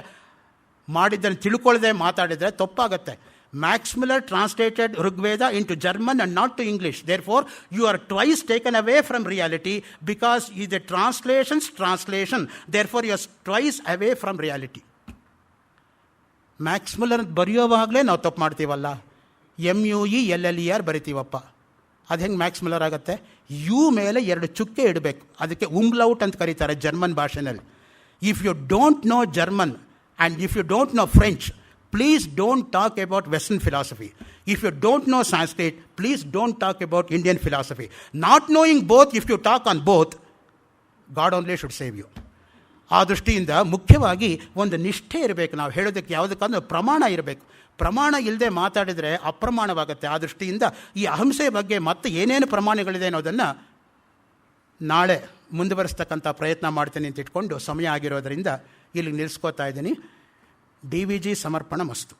ಮಾಡಿದ್ದನ್ನು ತಿಳ್ಕೊಳ್ಳದೆ ಮಾತಾಡಿದರೆ ತಪ್ಪಾಗತ್ತೆ. Max Muller translated Rigveda into German and not to English. Therefore you are twice taken away from reality because is a translation. Therefore you are twice away from reality. Max Muller ಬರೆಯೋವಾಗಲೇ ನಾವು ತಪ್ಪು ಮಾಡ್ತೀವಲ್ಲ. MUELLER ಬರಿತೀವಪ್ಪ, ಅದು ಹೆಂಗೆ Max Miller ಆಗುತ್ತೆ? You ಮೇಲೆ 2 ಚುಕ್ಕೆ ಇಡಬೇಕು. ಅದಕ್ಕೆ ಉಮ್ಲೌಟ್ ಅಂತ ಕರೀತಾರೆ ಜರ್ಮನ್ ಭಾಷೆನಲ್ಲಿ. If you don't know German and if you don't know French, please don't talk about Western philosophy. If you don't know Sanskrit, please don't talk about Indian philosophy. Not knowing both, if you talk on both, God only should save you. ಆ ದೃಷ್ಟಿಯಿಂದ ಮುಖ್ಯವಾಗಿ ಒಂದು ನಿಷ್ಠೆ ಇರಬೇಕು. ನಾವು ಹೇಳೋದಕ್ಕೆ ಯಾವುದಕ್ಕಾದ್ರೂ ಪ್ರಮಾಣ ಇರಬೇಕು. ಪ್ರಮಾಣ ಇಲ್ಲದೆ ಮಾತಾಡಿದರೆ ಅಪ್ರಮಾಣವಾಗುತ್ತೆ. ಆ ದೃಷ್ಟಿಯಿಂದ ಈ ಅಹಿಂಸೆ ಬಗ್ಗೆ ಮತ್ತೆ ಏನೇನು ಪ್ರಮಾಣಗಳಿದೆ ಅನ್ನೋದನ್ನು ನಾಳೆ ಮುಂದುವರಿಸ್ತಕ್ಕಂಥ ಪ್ರಯತ್ನ ಮಾಡ್ತೀನಿ ಅಂತ ಇಟ್ಕೊಂಡು ಸಮಯ ಆಗಿರೋದರಿಂದ ಇಲ್ಲಿ ನಿಲ್ಲಿಸ್ಕೋತಾ ಇದ್ದೀನಿ. DVG ಸಮರ್ಪಣ ಮಸ್ತು.